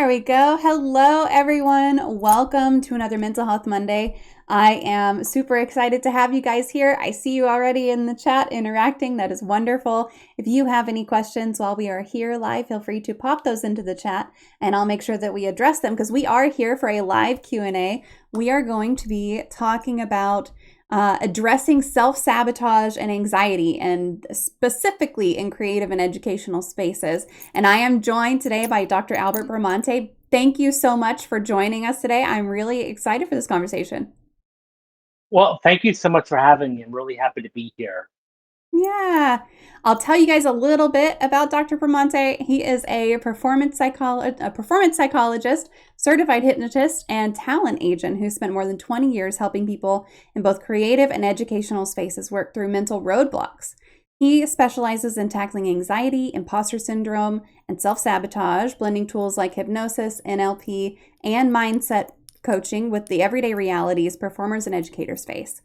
There we go. Hello, everyone. Welcome to another Mental Health Monday. I am super excited to have you guys here. I see you already in the chat interacting. That is wonderful. If you have any questions while we are here live, feel free to pop those into the chat and I'll make sure that we address them because we are here for a live Q&A. We are going to be talking about addressing self-sabotage and anxiety, and specifically in creative and educational spaces. And I am joined today by Dr. Albert Bramante. Thank you so much for joining us today. I'm really excited for this conversation. Well, thank you so much for having me. I'm really happy to be here. Yeah, I'll tell you guys a little bit about Dr. Bramante. He is a performance psychologist, certified hypnotist, and talent agent who spent more than 20 years helping people in both creative and educational spaces work through mental roadblocks. He specializes in tackling anxiety, imposter syndrome, and self-sabotage, blending tools like hypnosis, NLP, and mindset coaching with the everyday realities performers and educators face.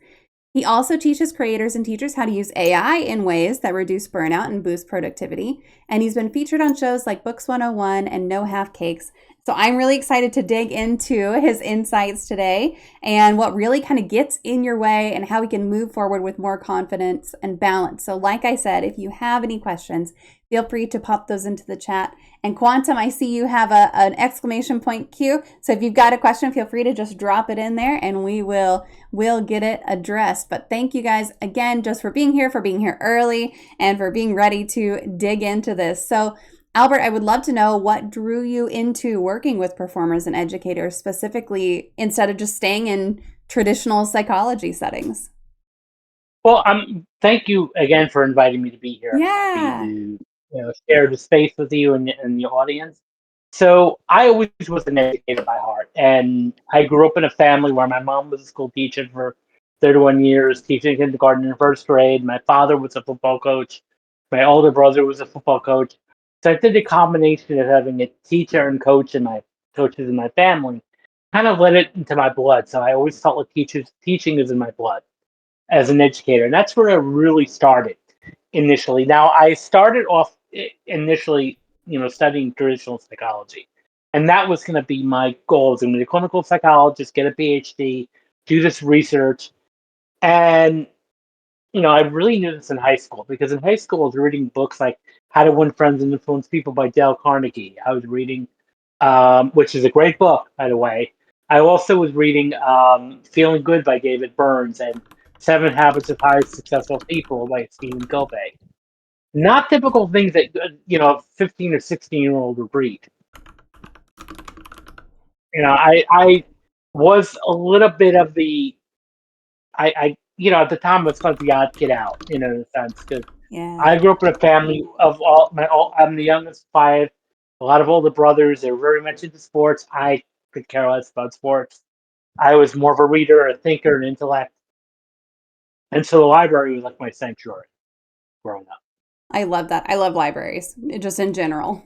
He also teaches creators and teachers how to use AI in ways that reduce burnout and boost productivity. And he's been featured on shows like Books 101 and No Half Cakes. So I'm really excited to dig into his insights today and what really kind of gets in your way and how we can move forward with more confidence and balance. So like I said, if you have any questions, feel free to pop those into the chat. And Quantum, I see you have an exclamation point cue. So if you've got a question, feel free to just drop it in there and we'll get it addressed. But thank you guys again just for being here early, and for being ready to dig into this. So Albert, I would love to know what drew you into working with performers and educators specifically instead of just staying in traditional psychology settings. Well, thank you again for inviting me to be here. I'm happy Yeah. to share the space with you and the audience. So I always was an educator by heart, and I grew up in a family where my mom was a school teacher for 31 years, teaching kindergarten and first grade. My father was a football coach. My older brother was a football coach. So I did a combination of having a teacher and coaches in my family, kind of led it into my blood. So I always felt like teaching is in my blood as an educator. And that's where I really started initially. Now, I started off initially, studying traditional psychology. And that was going to be my goal. I was going to be a clinical psychologist, get a PhD, do this research. And, I really knew this in high school because in high school I was reading books like How to Win Friends and Influence People by Dale Carnegie. I was reading, which is a great book, by the way. I also was reading Feeling Good by David Burns and Seven Habits of Highly Successful People by Stephen Covey. Not typical things that, 15 or 16-year-old would read. I was a little bit of at the time, it's called the odd kid out, in a sense, because Yeah. I grew up in a family of I'm the youngest of five, a lot of older brothers. They were very much into sports. I could care less about sports. I was more of a reader, a thinker, an intellect. And so the library was like my sanctuary growing up. I love that. I love libraries, just in general.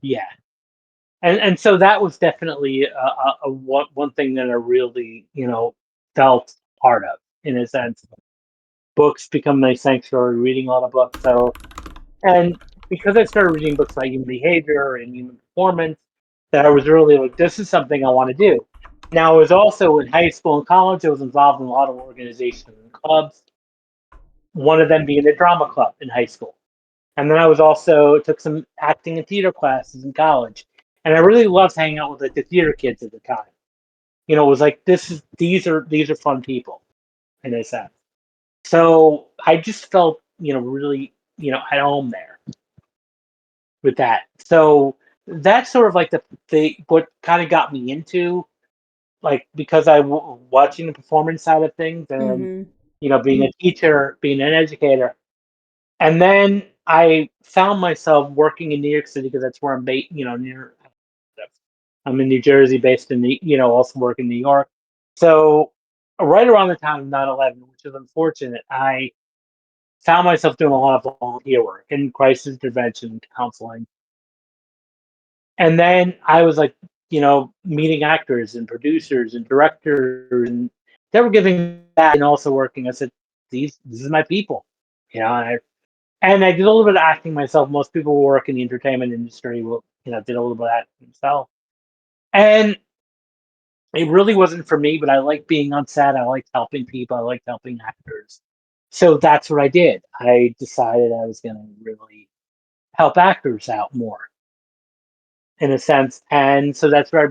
Yeah. And so that was definitely one thing that I really, felt part of, in a sense. Books become my sanctuary, reading a lot of books. So, and because I started reading books like human behavior and human performance, that I was really like, this is something I want to do. Now, I was also in high school and college, I was involved in a lot of organizations and clubs, one of them being the drama club in high school. And then I was also took some acting and theater classes in college. And I really loved hanging out with like the theater kids at the time. It was like these are fun people in a sense. So I just felt, really, at home there with that. So that's sort of like the what kind of got me into, like, because watching the performance side of things, and Hmm. being a teacher, being an educator. And then I found myself working in New York City because that's where I'm based, near. I'm in New Jersey, based in also work in New York. So right around the time of 9/11, which is unfortunate, I found myself doing a lot of volunteer work in crisis intervention counseling. And then I was like, meeting actors and producers and directors, and they were giving back and also working. I said, this is my people, and And I did a little bit of acting myself. Most people who work in the entertainment industry will, did a little bit of acting themselves. And it really wasn't for me, but I liked being on set. I liked helping people. I liked helping actors. So that's what I did. I decided I was going to really help actors out more in a sense. And so that's where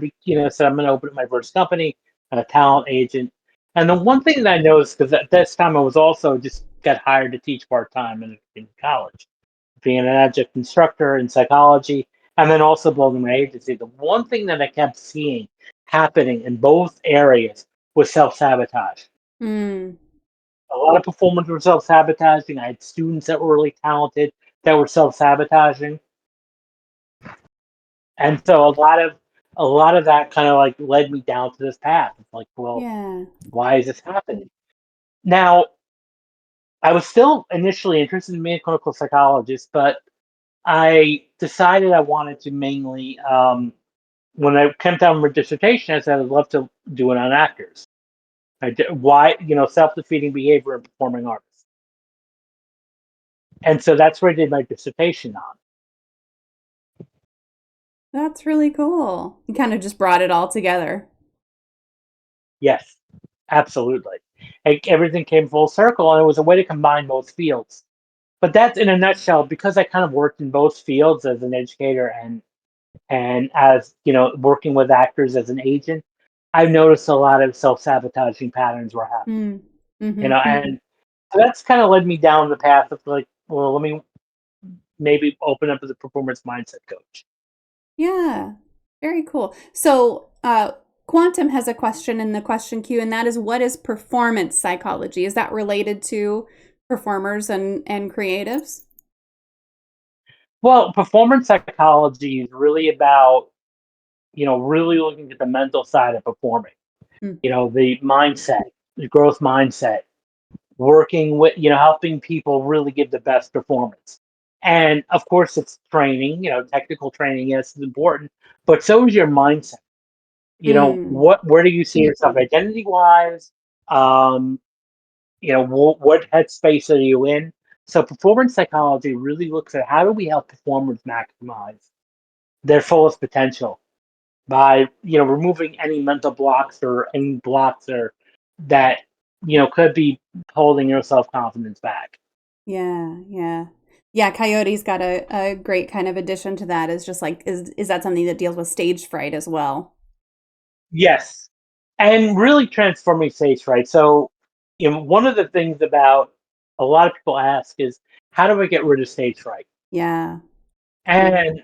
said I'm going to open up my first company, a talent agent. And the one thing that I noticed, because at this time I was also just got hired to teach part time in college, being an adjunct instructor in psychology, and then also building my agency. The one thing that I kept seeing happening in both areas was self sabotage. Mm. A lot of performers were self sabotaging. I had students that were really talented that were self sabotaging, and so a lot of that kind of like led me down to this path. It's like, well, Yeah. why is this happening? Now, I was still initially interested in being a clinical psychologist, but I decided I wanted to mainly, when I came down with dissertation, I said I'd love to do it on actors. Why, self-defeating behavior in performing arts. And so that's where I did my dissertation on. That's really cool. You kind of just brought it all together. Yes, absolutely. Like, everything came full circle, and it was a way to combine both fields. But that's in a nutshell, because I kind of worked in both fields as an educator and as working with actors as an agent. I've noticed a lot of self-sabotaging patterns were happening. Mm. Mm-hmm. And so that's kind of led me down the path of like, well, let me maybe open up as a performance mindset coach. Yeah. Very cool. So, Quantum has a question in the question queue, and that is, what is performance psychology? Is that related to performers and creatives? Well, performance psychology is really about, really looking at the mental side of performing, Mm. the mindset, the growth mindset, working with, helping people really give the best performance. And of course, it's training, technical training, yes, is important, but so is your mindset. Mm. Where do you see yourself identity wise? Um, what headspace are you in? So performance psychology really looks at how do we help performers maximize their fullest potential by removing any mental blocks or any blocks or that could be holding your self-confidence back. Yeah, yeah. Yeah, Coyote's got a great kind of addition to that. Is just like, is that something that deals with stage fright as well? Yes, and really transforming stage fright. So, one of the things about a lot of people ask is, how do I get rid of stage fright? Yeah. And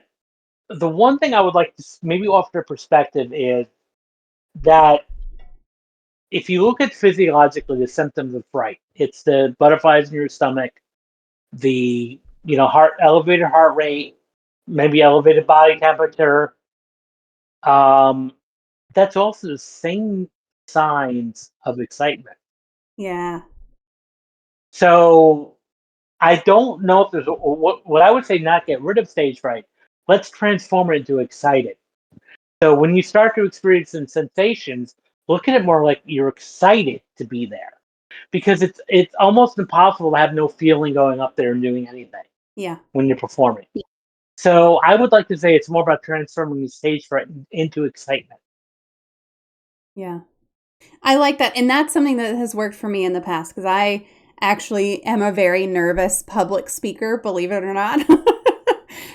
the one thing I would like to maybe offer perspective is that if you look at physiologically the symptoms of fright, it's the butterflies in your stomach, the heart elevated heart rate, maybe elevated body temperature. Um, that's also the same signs of excitement. Yeah. So I don't know if there's what I would say, not get rid of stage fright. Let's transform it into excited. So when you start to experience some sensations, look at it more like you're excited to be there, because it's almost impossible to have no feeling going up there and doing anything Yeah. when you're performing. So I would like to say it's more about transforming the stage fright into excitement. Yeah. I like that. And that's something that has worked for me in the past, because I actually am a very nervous public speaker, believe it or not.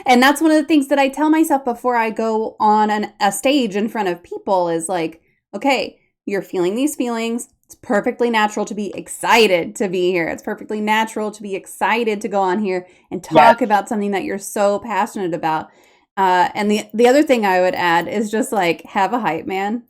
And that's one of the things that I tell myself before I go on a stage in front of people is like, okay, you're feeling these feelings. It's perfectly natural to be excited to be here. It's perfectly natural to be excited to go on here and Yes. talk about something that you're so passionate about. And the other thing I would add is just like, have a hype man.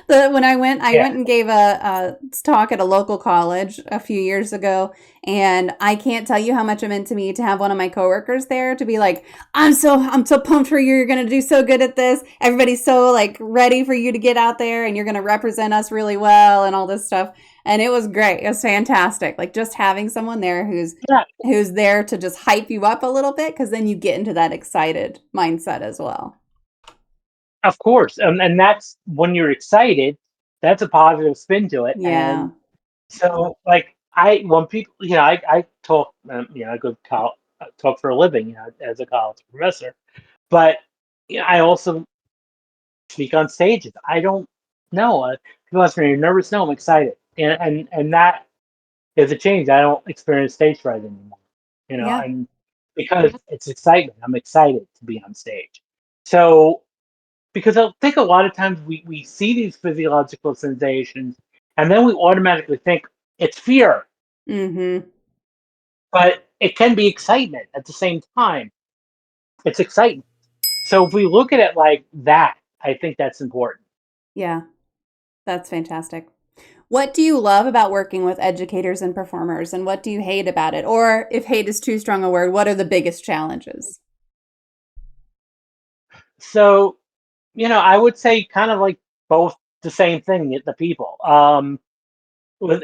When I Yeah. went and gave a talk at a local college a few years ago, and I can't tell you how much it meant to me to have one of my coworkers there to be like, I'm so pumped for you. You're gonna do so good at this. Everybody's so like ready for you to get out there, and you're gonna represent us really well, and all this stuff. And it was great. It was fantastic. Like, just having someone there Yeah. who's there to just hype you up a little bit, because then you get into that excited mindset as well. Of course, and that's when you're excited. That's a positive spin to it, Yeah. and so like I when people, I talk, I go talk for a living, as a college professor, but I also speak on stages. I don't know. People ask me, "Are you nervous?" No, I'm excited, and that is a change. I don't experience stage fright anymore. Yeah. And because it's excitement, I'm excited to be on stage. So because I think a lot of times we see these physiological sensations, and then we automatically think it's fear, Mm-hmm. but it can be excitement at the same time. It's excitement. So if we look at it like that, I think that's important. Yeah. That's fantastic. What do you love about working with educators and performers, and what do you hate about it? Or if hate is too strong a word, what are the biggest challenges? So, I would say kind of like both the same thing, the people. With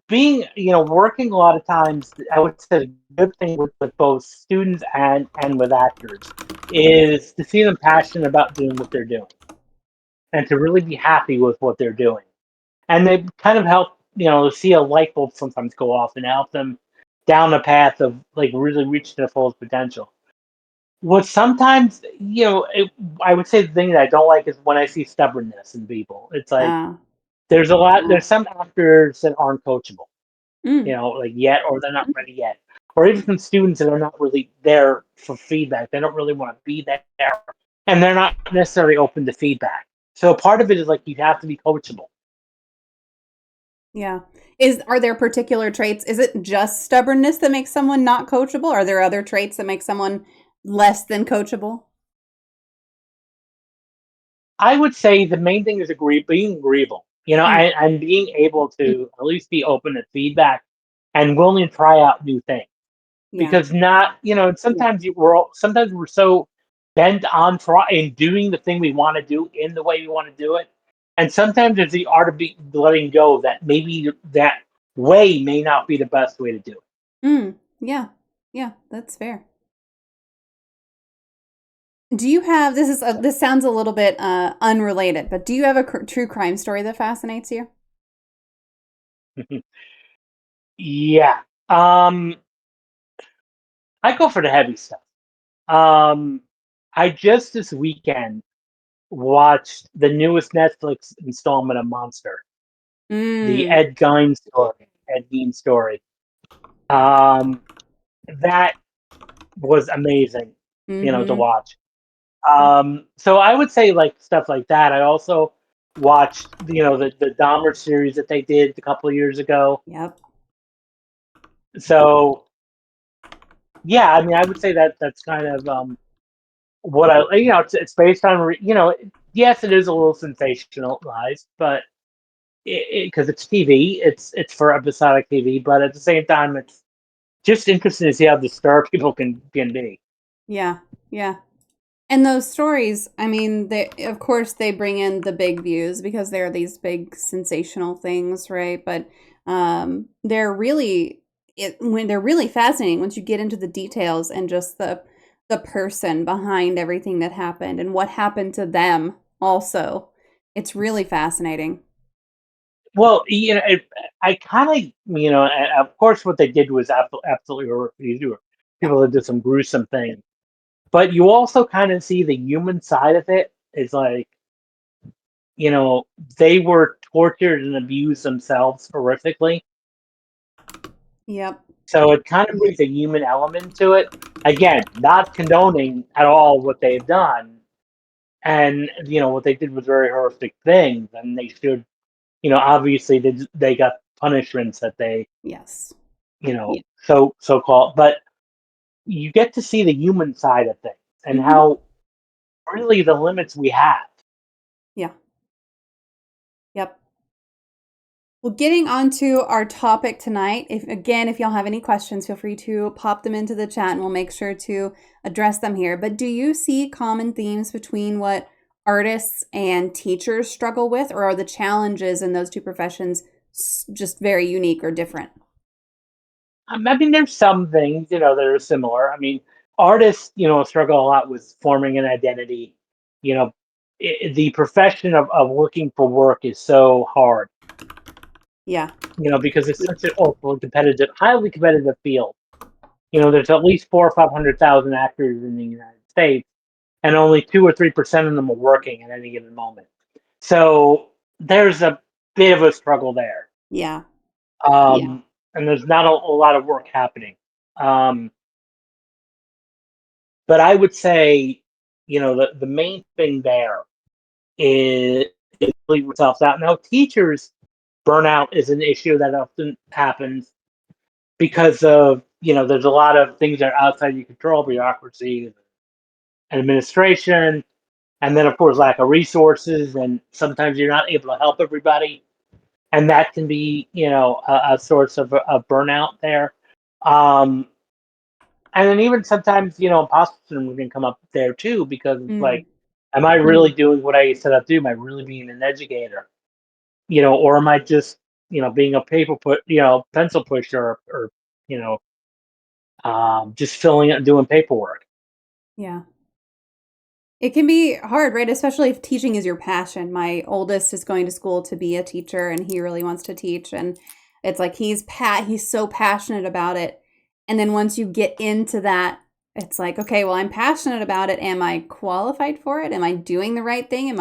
being, working a lot of times, I would say the good thing with both students and with actors is to see them passionate about doing what they're doing and to really be happy with what they're doing. And they kind of help, see a light bulb sometimes go off and help them down the path of like really reaching their fullest potential. What sometimes, I would say the thing that I don't like is when I see stubbornness in people. It's like Uh, there's some actors that aren't coachable, mm, like yet, or they're not ready yet. Or even some students that are not really there for feedback. They don't really want to be there, and they're not necessarily open to feedback. So part of it is like you have to be coachable. yeah. Are there particular traits? Is it just stubbornness that makes someone not coachable? Are there other traits that make someone less than coachable? I would say the main thing is being agreeable, Mm, and being able to at least be open to feedback and willing to try out new things. yeah. Because not, sometimes sometimes we're so bent on in doing the thing we want to do in the way we want to do it, and sometimes there's the art of letting go that maybe that way may not be the best way to do it. Mm, yeah. Yeah, that's fair. Do you have this sounds a little bit unrelated, but do you have a true crime story that fascinates you? Yeah. I go for the heavy stuff. Um, I just this weekend watched the newest Netflix installment of Monster, the Mm, Ed Gein story. Um, that was amazing, to mhm. watch. So I would say like stuff like that. I also watched, the Dahmer series that they did a couple of years ago. Yep. So yeah, I mean, I would say that that's kind of what it's based on. Yes, it is a little sensationalized, but because it's TV, it's for episodic TV, but at the same time, it's just interesting to see how disturbed people can be. Yeah. Yeah. And those stories, I mean, they of course they bring in the big views because they're these big sensational things, right? But they're really when they're really fascinating once you get into the details and just the person behind everything that happened and what happened to them also. It's really fascinating. Well, I kind of, of course, what they did was absolutely horrific. Yeah. People that did some gruesome things, but you also kind of see the human side of it. It's like, you know, they were tortured and abused themselves horrifically. Yep. So it kind of brings a human element to it. Again, not condoning at all what they've done. And, what they did was very horrific things. And they should, obviously they got punishments that they, Yes. so called. But you get to see the human side of things and Mhm. how really the limits we have. Yeah. Yep. Well, getting on to our topic tonight, if y'all have any questions, feel free to pop them into the chat and we'll make sure to address them here. But do you see common themes between what artists and teachers struggle with, or are the challenges in those two professions just very unique or different? I mean, there's some things, that are similar. I mean, artists, struggle a lot with forming an identity. You know, the profession of working for work is so hard. Yeah. Because it's such an awful competitive, highly competitive field. There's at least 400,000 or 500,000 actors in the United States, and only 2 or 3% of them are working at any given moment. So there's a bit of a struggle there. Yeah. And there's not a lot of work happening. Um, but I would say, the main thing there is really yourself out. Now, teachers burnout is an issue that often happens because of, there's a lot of things that are outside your control, bureaucracy, administration, and then of course lack of resources, and sometimes you're not able to help everybody, and that can be a source of burnout there. Um, and then even sometimes imposter syndrome can come up there too, because it's Mm. like, am I really doing what I set up to do? Am I really being an educator? Or am I just being a pencil pusher, or you know just filling it and doing paperwork? Yeah. It can be hard, right? Especially if teaching is your passion. My oldest is going to school to be a teacher and he really wants to teach, and it's like he's so passionate about it. And then once you get into that, it's like, okay, well, I'm passionate about it. Am I qualified for it? Am I doing the right thing? Am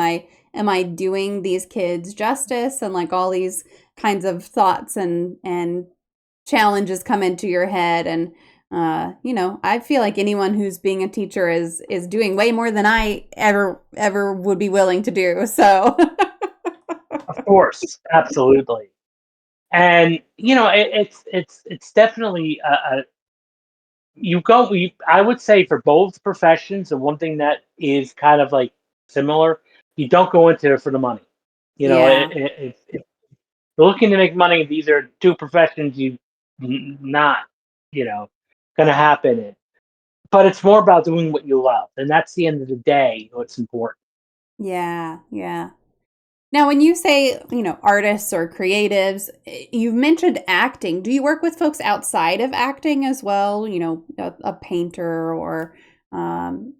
I doing these kids justice? And like all these kinds of thoughts and challenges come into your head. And I feel like anyone who's being a teacher is doing way more than I ever would be willing to do. So Of course, absolutely. And it's definitely I would say for both professions, the one thing that is kind of like similar, you don't go into it for the money. yeah, If you're looking to make money, these are two professions not gonna happen. But it's more about doing what you love, and that's the end of the day what's important. yeah, yeah. Now, when you say, artists or creatives, you've mentioned acting. Do you work with folks outside of acting as well? A painter or um,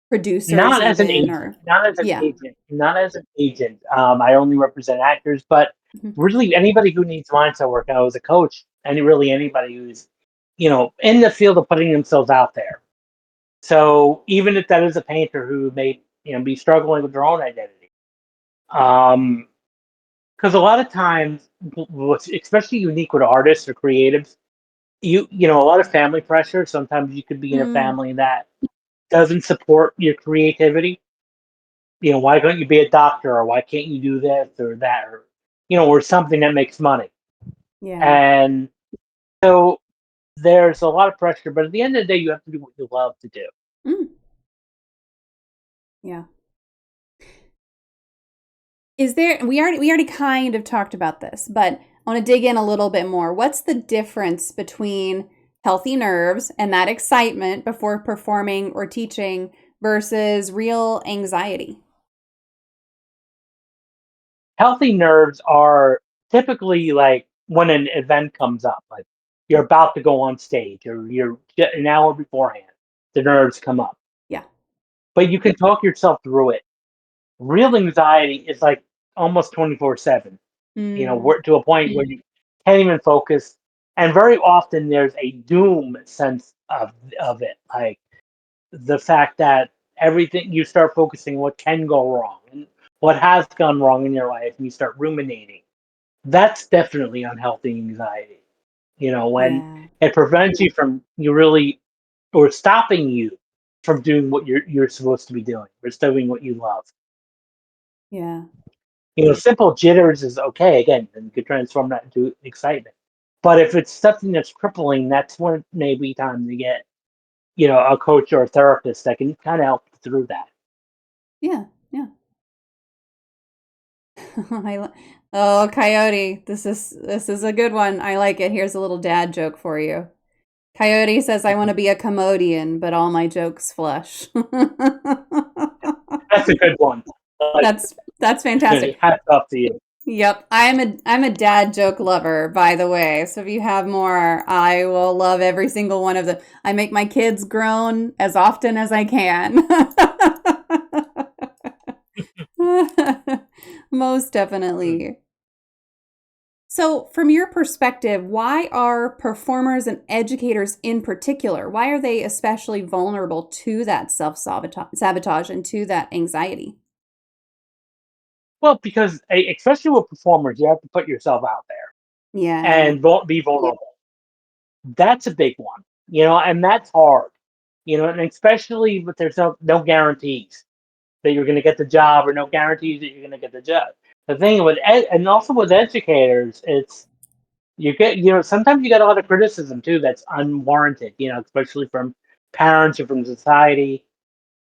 producers Not as an even, agent, or not as an yeah. agent, not as an agent. I only represent actors, but Mhm. really anybody who needs mindset work. I was a coach, and really anybody who's, in the field of putting themselves out there. So even if that is a painter who may, be struggling with their own identity, because a lot of times, what's especially unique with artists or creatives, a lot of family pressure. Sometimes you could be in a Mm, family that doesn't support your creativity. Why couldn't you be a doctor, or why can't you do this or that, or something that makes money? yeah. And so there's a lot of pressure, but at the end of the day, you have to do what you love to do. Mm, yeah. Is there we already kind of talked about this, but I want to dig in a little bit more. What's the difference between healthy nerves and that excitement before performing or teaching versus real anxiety? Healthy nerves are typically like when an event comes up, like you're about to go on stage, or you're an hour beforehand, the nerves come up. Yeah. But you can talk yourself through it. Real anxiety is like almost 24/7. Mm, We're to a point where you can't even focus, and very often there's a doom sense of it, like the fact that everything you start focusing what can go wrong and what has gone wrong in your life, and you start ruminating. That's definitely unhealthy anxiety. When yeah. it prevents you from you really, or stopping you from doing what you're supposed to be doing, or doing what you love. Yeah. Simple jitters is okay again, and you could transform that into excitement. But if it's something that's crippling, that's when it may be time to get, a coach or a therapist that can kind of help through that. Yeah. Yeah. Oh, Coyote, this is a good one. I like it. Here's a little dad joke for you. Coyote says, "I want to be a commodian, but all my jokes flush." That's a good one. Like, That's fantastic. hats off to you. Yep, I'm a dad joke lover, by the way. So if you have more, I will love every single one of them. I make my kids groan as often as I can. Most definitely. So, from your perspective, why are performers and educators in particular, why are they especially vulnerable to that sabotage and to that anxiety? Well, because especially with performers, you have to put yourself out there Yeah. and be vulnerable. That's a big one, and that's hard, and especially with there's no guarantees that you're going to get the job or no guarantees that you're going to get the job. The thing with and also with educators, it's you get sometimes you get a lot of criticism too that's unwarranted, especially from parents or from society.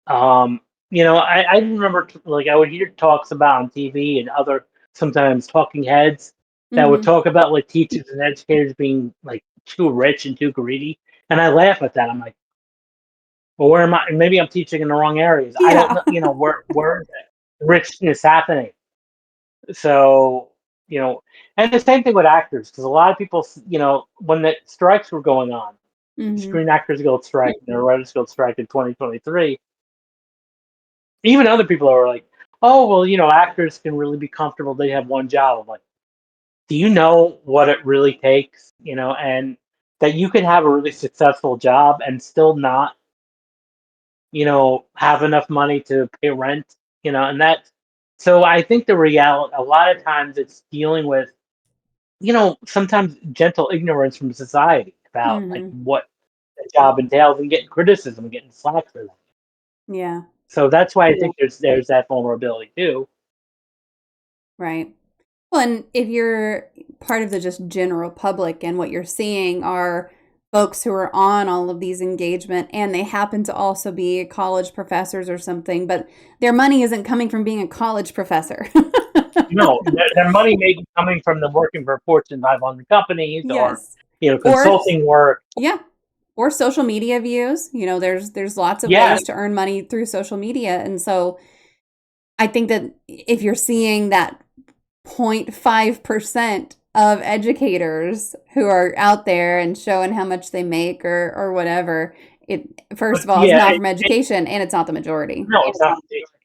Um, I remember like I would hear talks about on TV and other sometimes talking heads that would Mhm. talk about like teachers and educators being like too rich and too greedy, and I laugh at that. I'm like, well, where am I? Maybe I'm teaching in the wrong areas. I don't Yeah. know, where is that richness happening? So, you know, and the same thing with actors, because a lot of people, when the strikes were going on, Mhm. Screen Actors Guild strike and the Writers Guild strike in 2023, even other people are like, oh, well, actors can really be comfortable. They have one job. I'm like, do you know what it really takes? And that you can have a really successful job and still not, have enough money to pay rent, and that. So I think the reality, a lot of times it's dealing with, sometimes gentle ignorance from society about like Mhm. what the job entails and getting criticism, getting slack for that. Yeah. So that's why I think there's that vulnerability too. Right. Well, and if you're part of the just general public and what you're seeing are folks who are on all of these engagement and they happen to also be college professors or something, but their money isn't coming from being a college professor. Their money may be coming from them working for Fortune 500 companies or, Yes. Or consulting work. yeah, or social media views. There's lots of Yeah, ways to earn money through social media. And so I think that if you're seeing that 0.5% of educators who are out there and showing how much they make or whatever, it first but of all is yeah, not from education and it's not the majority. no, it's not,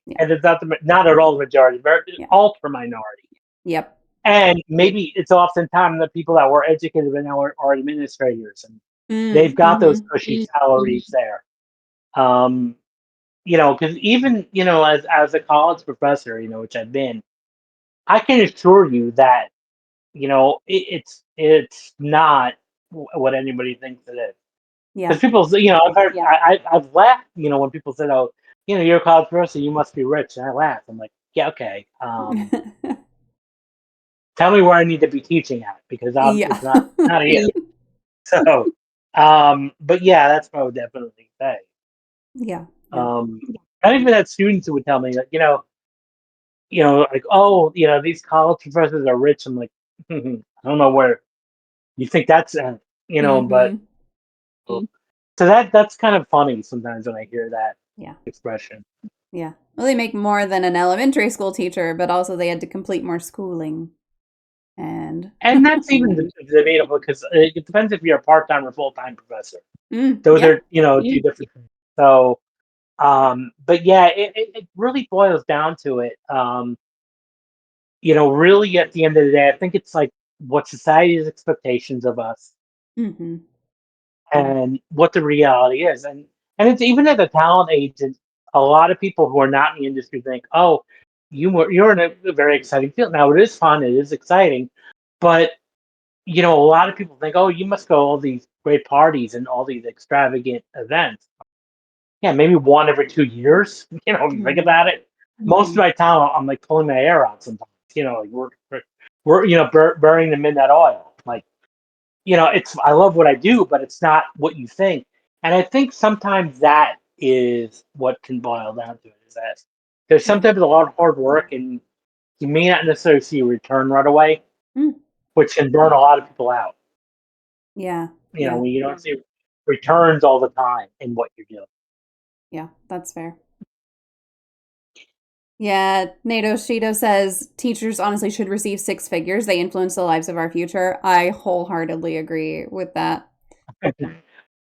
Yeah. and it's not at all the majority, very Yeah. ultra minority. Yep. And maybe it's oftentimes the people that were educated but now are administrators, and they've Mm, got those mhm. cushy salaries there. Um, because even as a college professor, which I've been, I can assure you that it's not what anybody thinks it is. Yeah. Because people, I've heard, I've laughed, when people said, "Oh, you're a college professor, you must be rich," and I laugh. I'm like, yeah, okay. Tell me where I need to be teaching at because Yeah. it's not here. So, but yeah, that's what I would definitely say. Yeah. Yeah. Um, I even had students who would tell me that, like, oh, these college professors are rich. I'm like, I don't know where you think that's at, but Mhm. so that's kind of funny sometimes when I hear that Yeah. expression. Yeah. Well, they make more than an elementary school teacher, but also they had to complete more schooling. And And that's even debatable because it depends if you're a part time or full time professor. Those yeah. are, two different things. So, but yeah, it really boils down to it. Really at the end of the day, I think it's like what society's expectations of us Mhm. and what the reality is. And it's even at the talent agent, a lot of people who are not in the industry think, oh, you're in a very exciting field. Now it is fun, it is exciting, but a lot of people think, oh, you must go to all these great parties and all these extravagant events. Yeah, maybe one every 2 years. If you think Mhm. about it, most of my time I'm like pulling my hair out sometimes. Like we're burying them in that oil. Like it's I love what I do, but it's not what you think. And I think sometimes that is what can boil down to it. Is that there's Yeah. sometimes a lot of hard work, and you may not necessarily see a return right away, Mm. which can burn a lot of people out. Yeah. Yeah. When you don't see returns all the time in what you're doing. Yeah. That's fair. Yeah, NATO Shido says teachers honestly should receive six figures. They influence the lives of our future. I wholeheartedly agree with that.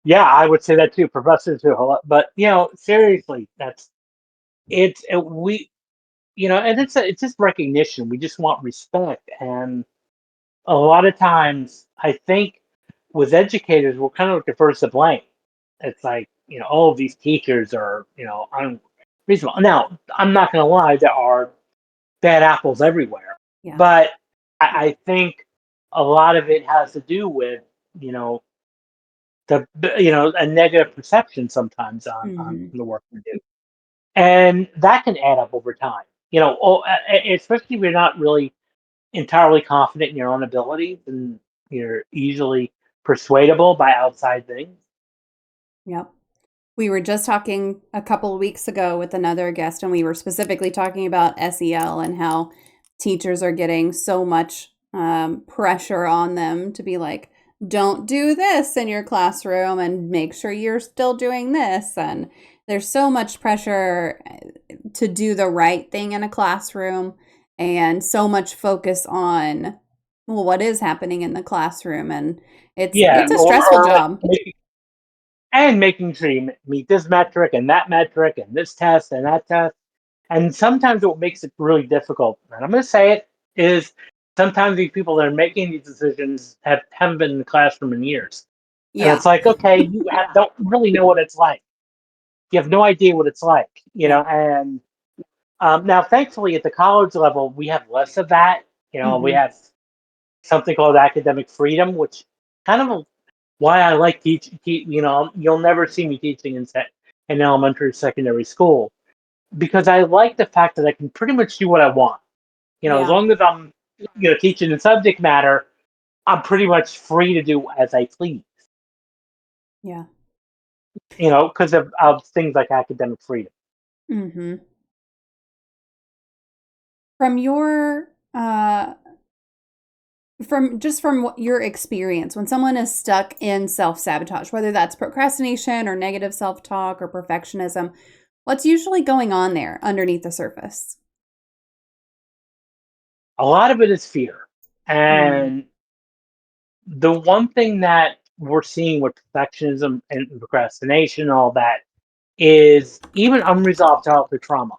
Yeah, I would say that too. Professors do a lot, but seriously, that's we and it's just recognition. We just want respect, and a lot of times, I think with educators, we're kind of looking first to blame. It's like, all of these teachers are, unreasonable. Now, I'm not going to lie, there are bad apples everywhere, Yeah. but I think a lot of it has to do with, you know, a negative perception sometimes on Hmm. the work we do, and that can add up over time. Especially if you're not really entirely confident in your own abilities and you're easily persuadable by outside things. Yep. We were just talking a couple of weeks ago with another guest, and we were specifically talking about SEL and how teachers are getting so much pressure on them to be like, don't do this in your classroom and make sure you're still doing this. And there's so much pressure to do the right thing in a classroom and so much focus on, well, what is happening in the classroom. And Yeah, it's a stressful or like job. making sure you meet this metric and this test and that test. And sometimes what makes it really difficult, and I'm going to say it, is sometimes these people that are making these decisions haven't been in the classroom in years. And Yeah. it's like, okay, don't really know what it's like. You have no idea what it's like, Yeah. and now, thankfully, at the college level, we have less of that. We Hmm. have something called academic freedom, which kind of why I like teaching. You'll never see me teaching in elementary, secondary school because I like the fact that I can pretty much do what I want. As Yeah. long as I'm, teaching the subject matter, I'm pretty much free to do as I please. Yeah. Because of things like academic freedom. Hmm. From your from your experience, when someone is stuck in self-sabotage, whether that's procrastination or negative self-talk or perfectionism, what's usually going on there underneath the surface? A lot of it is fear, Mm. and the one thing that we're seeing with perfectionism and procrastination and all that is even unresolved childhood trauma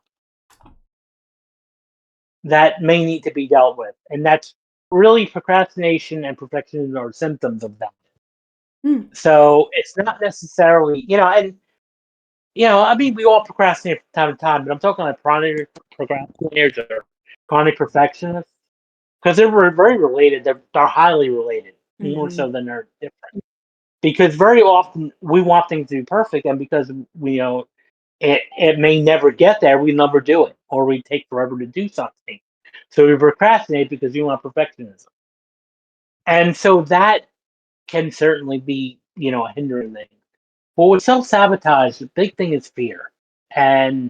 that may need to be dealt with. And that's really procrastination and perfectionism are symptoms of that. Mm. So it's not necessarily, and, I mean, we all procrastinate from time to time, but I'm talking like chronic procrastinators or chronic perfectionists because they're very related. They're highly related, more Hmm. so than they're different. Because very often we want things to be perfect, and because it may never get there, we never do it, or we take forever to do something. So we procrastinate because we want perfectionism, and so that can certainly be a hindering thing. But with self sabotage, the big thing is fear, and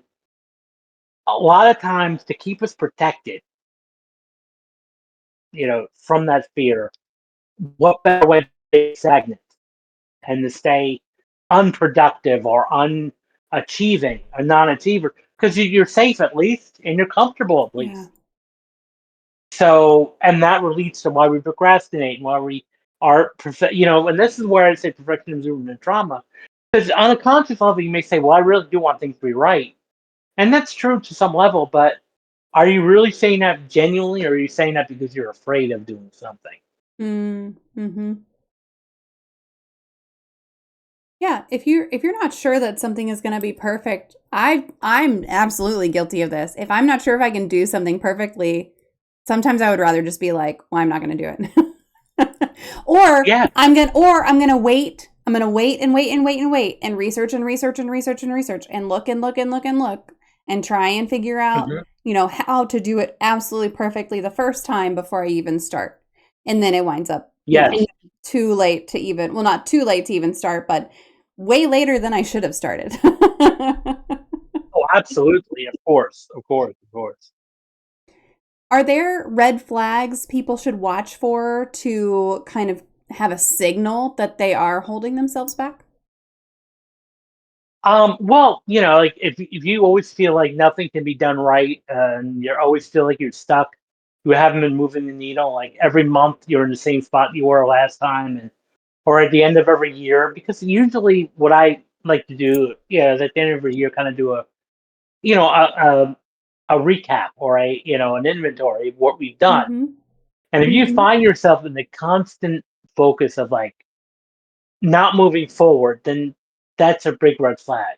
a lot of times to keep us protected, from that fear, what better way to stay stagnant and to stay unproductive or unachieving, a non-achiever, because you're safe at least and you're comfortable at Yeah. least. So, and that leads to why we procrastinate and why we are, and this is where I say perfectionism and trauma. Because on a conscious level, you may say, well, I really do want things to be right. And that's true to some level, but are you really saying that genuinely, or are you saying that because you're afraid of doing something? Mm-hmm. Yeah, if you're not sure that something is going to be perfect, I'm absolutely guilty of this. If I'm not sure if I can do something perfectly, sometimes I would rather just be like, well, I'm not going to do it. Yeah. Or I'm going to wait. I'm going to wait and wait and wait and wait and research and research and research and research and look and look and look and look and try and figure out, Hmm. how to do it absolutely perfectly the first time before I even start. And then it winds up, Yes. too late to even, well, not too late to even start, but way later than I should have started. Oh, absolutely. Of course. Of course. Of course. Are there red flags people should watch for to kind of have a signal that they are holding themselves back? Well, like if you always feel like nothing can be done right, and you always feel like you're stuck, you haven't been moving the needle. Like every month, you're in the same spot you were last time, and or at the end of every year. Because usually, what I like to do, is at the end of every year, kind of do a, you know, a recap or an inventory of what we've done. Mhm. And if you Hmm. find yourself in the constant focus of like not moving forward, then that's a big red flag.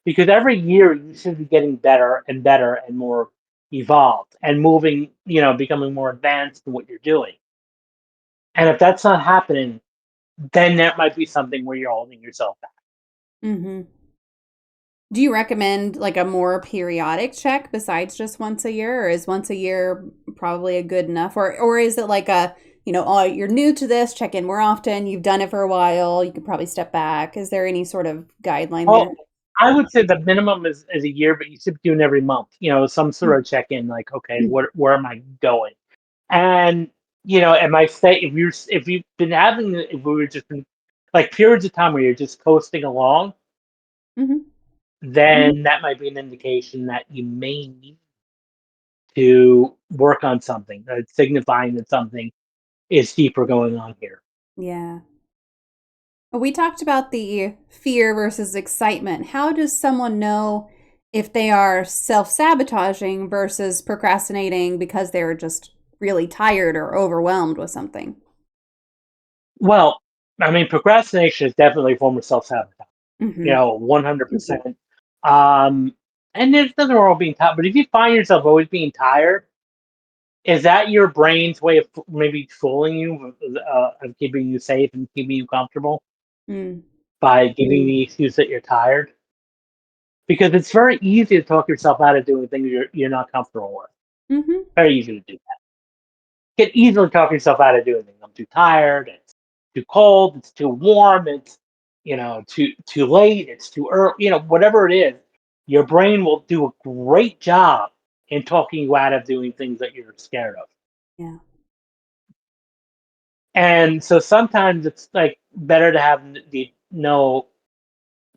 Because every year you should be getting better and better and more evolved and moving, becoming more advanced in what you're doing. And if that's not happening, then that might be something where you're holding yourself back. Hmm. Do you recommend like a more periodic check besides just once a year, or is once a year probably a good enough, or is it like a, oh, you're new to this, check in more often, you've done it for a while, you could probably step back. Is there any sort of guideline Well, there? I would say the minimum is a year, but you should be doing every month, some sort Mm. of check in, like, okay, where am I going? And am I stay if you've been having if we were just been like periods of time where you're just coasting along, Hmm. then that might be an indication that you may need to work on something, signifying that something is deeper going on here. Yeah. Well, we talked about the fear versus excitement. How does someone know if they are self-sabotaging versus procrastinating because they're just really tired or overwhelmed with something? Well, I mean, procrastination is definitely a form of self sabotage. Hmm. 100%. Um, and there's nothing wrong with being tired, but if you find yourself always being tired, is that your brain's way of maybe fooling you, of keeping you safe and keeping you comfortable Mm. by giving the excuse that you're tired? Because it's very easy to talk yourself out of doing things you're not comfortable with. Hmm. Very easy to do that. You can easily talk yourself out of doing things. I'm too tired. It's too cold. It's too warm. It's too late. It's too early. Whatever it is, your brain will do a great job in talking you out of doing things that you're scared of. Yeah. And so sometimes it's like better to have the no,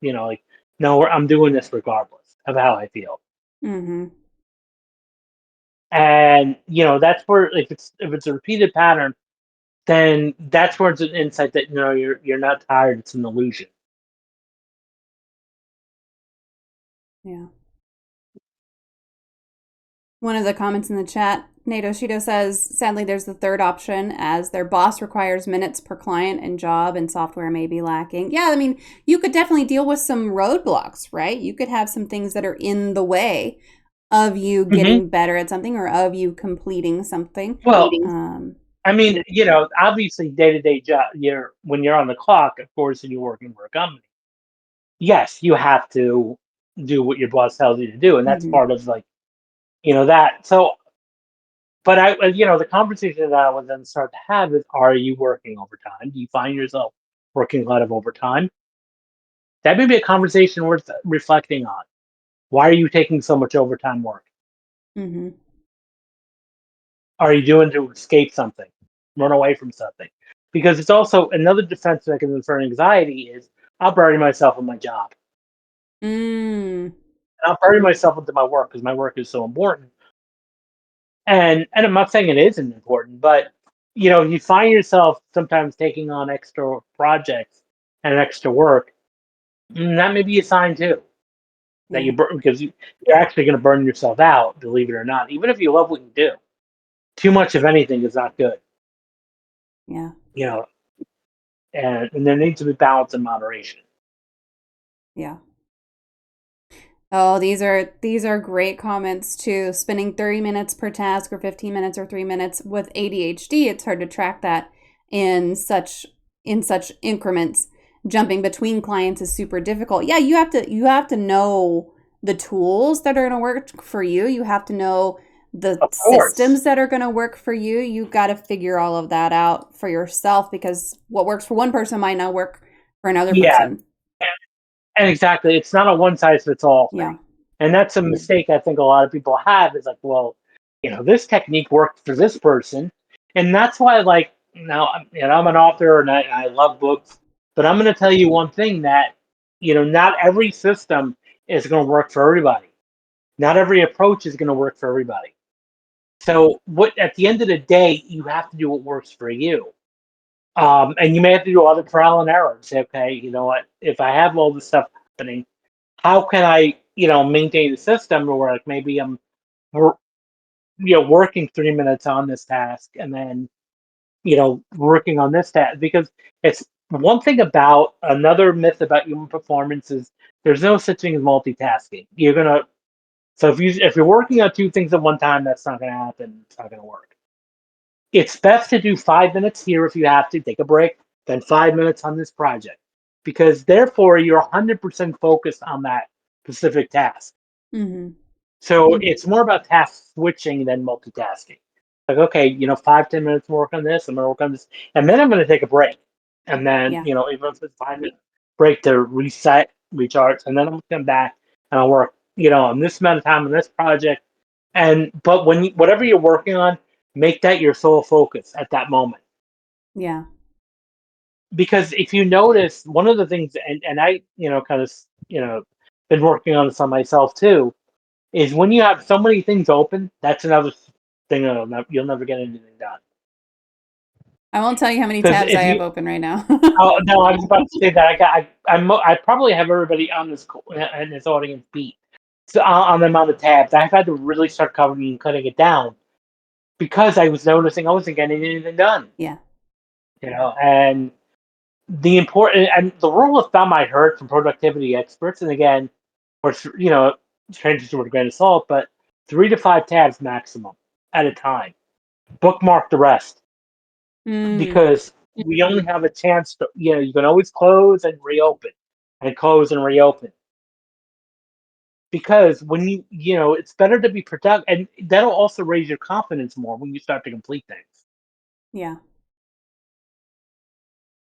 like no, I'm doing this regardless of how I feel. Hmm. And that's where if it's a repeated pattern, then that's where it's an insight that you're not tired. It's an illusion. Yeah. One of the comments in the chat, Nato Shido says, sadly, there's the third option as their boss requires minutes per client and job and software may be lacking. Yeah, I mean, you could definitely deal with some roadblocks, right? You could have some things that are in the way of you Hmm. getting better at something or of you completing something. Well, Um, I mean, obviously, day to day job. When you're on the clock, of course, and you're working for a company. Yes, you have to do what your boss tells you to do, and that's mhm, part of like that. So, but the conversation that I would then start to have is: Are you working overtime? Do you find yourself working a lot of overtime? That may be a conversation worth reflecting on. Why are you taking so much overtime work? mhm, Are you doing to escape something, run away from something? Because it's also another defense mechanism for anxiety is I'll bury myself in my job. mm, And I'll bury myself into my work because my work is so important. And I'm not saying it isn't important, but you find yourself sometimes taking on extra projects and extra work. That may be a sign too that yeah, because you're actually going to burn yourself out, believe it or not. Even if you love what you do, too much of anything is not good. yeah, You know, and there needs to be balance and moderation. yeah. Oh, these are great comments too. Spending 30 minutes per task or 15 minutes or 3 minutes with ADHD, it's hard to track that in such increments. Jumping between clients is super difficult. Yeah, you have to know the tools that are going to work for you. You have to know the Of course. systems that are going to work for you. You've got to figure all of that out for yourself because what works for one person might not work for another Yeah, person. and exactly. It's not a one size fits all thing. Yeah. And that's a mistake I think a lot of people have is like, well, this technique worked for this person. And that's why, like, now, I'm an author and I love books, but I'm going to tell you one thing that, not every system is going to work for everybody. Not every approach is going to work for everybody. So, at the end of the day, you have to do what works for you. And you may have to do a lot of trial and error and say, okay, you know what? If I have all this stuff happening, how can I, maintain a system where like maybe I'm working 3 minutes on this task and then, working on this task, because it's one thing about another myth about human performance is there's no such thing as multitasking. So if you're working on two things at one time, that's not going to happen. It's not going to work. It's best to do 5 minutes here if you have to take a break, then 5 minutes on this project, because therefore you're 100% focused on that specific task. Mm-hmm. So it's more about task switching than multitasking. Like, okay, 5, 10 minutes to work on this, I'm going to work on this, and then I'm going to take a break. And then, Yeah. even if it's 5 minute break to reset, recharge, and then I'm going to come back and I'll work, on this amount of time on this project. But whatever you're working on, make that your sole focus at that moment. Yeah. Because if you notice, one of the things, and I, kind of, been working on this on myself too, is when you have so many things open, that's another thing you'll never get anything done. I won't tell you how many Because tabs I if have you, open right now. oh no, I was about to say that I probably have everybody on this in this audience beat. So on the amount of tabs, I've had to really start covering and cutting it down because I was noticing I wasn't getting anything done. Yeah. And the rule of thumb I heard from productivity experts, and again, of course, changes with a grain of salt, but 3 to 5 tabs maximum at a time. Bookmark the rest, Mm. because we only have a chance to, you can always close and reopen and close and reopen. Because when it's better to be productive, and that'll also raise your confidence more when you start to complete things. Yeah.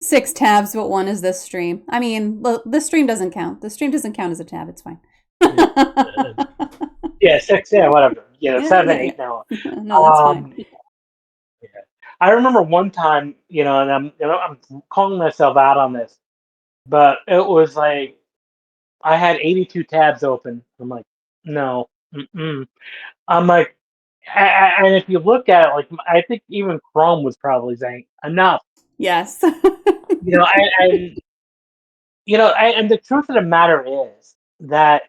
6 tabs, but one is this stream. I mean, this stream doesn't count. The stream doesn't count as a tab. It's fine. Yeah, yeah, 6, yeah, whatever. Yeah, 7, yeah, 8 yeah. now. No, that's fine. Yeah. I remember one time, and I'm calling myself out on this, but it was like I had 82 tabs open. I'm like, no, mm-mm. I'm like, and if you look at it, like I think even Chrome was probably saying enough, Yes. and and the truth of the matter is that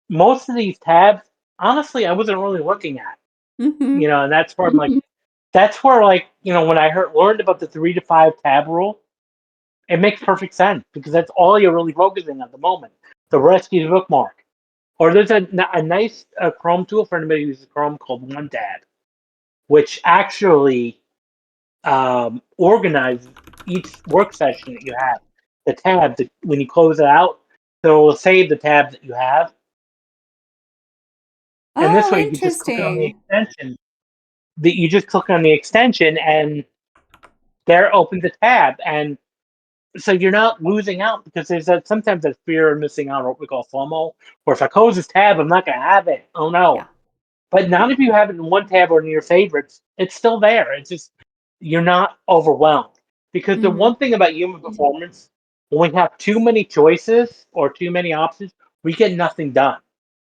most of these tabs, honestly, I wasn't really looking at, Hmm. and that's where I'm like, that's where like when I learned about the 3 to 5 tab rule, it makes perfect sense because that's all you're really focusing on at the moment. The rest you bookmark. Or there's a nice Chrome tool for anybody who uses Chrome called OneTab, which actually organizes each work session that you have. The tab, when you close it out, so it will save the tabs that you have. And this Oh, way you can just click on the interesting. extension. You just click on the extension and there opens a tab. And so you're not losing out because there's sometimes that fear of missing out, or what we call FOMO, or if I close this tab, I'm not going to have it. Oh no. Yeah. But not if you have it in one tab or in your favorites. It's still there. It's just you're not overwhelmed. Because the Hmm. one thing about human performance, when we have too many choices or too many options, we get nothing done.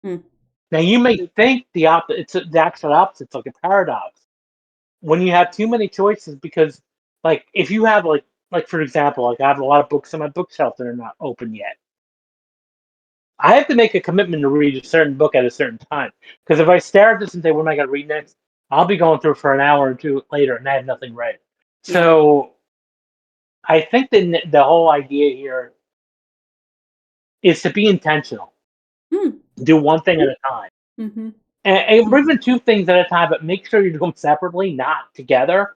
Mm. Now you may think it's the actual opposite. It's like a paradox. When you have too many choices, because like if you have like for example, like I have a lot of books on my bookshelf that are not open yet. I have to make a commitment to read a certain book at a certain time. Because if I stare at this and say, what am I going to read next? I'll be going through for an hour or two later and I have nothing read. Yeah. So I think the whole idea here is to be intentional. Mm. Do one thing at a time. Hmm. And even two things at a time, but make sure you do them separately, not together.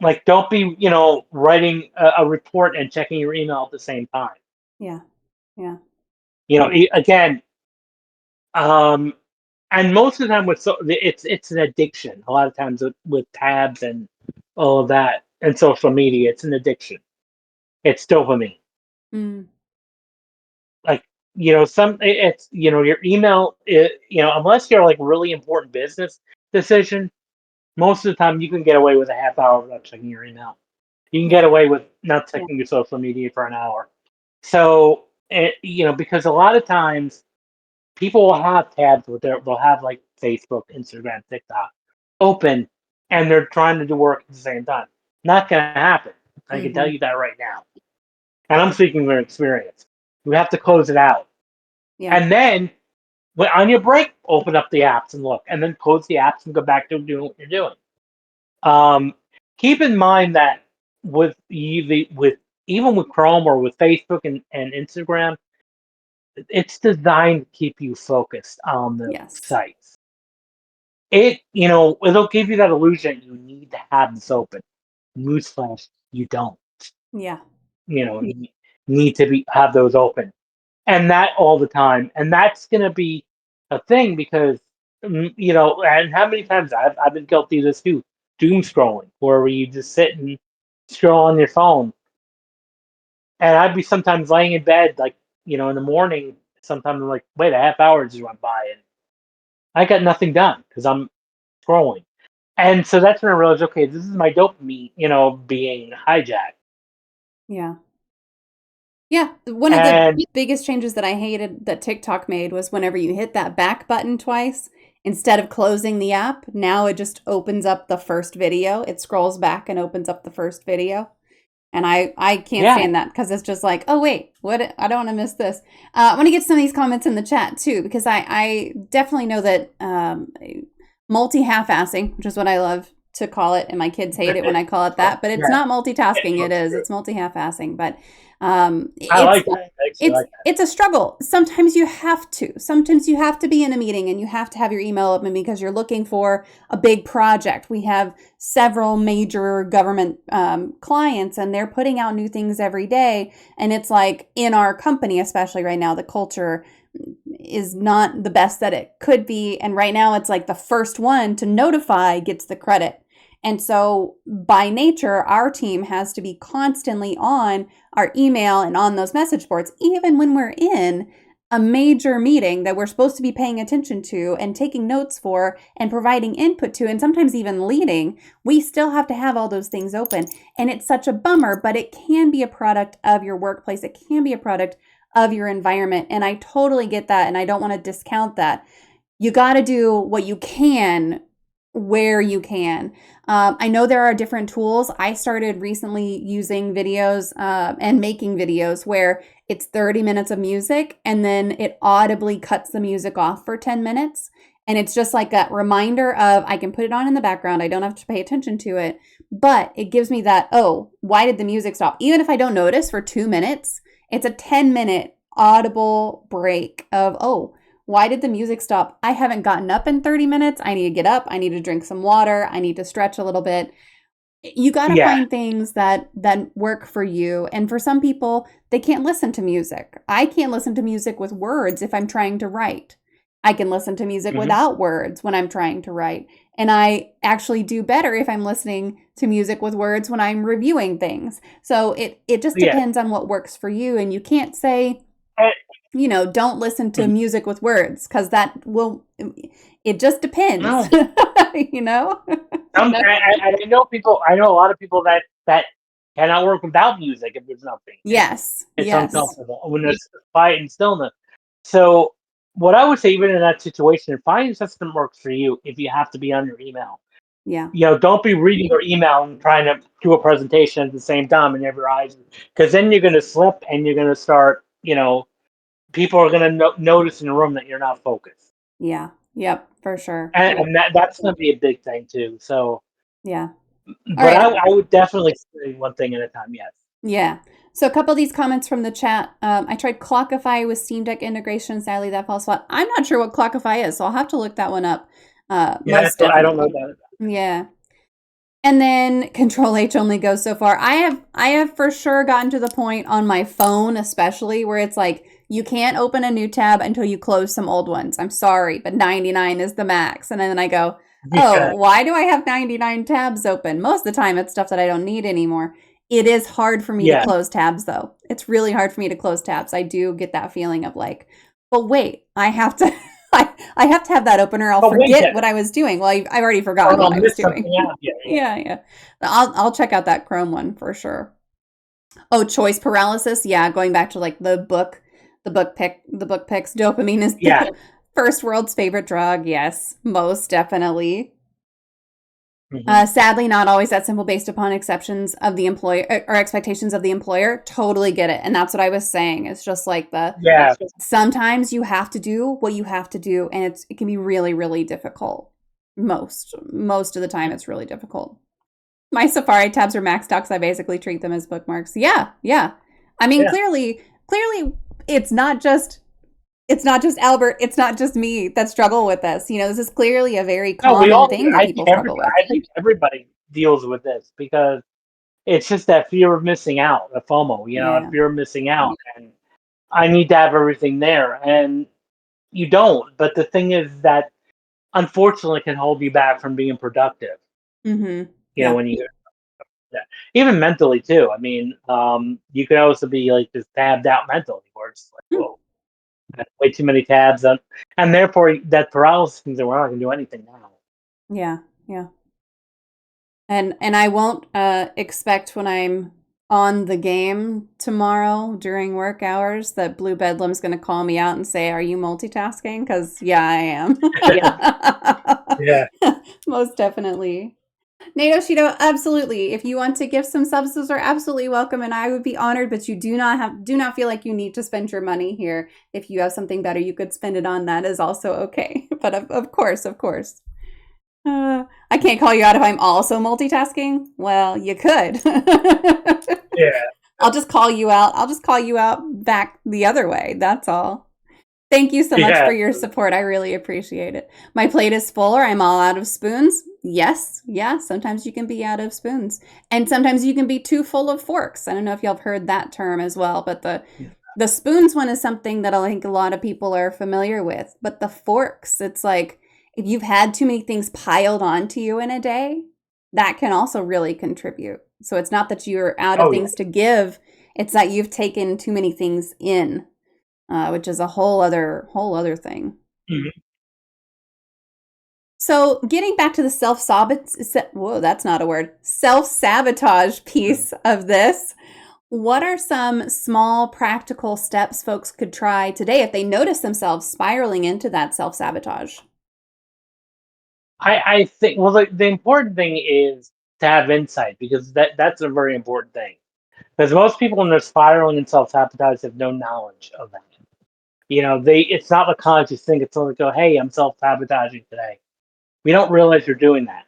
Like, don't be, writing a report and checking your email at the same time. Yeah. Yeah. Again, um, and most of the time it's an addiction. A lot of times with tabs and all of that and social media, it's an addiction. It's dopamine. Mm. Like it's your email. Unless you're like really important business decision, most of the time you can get away with a half hour without checking your email. You can get Yeah. away with not checking your social media for an hour. So because a lot of times people will have tabs they'll have like Facebook, Instagram, TikTok open, and they're trying to do work at the same time. Not going to happen. I can tell Hmm. you that right now. And I'm speaking from experience. We have to close it out. Yeah. And then when on your break, open up the apps and look, and then close the apps and go back to doing what you're doing. Um, Keep in mind that with even with Chrome or with Facebook and Instagram, it's designed to keep you focused on the Yes. sites. It'll give you that illusion you need to have this open. Newsflash, you don't. Yeah. You need to have those open, and that all the time, and that's going to be a thing because and how many times I've been guilty of this too, doom scrolling, where you just sit and scroll on your phone, and I'd be sometimes laying in bed like in the morning. Sometimes I'm like, wait, a half hour just went by, and I got nothing done because I'm scrolling. And so that's when I realized, okay, this is my dopamine, being hijacked. Yeah. Yeah, one of the And biggest changes that I hated that TikTok made was whenever you hit that back button twice, instead of closing the app, now it just opens up the first video. It scrolls back and opens up the first video. And I can't yeah, stand that because it's just like, oh, wait, what? I don't want to miss this. I want to get some of these comments in the chat too, because I definitely know that multi-half-assing, which is what I love to call it, and my kids hate it when I call it that, but it's yeah, not multitasking. It is. true. It's multi-half-assing, but I it's like that. I actually it's like that. it's a struggle. Sometimes you have to. Sometimes you have to be in a meeting and you have to have your email open because you're looking for a big project. We have several major government clients and they're putting out new things every day. And it's like in our company, especially right now, the culture is not the best that it could be. And right now it's like the first one to notify gets the credit. And so by nature, our team has to be constantly on our email and on those message boards, even when we're in a major meeting that we're supposed to be paying attention to and taking notes for and providing input to, and sometimes even leading, we still have to have all those things open. And it's such a bummer, but it can be a product of your workplace. It can be a product of your environment. And I totally get that. And I don't want to discount that. You got to do what you can where you can. I know there are different tools. I started recently using videos and making videos where it's 30 minutes of music and then it audibly cuts the music off for 10 minutes. And it's just like a reminder of I can put it on in the background. I don't have to pay attention to it, but it gives me that, oh, why did the music stop? Even if I don't notice for 2 minutes, it's a 10-minute audible break of, oh, why did the music stop? I haven't gotten up in 30 minutes. I need to get up. I need to drink some water. I need to stretch a little bit. You got to Yeah. find things that work for you. And for some people, they can't listen to music. I can't listen to music with words if I'm trying to write. I can listen to music Hmm. without words when I'm trying to write. And I actually do better if I'm listening to music with words when I'm reviewing things. So it just Yeah. depends on what works for you. And you can't say, And, don't listen to music with words because that will, it just depends, no, you know? I know people. I know a lot of people that cannot work without music if there's nothing, and Yes, it's yes, uncomfortable when there's quiet and stillness. So, what I would say, even in that situation, find a system that works for you. If you have to be on your email, yeah, don't be reading your email and trying to do a presentation at the same time and have your eyes, because then you're going to slip and you're going to start. People are going to notice in the room that you're not focused, yeah, yep, for sure. and that's going to be a big thing too. So, Yeah. All but right. I would definitely say one thing at a time. Yes. Yeah. So a couple of these comments from the chat. I tried Clockify with Steam Deck integration. Sadly, that falls flat. I'm not sure what Clockify is, so I'll have to look that one up. Yeah, Most I don't know definitely. that. Yeah. And then Control H only goes so far. I have for sure gotten to the point on my phone, especially where it's like you can't open a new tab until you close some old ones. I'm sorry, but 99 is the max. And then I go, Yeah. oh, why do I have 99 tabs open? Most of the time, it's stuff that I don't need anymore. It is hard for me to Yeah. close tabs, though. It's really hard for me to close tabs. I do get that feeling of like, but wait, I have to. I have to have that open or I'll But wait, forget what I was doing. Well, I've already or forgotten what I'll I was miss something doing. out. Yeah, yeah. Yeah, yeah. I'll check out that Chrome one for sure. Oh, choice paralysis. Yeah, going back to like the book picks. Dopamine is Yeah. the first world's favorite drug. Yes, most definitely. Hmm. Sadly, not always that simple based upon exceptions of the employer or expectations of the employer. Totally get it. And that's what I was saying. It's just like Yeah, sometimes you have to do what you have to do, and it can be really, really difficult. Most of the time it's really difficult. My Safari tabs are maxed out because I basically treat them as bookmarks. Yeah, yeah. I mean, yeah. clearly, it's not just Albert. It's not just me that struggle with this. This is clearly a very No, we common all do. thing that people struggle with. I think everybody deals with this because it's just that fear of missing out, a FOMO, a Yeah. fear of missing out. And I need to have everything there. And you don't. But the thing is that unfortunately can hold you back from being productive, Mm-hmm. Yeah. when you, yeah. Even mentally too. I mean, you could also be like just tabbed out mentally where it's like, Mm. whoa, I have way too many tabs on, and therefore that paralysis means that we're not going to do anything now. Yeah. Yeah. And I won't expect when I'm on the game tomorrow during work hours that Blue Bedlam's going to call me out and say, "Are you multitasking?" Because yeah, I am. Yeah. Most definitely. NATO Shido, absolutely. If you want to give some subs, those are absolutely welcome, and I would be honored. But you do not feel like you need to spend your money here. If you have something better, you could spend it on. That is also okay. But of course, of course. I can't call you out if I'm also multitasking. Well, you could. Yeah. I'll just call you out. I'll just call you out back the other way. That's all. Thank you so much Yeah. for your support. I really appreciate it. My plate is full or I'm all out of spoons. Yes. Yeah. Sometimes you can be out of spoons. And sometimes you can be too full of forks. I don't know if y'all have heard that term as well, but the spoons one is something that I think a lot of people are familiar with. But the forks, it's like if you've had too many things piled onto you in a day, that can also really contribute. So it's not that you're out of Oh yeah. things to give, it's that you've taken too many things in, which is a whole other thing. Mhm. So getting back to the that's not a word, self-sabotage piece of this, what are some small practical steps folks could try today if they notice themselves spiraling into that self-sabotage? I think, well, the important thing is to have insight because that's a very important thing. Because most people when they're spiraling and self sabotage have no knowledge of that. It's not a conscious thing. It's like, go, hey, I'm self sabotaging today. We don't realize you're doing that.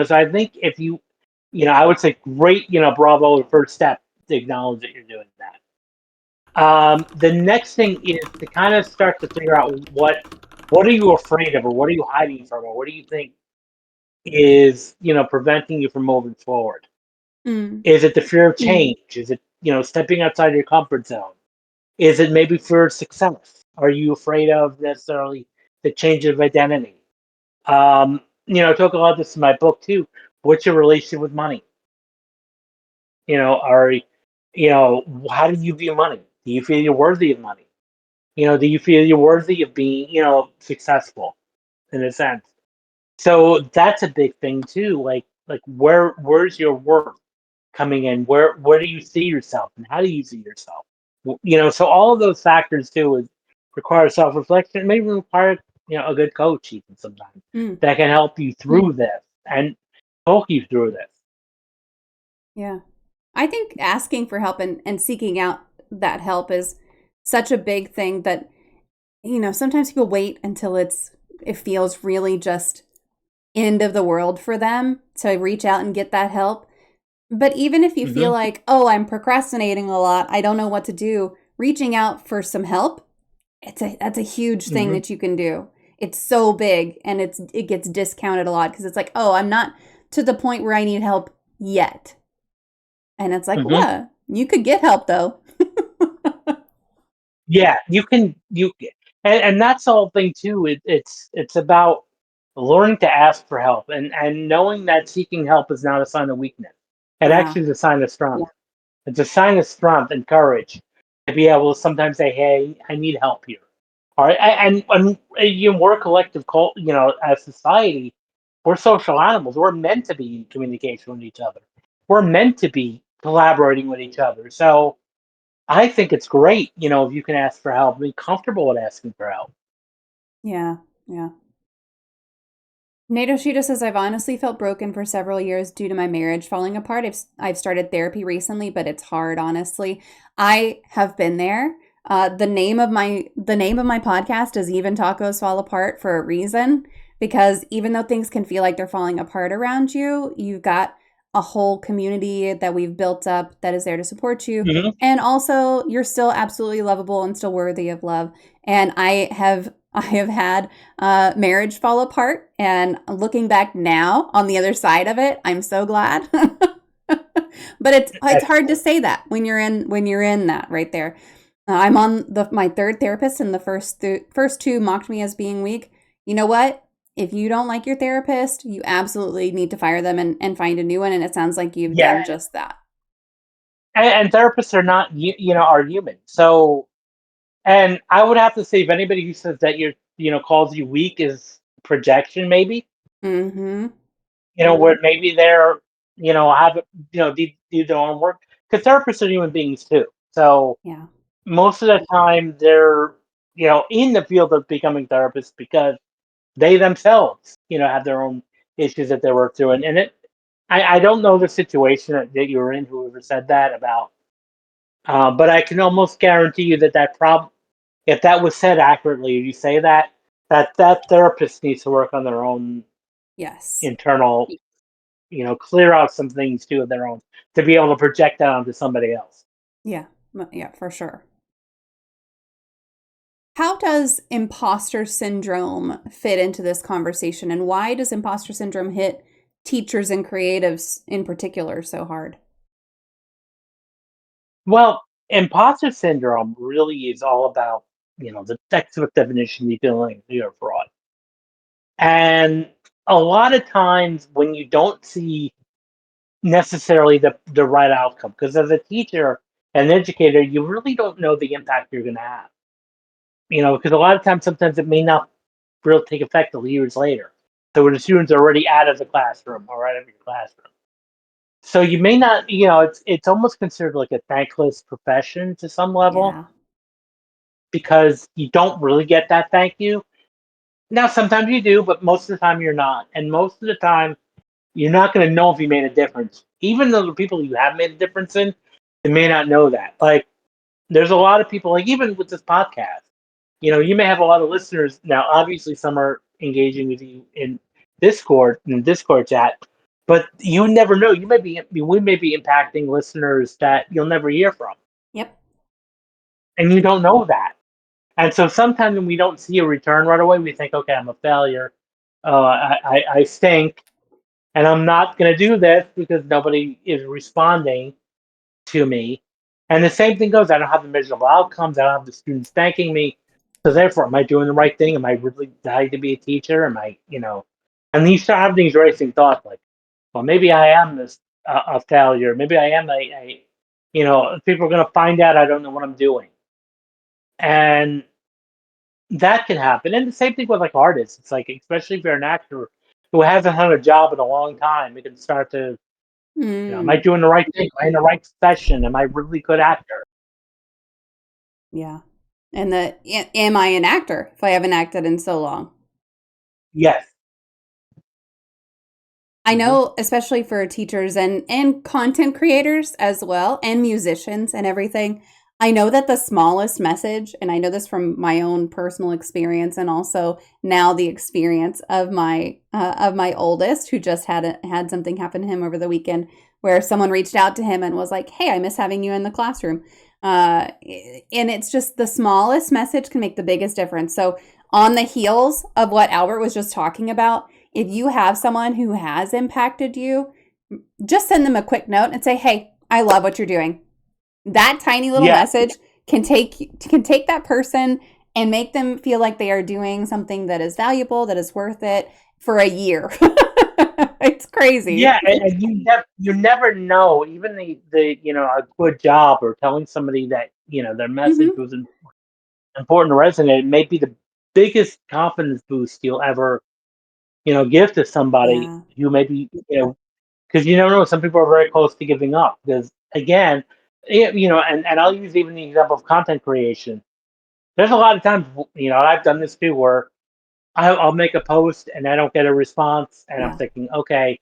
So I think if I would say great, bravo, the first step to acknowledge that you're doing that. The next thing is to kind of start to figure out what are you afraid of, or what are you hiding from, or what do you think is preventing you from moving forward? Mm. Is it the fear of change? Is it stepping outside your comfort zone? Is it maybe fear of success? Are you afraid of necessarily the change of identity? I talk about this in my book too. What's your relationship with money? Are how do you view money? Do you feel you're worthy of money? Do you feel you're worthy of being successful in a sense? So that's a big thing too. Like where's your worth coming in? Where do you see yourself, and how do you see yourself? So all of those factors too require self reflection. Maybe require a good coach even sometimes Mm. that can help you through this and talk you through this. Yeah. I think asking for help and seeking out that help is such a big thing that, sometimes people wait until it feels really just end of the world for them to reach out and get that help. But even if you feel Hmm. like, oh, I'm procrastinating a lot, I don't know what to do, reaching out for some help, that's a huge thing Hmm. that you can do. It's so big and it gets discounted a lot because it's like, oh, I'm not to the point where I need help yet. And it's like, Hmm. what? You could get help though. Yeah, you can and that's the whole thing too. It's about learning to ask for help and knowing that seeking help is not a sign of weakness. It Yeah. actually is a sign of strength. It's a sign of strength and courage to be able to sometimes say, "Hey, I need help here." All right, and we're a collective, as society, we're social animals. We're meant to be in communication with each other. We're meant to be collaborating with each other. So I think it's great, if you can ask for help, be comfortable with asking for help. Yeah. Yeah. Nato Shida says, I've honestly felt broken for several years due to my marriage falling apart. I've started therapy recently, but it's hard, honestly. I have been there. The name of my podcast is Even Tacos Fall Apart for a reason, because even though things can feel like they're falling apart around you, you've got a whole community that we've built up that is there to support you. Hmm. And also, you're still absolutely lovable and still worthy of love. And I have had marriage fall apart, and looking back now on the other side of it, I'm so glad. But it's hard to Excellent. say that when you're in that right there. I'm on my third therapist, and the first two mocked me as being weak. You know what? If you don't like your therapist, you absolutely need to fire them and find a new one. And it sounds like you've Yeah, done just that. and therapists are not are human. So, and I would have to say, if anybody who says that calls you weak is projection, maybe Mm-hmm. where maybe they're have do their own work, because therapists are human beings too. So Yeah. most of the time they're in the field of becoming therapists because they themselves have their own issues that they work through, and I don't know the situation that you were in, whoever said that about, but I can almost guarantee you that problem, if that was said accurately, you say that therapist needs to work on their own Yes. internal, clear out some things too of their own, to be able to project that onto somebody else. Yeah. Yeah, for sure. How does imposter syndrome fit into this conversation, and why does imposter syndrome hit teachers and creatives in particular so hard? Well, imposter syndrome really is all about, the textbook definition, you feeling you're a fraud. And a lot of times when you don't see necessarily the right outcome, because as a teacher and educator, you really don't know the impact you're going to have. Because a lot of times, sometimes it may not really take effect till years later. So when the students are already out of the classroom or out of your classroom. So you may not, it's almost considered like a thankless profession to some level, Yeah. because you don't really get that thank you. Now, sometimes you do, but most of the time you're not. And most of the time, you're not going to know if you made a difference. Even though the people you have made a difference in, they may not know that. Like, there's a lot of people, like, even with this podcast, you may have a lot of listeners. Now, obviously, some are engaging with you in Discord chat, but you never know. We may be impacting listeners that you'll never hear from, Yep. and you don't know that. And so sometimes when we don't see a return right away, we think, okay, I'm a failure. I stink, and I'm not going to do this because nobody is responding to me. And the same thing goes. I don't have the measurable outcomes. I don't have the students thanking me. So therefore, am I doing the right thing? Am I really dying to be a teacher? Am I? And then you start having these racing thoughts like, well, maybe I am a failure. Maybe I am people are going to find out I don't know what I'm doing. And that can happen. And the same thing with like artists. It's like, especially if you're an actor who hasn't had a job in a long time, it can start to, am I Mm, doing the right thing? Am I in the right profession? Am I a really good actor? yeah. And am I an actor if I haven't acted in so long? Yes. I Hmm. know, especially for teachers and content creators as well, and musicians and everything. I know that the smallest message, and I know this from my own personal experience, and also now the experience of my oldest, who just had something happen to him over the weekend, where someone reached out to him and was like, "Hey, I miss having you in the classroom," uh, and it's just the smallest message can make the biggest difference. So, on the heels of what Albert was just talking about, if you have someone who has impacted you, just send them a quick note and say, "Hey, I love what you're doing." That tiny little Yeah. message can take that person and make them feel like they are doing something that is valuable, that is worth it for a year. It's crazy. Yeah. And you never know, even the a good job or telling somebody that, their message Hmm. was important to resonate, it may be the biggest confidence boost you'll ever, give to somebody Yeah. who maybe, because you never know. Some people are very close to giving up because, again, and I'll use even the example of content creation. There's a lot of times, I've done this too, where I'll make a post and I don't get a response, and I'm Yeah. thinking, okay,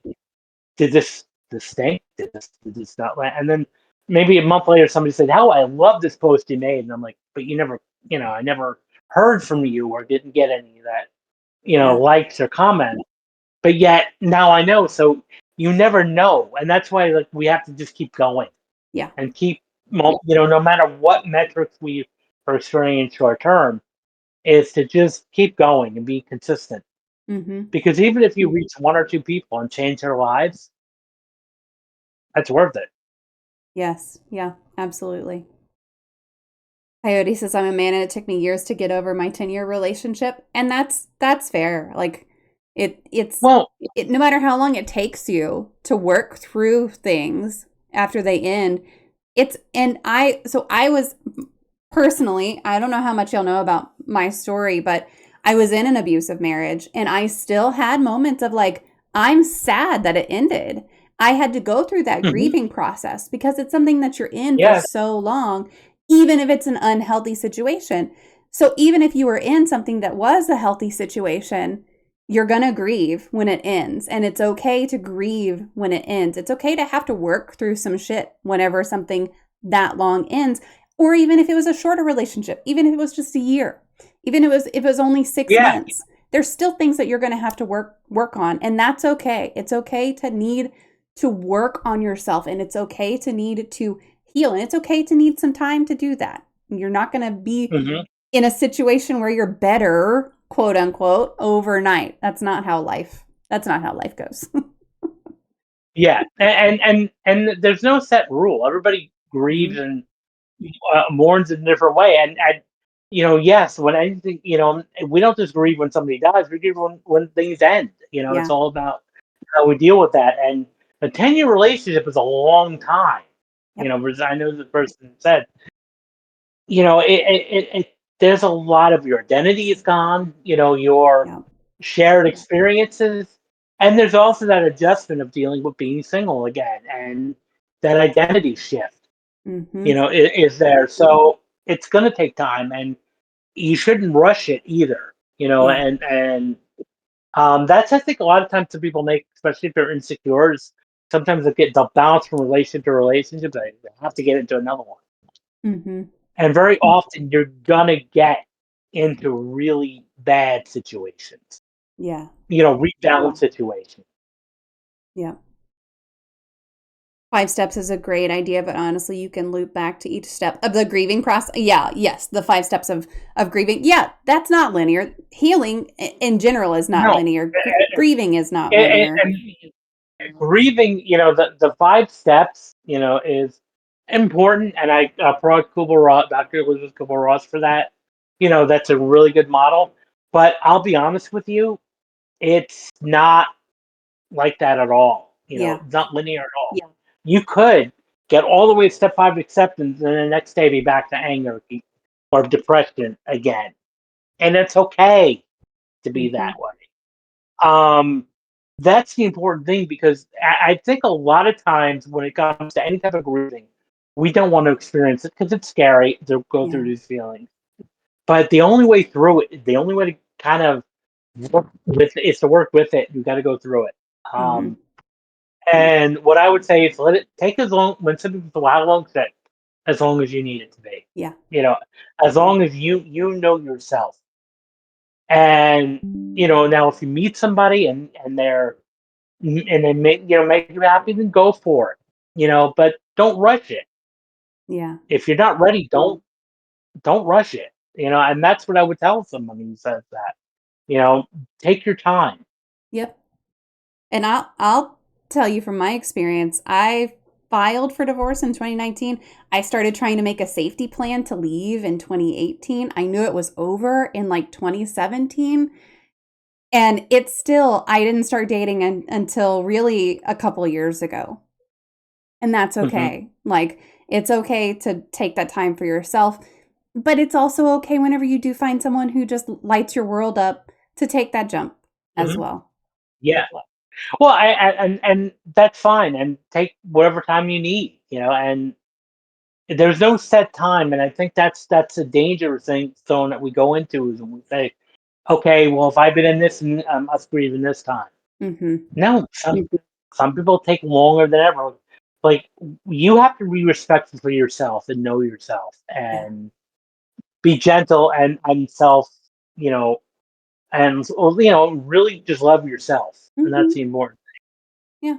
did this stink? Did this not land? And then maybe a month later, somebody said, "Oh, I love this post you made," and I'm like, "But you never, I never heard from you or didn't get any of that, Yeah. likes or comments." But yet now I know, so you never know, and that's why like we have to just keep going Yeah. and keep, no matter what metrics we are experiencing short term, is to just keep going and be consistent. Mm-hmm. Because even if you reach one or two people and change their lives, that's worth it. Yes. Yeah. Absolutely. Coyote says I'm a man and it took me years to get over my 10-year relationship. And that's fair. Like it's Well, it no matter how long it takes you to work through things after they end, it's and I was personally, I don't know how much y'all know about my story, but I was in an abusive marriage and I still had moments of like, I'm sad that it ended. I had to go through that mhm, grieving process because it's something that you're in for yes, so long, even if it's an unhealthy situation. So even if you were in something that was a healthy situation, you're going to grieve when it ends. And it's okay to grieve when it ends. It's okay to have to work through some shit whenever something that long ends, or even if it was a shorter relationship, even if it was just a year, even if it was only six yeah, months, there's still things that you're going to have to work on, and that's okay. It's okay to need to work on yourself, and it's okay to need to heal, and it's okay to need some time to do that. You're not going to be hmm in a situation where you're better, quote unquote, overnight. That's not how life goes. yeah, and there's no set rule. Everybody grieves Mhm. and mourns in a different way, and yes, when anything, we don't just grieve when somebody dies. We grieve when things end. It's Yeah. all about how we deal with that. And a 10-year relationship is a long time. Yep. Because I know the person said, there's a lot of your identity is gone, your Yep. shared experiences, and there's also that adjustment of dealing with being single again, and that identity shift, Mhm. is there. So it's going to take time, and you shouldn't rush it either, Yeah. and that's, I think, a lot of times that people make, especially if they're insecure, is sometimes they'll bounce from relationship to relationship. They have to get into another one. Mhm. And very often you're gonna get into really bad situations, Yeah. rebound situations. Yeah. 5 steps is a great idea, but honestly, you can loop back to each step of the grieving process. Yeah, yes, the 5 steps of grieving. Yeah, that's not linear. Healing in general is not No, linear. Grieving is not and, linear. and grieving, the 5 steps, is important, and I applaud Dr. Elizabeth Kubler-Ross for that. That's a really good model. But I'll be honest with you, it's not like that at all. Yeah. It's not linear at all. You could get all the way to step 5 acceptance, and the next day be back to anger or depression again, and it's okay to be that Mhm. way. Um, that's the important thing, because I think a lot of times when it comes to any type of grieving, we don't want to experience it because it's scary to go through Yeah. these feelings. But the only way through it, the only way to kind of work with it is to work with it. You got to go through it. Mhm. Um, And what I would say is let it take as long, when some people say, how long is it? As long as you need it to be. Yeah. You know, as long as you know yourself. And now if you meet somebody and they make you happy, then go for it. But don't rush it. Yeah. If you're not ready, don't rush it. And that's what I would tell someone who says that. You know, take your time. Yep. And I'll tell you from my experience, I filed for divorce in 2019. I started trying to make a safety plan to leave in 2018. I knew it was over in like 2017. And it's still, I didn't start dating until really a couple years ago. And that's hmm okay. Like, it's okay to take that time for yourself. But it's also okay whenever you do find someone who just lights your world up to take that jump as hmm well. Yeah. Well, and that's fine, and take whatever time you need, and there's no set time, and I think that's a dangerous thing zone that we go into is when we say, okay, well, if I've been in this, and I must breathe in this time. Mm-hmm. No, some people take longer than ever. Like, you have to be respectful for yourself and know yourself Yeah. and be gentle and self, you know, and really just love yourself, and that's Mm-hmm. the important. Yeah.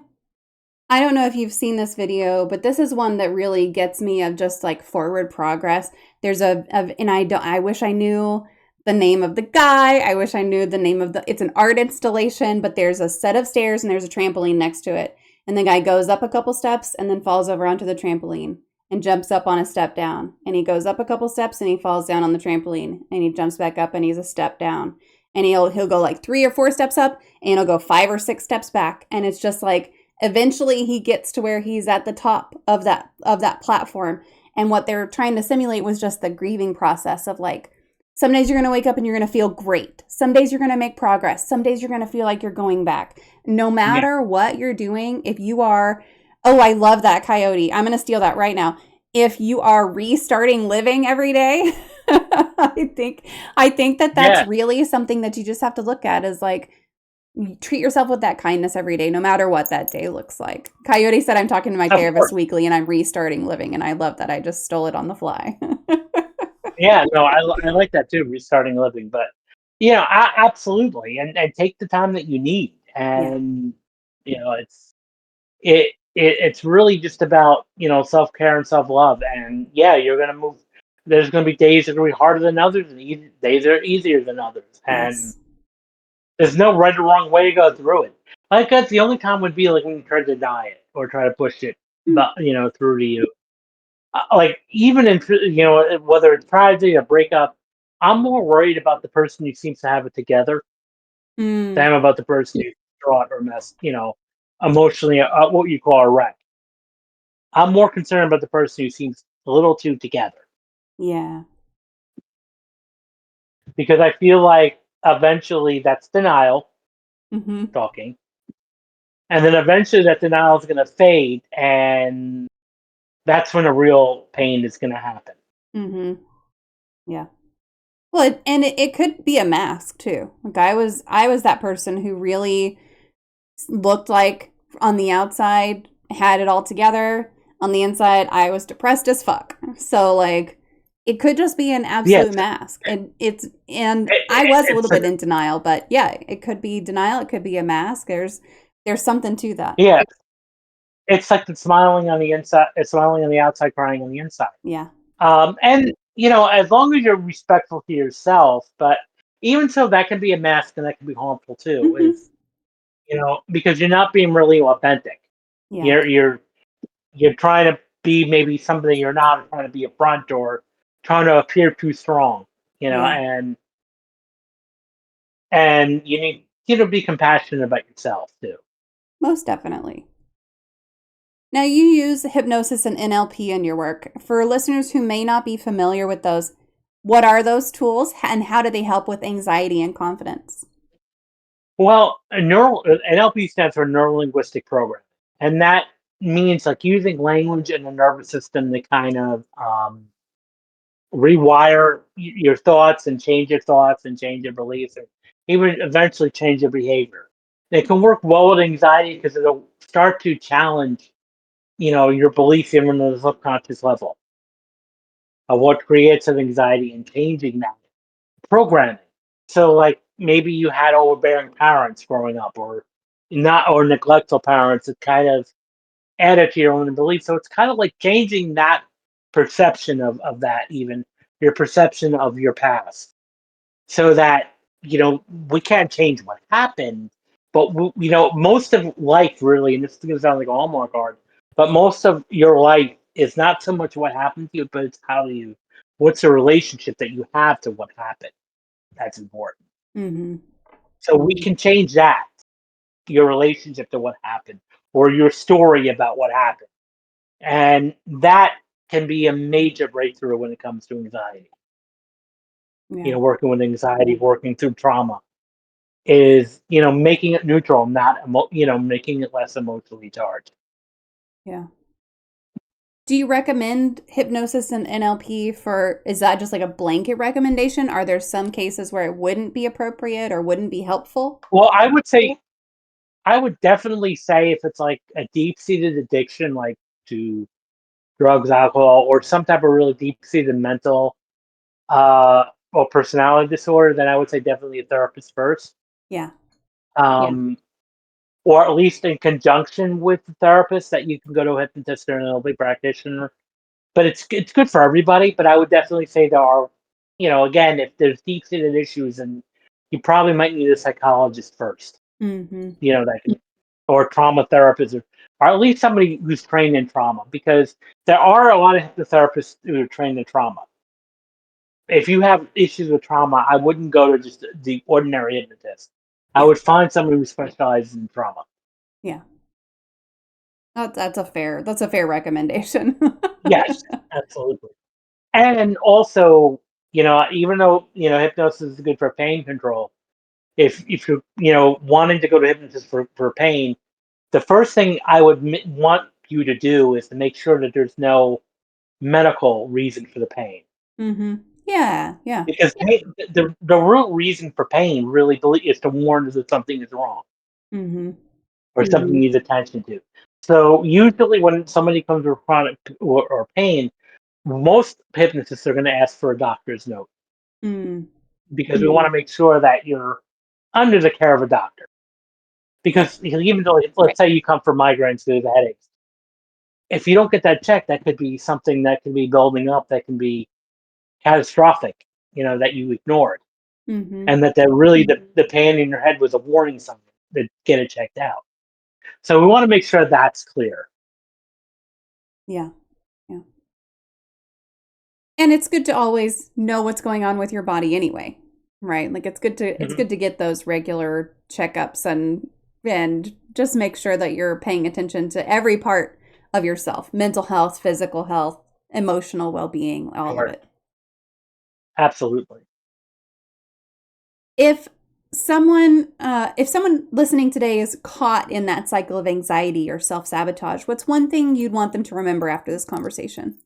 I don't know if you've seen this video, but this is one that really gets me of just like forward progress. There's and I wish I knew the name of the guy. I wish I knew the name of it's an art installation, but there's a set of stairs and there's a trampoline next to it. And the guy goes up a couple steps and then falls over onto the trampoline and jumps up on a step down. And he goes up a couple steps and he falls down on the trampoline and he jumps back up and he's a step down. And he'll go like 3 or 4 steps up and he'll go 5 or 6 steps back. And it's just like eventually he gets to where he's at the top of that platform. And what they're trying to simulate was just the grieving process of like, some days you're going to wake up and you're going to feel great. Some days you're going to make progress. Some days you're going to feel like you're going back. No Yeah, matter what you're doing, if you are, oh, I love that, Coyote. I'm going to steal that right now. If you are restarting living every day, I think that that's yeah, really something that you just have to look at as like, treat yourself with that kindness every day, no matter what that day looks like. Coyote said, I'm talking to my of therapist course. weekly and I'm restarting living. And I love that. I just stole it on the fly. Yeah, no, I like that too, restarting living. But absolutely, and take the time that you need, Yeah. and it's really just about self care and self love, and yeah, you're gonna move. There's gonna be days that are gonna be harder than others, and days that are easier than others, and Yes. there's no right or wrong way to go through it. I guess the only time would be like when you try to deny it or try to push it, Hmm. but through to you. Like even in whether it's tragedy or breakup, I'm more worried about the person who seems to have it together than Mm. I'm about the person who's distraught or messed, emotionally, what you call a wreck. I'm more concerned about the person who seems a little too together Yeah. because I feel like eventually that's denial Mm-hmm. talking, and then eventually that denial is going to fade, and that's when a real pain is going to happen. Mm-hmm. Yeah. Well, it could be a mask too. Like I was that person who really looked like on the outside had it all together. On the inside, I was depressed as fuck. So like it could just be an Yes, absolute mask. And I it, was a little it's like bit in denial, but yeah, it could be denial, it could be a mask. There's something to that. yeah, it's like the smiling on the inside, smiling on the outside, crying on the inside. Yeah. And as long as you're respectful to yourself, but even so, that can be a mask and that can be harmful too. Mhm. Because you're not being really authentic. Yeah. You're trying to be maybe something you're not, or trying to be upfront or trying to appear too strong. Yeah. And you need to be compassionate about yourself too. Most definitely. Now, you use hypnosis and NLP in your work. For listeners who may not be familiar with those, what are those tools and how do they help with anxiety and confidence? Well, a neural NLP stands for neuro linguistic programming, and that means like using language and the nervous system to kind of rewire your thoughts and change your thoughts and change your beliefs, and even eventually change your behavior. It can work well with anxiety because it'll start to challenge, your beliefs even on the subconscious level of what creates an anxiety and changing that programming. So like maybe you had overbearing parents growing up or not or neglectful parents that kind of added to your own belief. So it's kind of like changing that perception of that even your perception of your past. So that, we can't change what happened, but most of life really, and this is gonna sound like a Hallmark card, but most of your life is not so much what happened to you, but it's what's the relationship that you have to what happened that's important. Mm-hmm. So we can change that, your relationship to what happened, or your story about what happened. And that can be a major breakthrough when it comes to anxiety. Yeah. Working with anxiety, working through trauma is, making it neutral, not, making it less emotionally charged. Yeah. Do you recommend hypnosis and NLP for, is that just like a blanket recommendation? Are there some cases where it wouldn't be appropriate or wouldn't be helpful? Well, I would definitely say if it's like a deep-seated addiction, like to drugs, alcohol, or some type of really deep-seated mental or personality disorder, then I would say definitely a therapist first. Yeah. Yeah. Um, or at least in conjunction with the therapist, that you can go to a hypnotist or an NLP practitioner. But it's good for everybody. But I would definitely say there are, again, if there's deep-seated issues, and you probably might need a psychologist first. Mm-hmm. That can, or trauma therapist, or at least somebody who's trained in trauma, because there are a lot of hypnotherapists who are trained in trauma. If you have issues with trauma, I wouldn't go to just the ordinary hypnotist. I Yeah. would find somebody who specializes in trauma. Yeah. That's a fair recommendation. Yes, absolutely. And also, even though hypnosis is good for pain control, if you're wanting to go to hypnotist for pain, the first thing I would want you to do is to make sure that there's no medical reason for the pain, Mm-hmm. Yeah. Yeah. because the root reason for pain really is to warn us that something is wrong Mm-hmm. or something needs attention to. So usually when somebody comes with chronic or pain, most hypnotists are going to ask for a doctor's note, Mm. because we want to make sure that you're under the care of a doctor. Right. Because even though, let's say you come for migraines, to the headaches, if you don't get that checked, that could be something that can be building up, that can be catastrophic, that you ignored. Mm-hmm. And that really the pain in your head was a warning sign to get it checked out. So we want to make sure that's clear. Yeah. Yeah. And it's good to always know what's going on with your body anyway, right? Like it's Mhm. good to get those regular checkups and just make sure that you're paying attention to every part of yourself, mental health, physical health, emotional well-being, all of Sure. it. Absolutely. If if someone listening today is caught in that cycle of anxiety or self-sabotage, what's one thing you'd want them to remember after this conversation?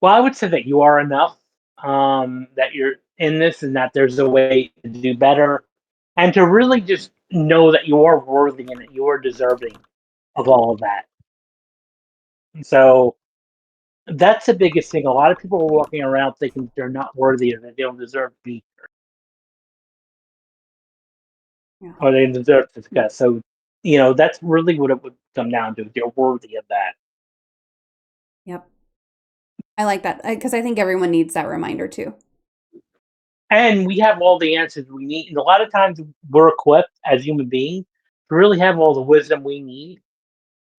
Well, I would say that you are enough, that you're in this, and that there's a way to do better, and to really just know that you are worthy and that you are deserving of all of that. So that's the biggest thing. A lot of people are walking around thinking they're not worthy, or that they don't deserve to be, Yeah. or they deserve success. So, that's really what it would come down to. You're worthy of that. Yep. I like that because I think everyone needs that reminder too. And we have all the answers we need. And a lot of times we're equipped as human beings to really have all the wisdom we need.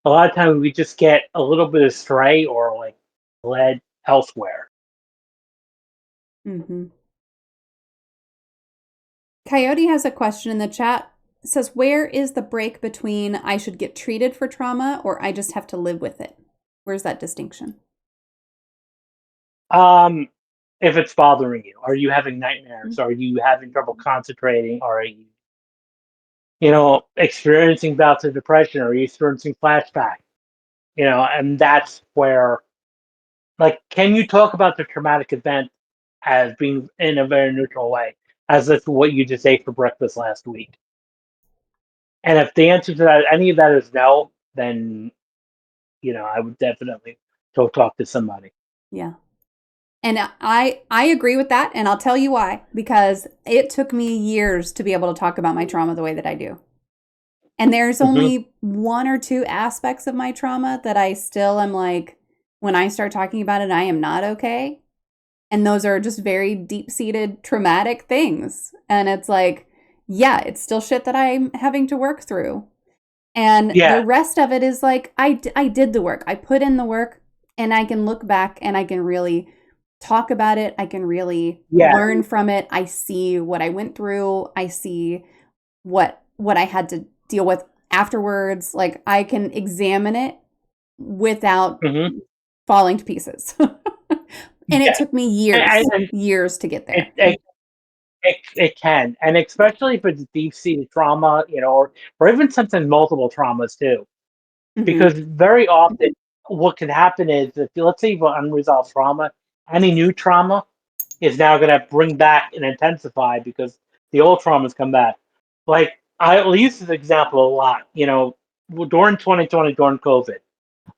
A lot of times we just get a little bit astray, or like led elsewhere. Hmm. Coyote has a question in the chat. It says, where is the break between I should get treated for trauma or I just have to live with it? Where's that distinction? Um, if it's bothering you, are you having nightmares? Mm. Are you having trouble concentrating? Are you, experiencing bouts of depression? Are you experiencing flashbacks? And that's where, like, can you talk about the traumatic event as being in a very neutral way, as if what you just ate for breakfast last week? And if the answer to any of that is no, then I would definitely go talk to somebody. Yeah. And I agree with that, and I'll tell you why. Because it took me years to be able to talk about my trauma the way that I do. And there's Hmm. only one or two aspects of my trauma that I still am like, when I start talking about it, I am not okay. And those are just very deep-seated traumatic things. And it's like, yeah, it's still shit that I'm having to work through. And the Yeah. rest of it is like, I did the work. I put in the work, and I can look back and I can really talk about it. I can really Yeah. learn from it. I see what I went through. I see what I had to deal with afterwards. Like I can examine it without Hmm. falling to pieces. And it Yeah. took me And years to get it, there. it it can, and especially if it's deep seated trauma, or even sometimes multiple traumas too, Hmm. because very often what can happen is if let's say you have unresolved trauma, any new trauma is now going to bring back and intensify because the old traumas come back. Like I'll use this example a lot. During 2020, during COVID,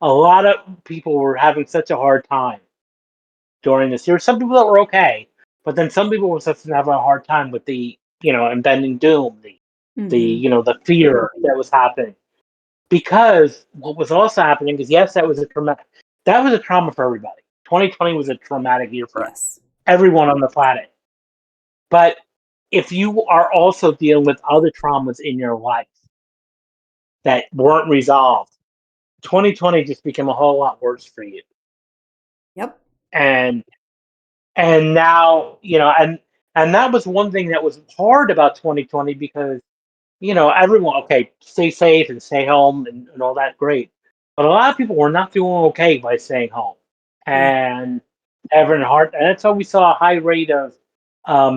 a lot of people were having such a hard time during this year. Some people that were okay, but then some people were such having a hard time with the impending doom, Hmm. the fear that was happening. Because what was also happening is yes, that was a trauma for everybody. 2020 was a traumatic year for Yes. everyone on the planet. But if you are also dealing with other traumas in your life that weren't resolved, 2020 just became a whole lot worse for you. Yep. And now, and that was one thing that was hard about 2020 because, everyone, okay, stay safe and stay home and all that great. But a lot of people were not doing okay by staying home Yeah. and having hard, and that's why we saw a high rate of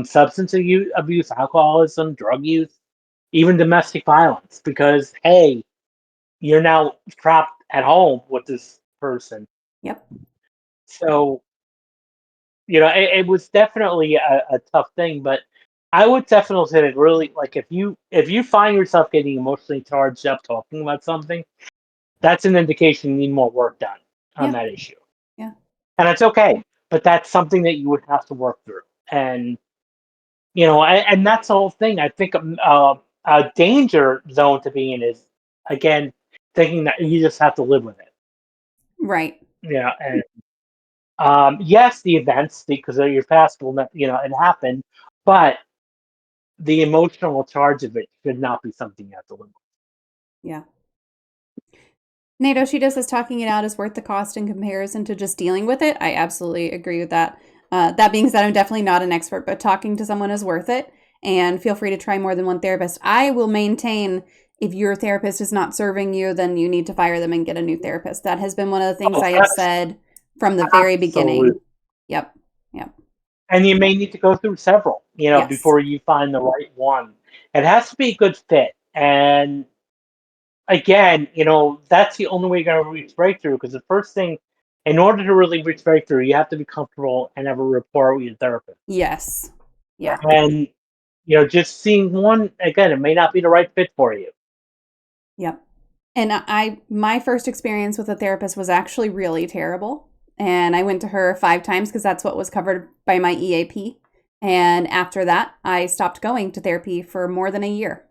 substance abuse, alcoholism, drug use, even domestic violence, because, hey, you're now trapped at home with this person. Yep. So, it was definitely a tough thing, but I would definitely say that really, like, if you find yourself getting emotionally charged up talking about something, that's an indication you need more work done on Yeah. that issue, Yeah. and it's okay. But that's something that you would have to work through, and and that's the whole thing. I think a danger zone to be in is again thinking that you just have to live with it. Right. And yes, the events because of your past will, it happened, but the emotional charge of it should not be something you have to live with. Yeah. NATO, she does this talking it out is worth the cost in comparison to just dealing with it. I absolutely agree with that. That being said, I'm definitely not an expert, but talking to someone is worth it. And feel free to try more than one therapist. I will maintain if your therapist is not serving you, then you need to fire them and get a new therapist. That has been one of the things Oh, I have said from the very beginning. absolutely. Yep. Yep. And you may need to go through several, Yes. before you find the right one. It has to be a good fit. And again, that's the only way you're going to reach breakthrough because the first thing, in order to really reach breakthrough, you have to be comfortable and have a rapport with your therapist. Yes. Yeah. And, just seeing one, again, it may not be the right fit for you. Yep. And my first experience with a therapist was actually really terrible. And I went to her 5 times because that's what was covered by my EAP. And after that, I stopped going to therapy for more than a year.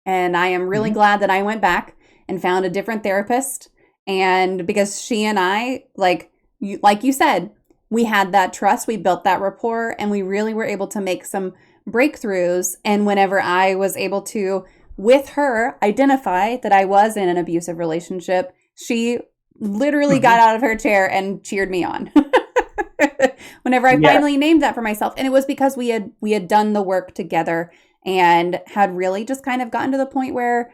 And I am really Mhm. glad that I went back and found a different therapist. And because she and I, like you said, we had that trust, we built that rapport, and we really were able to make some breakthroughs. And whenever I was able to, with her, identify that I was in an abusive relationship, she literally got Mhm. out of her chair and cheered me on. Whenever I Yeah. finally named that for myself, and it was because we had done the work together and had really just kind of gotten to the point where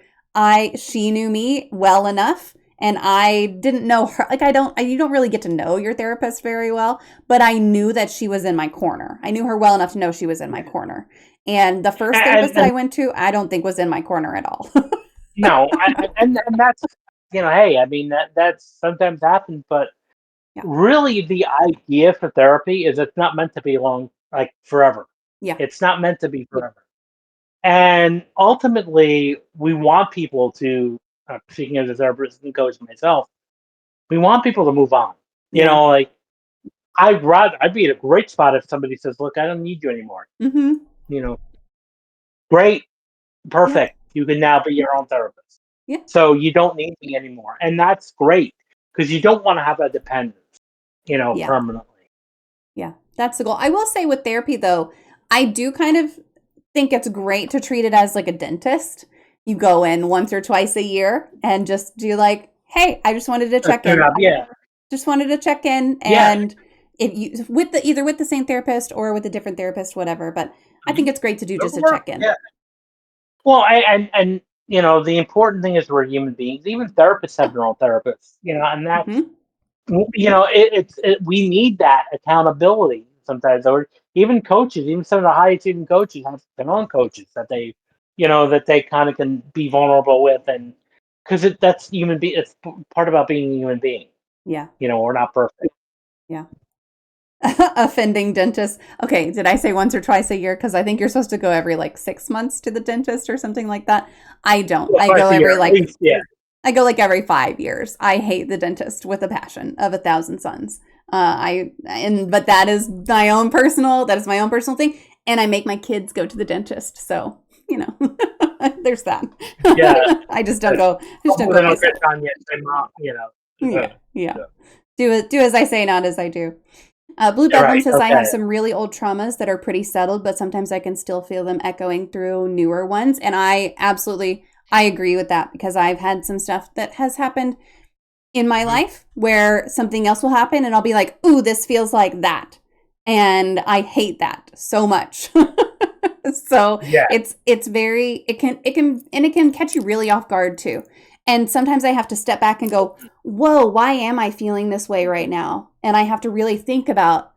she knew me well enough and I didn't know her. Like you don't really get to know your therapist very well, but I knew that she was in my corner. I knew her well enough to know she was in my corner. And the first And, therapist that and I went to, I don't think was in my corner at all. no, and that's, hey, I mean, that's sometimes happens, but Yeah. really the idea for therapy is it's not meant to be long, like forever. Yeah. It's not meant to be forever. And ultimately, we want people to, speaking as a therapist and coach myself, we want people to move on. Yeah. Like I'd be in a great spot if somebody says, "Look, I don't need you anymore." Mhm. You know, great, Yeah. perfect. You can now be your own therapist. Yeah. So you don't need me anymore, and that's great because you don't want to have a dependence, Yeah. permanently. Yeah. That's the goal. I will say with therapy though, I do kind of think it's great to treat it as like a dentist. You go in once or twice a year and just do like, hey, I just wanted to A check in. tune-up, yeah, Just wanted to check in yeah. and if you with the either with the same therapist or with a different therapist, whatever. But I think Mhm. it's great to do It'll just a work. check in. Yeah. Well, and the important thing is we're human beings. Even therapists have their own therapists, and that's Hmm. we need that accountability sometimes, or even coaches, even some of the high achieving coaches have their own coaches that they kind of can be vulnerable with, and because that's human being. It's part about being a human being. Yeah. We're not perfect. Yeah. Offending dentist. Okay, did I say once or twice a year? Because I think you're supposed to go every like 6 months to the dentist or something like that. I don't. Well, twice a year, at least, yeah. I go like every 5 years. I hate the dentist with a passion of 1,000 suns. But that is my own personal thing. And I make my kids go to the dentist. So, there's that. Yeah. I just don't go. Don't Myself. get on yet. Yeah. Yeah. Do as I say, not as I do. Blue Yeah, Bedlam right. says, I have Okay. some really old traumas that are pretty settled, but sometimes I can still feel them echoing through newer ones. And I agree with that because I've had some stuff that has happened in my life where something else will happen and I'll be like, ooh, this feels like that. And I hate that so much. So Yeah. it can catch you really off guard too. And sometimes I have to step back and go, whoa, why am I feeling this way right now? And I have to really think about,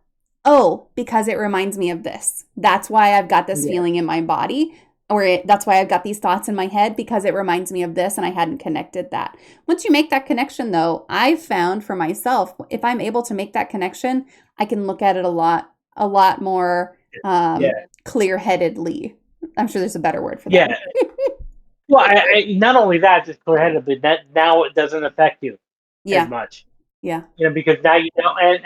oh, because it reminds me of this. That's why I've got this Yeah. feeling in my body, that's why I've got these thoughts in my head, because it reminds me of this and I hadn't connected that. Once you make that connection, though, I've found for myself, if I'm able to make that connection, I can look at it a lot more Yeah. clear-headedly. I'm sure there's a better word for that. Yeah. Well, I not only that, just clear-headed, but that now it doesn't affect you as Yeah. much. Yeah. Because now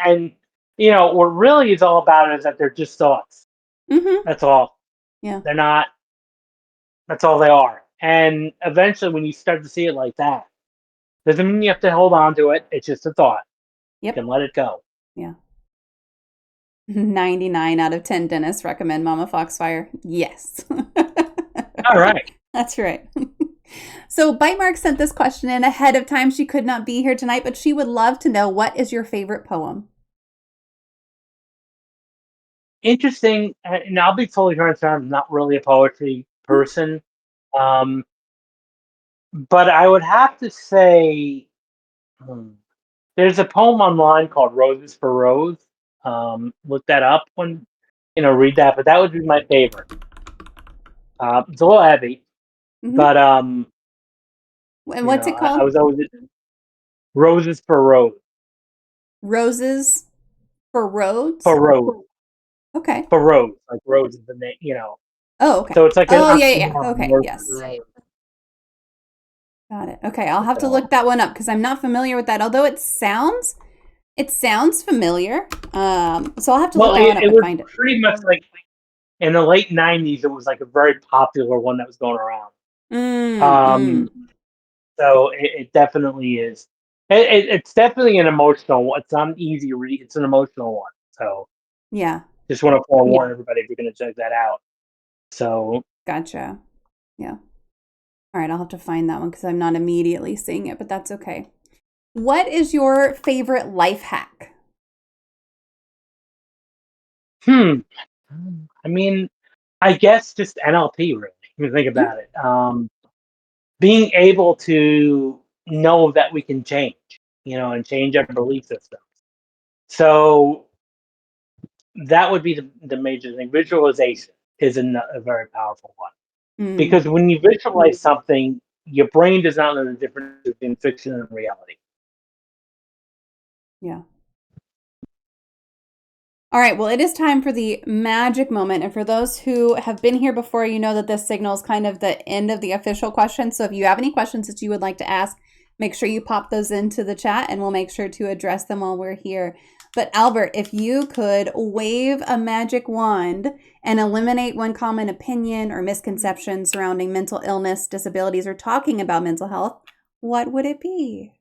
and what really is all about it is that they're just thoughts. Mm-hmm. That's all. Yeah. They're not. That's all they are. And eventually, when you start to see it like that, doesn't mean you have to hold on to it. It's just a thought. You Yep. can let it go. Yeah. 99 out of 10 dentists recommend Mama Foxfire. Yes. All right. That's right. So Bite Mark sent this question in ahead of time. She could not be here tonight, but she would love to know, what is your favorite poem? Interesting. And I'll be fully transparent. I'm not really a poetry person. Um, but I would have to say, there's a poem online called "Roses for Rose." Look that up when read that. But that would be my favorite. It's a little heavy, Mm-hmm. but And what's it I called? was always "Roses for Rose." Roses for For Roads? Rose. Okay. For Rose, like Rose is the name. Oh, okay. So it's like an Oh, yeah, yeah. oxymoron. Okay, yes. Got it. Okay, I'll have to So, look that one up because I'm not familiar with that. Although it sounds familiar. So I'll have to look well, that one up it and was find it. pretty much like in the late '90s. It was like a very popular one that was going around. Mm. So it definitely is. It's definitely an emotional one. It's not an easy read. It's an emotional one. So Yeah, just want to forewarn everybody if you're going to check that out. So gotcha. Yeah. All right, I'll have to find that one because I'm not immediately seeing it, but that's okay. What is your favorite life hack? I mean, I guess just NLP, really. If you think Mm, about it, being able to know that we can change, and change our belief system. So that would be the major thing. Visualization is a very powerful one, mm, because when you visualize something, your brain does not know the difference between fiction and reality. yeah. All right, well, it is time for the magic moment. And for those who have been here before, you know that this signals kind of the end of the official question. So if you have any questions that you would like to ask, make sure you pop those into the chat and we'll make sure to address them while we're here. But Albert, if you could wave a magic wand and eliminate one common opinion or misconception surrounding mental illness, disabilities, or talking about mental health, what would it be?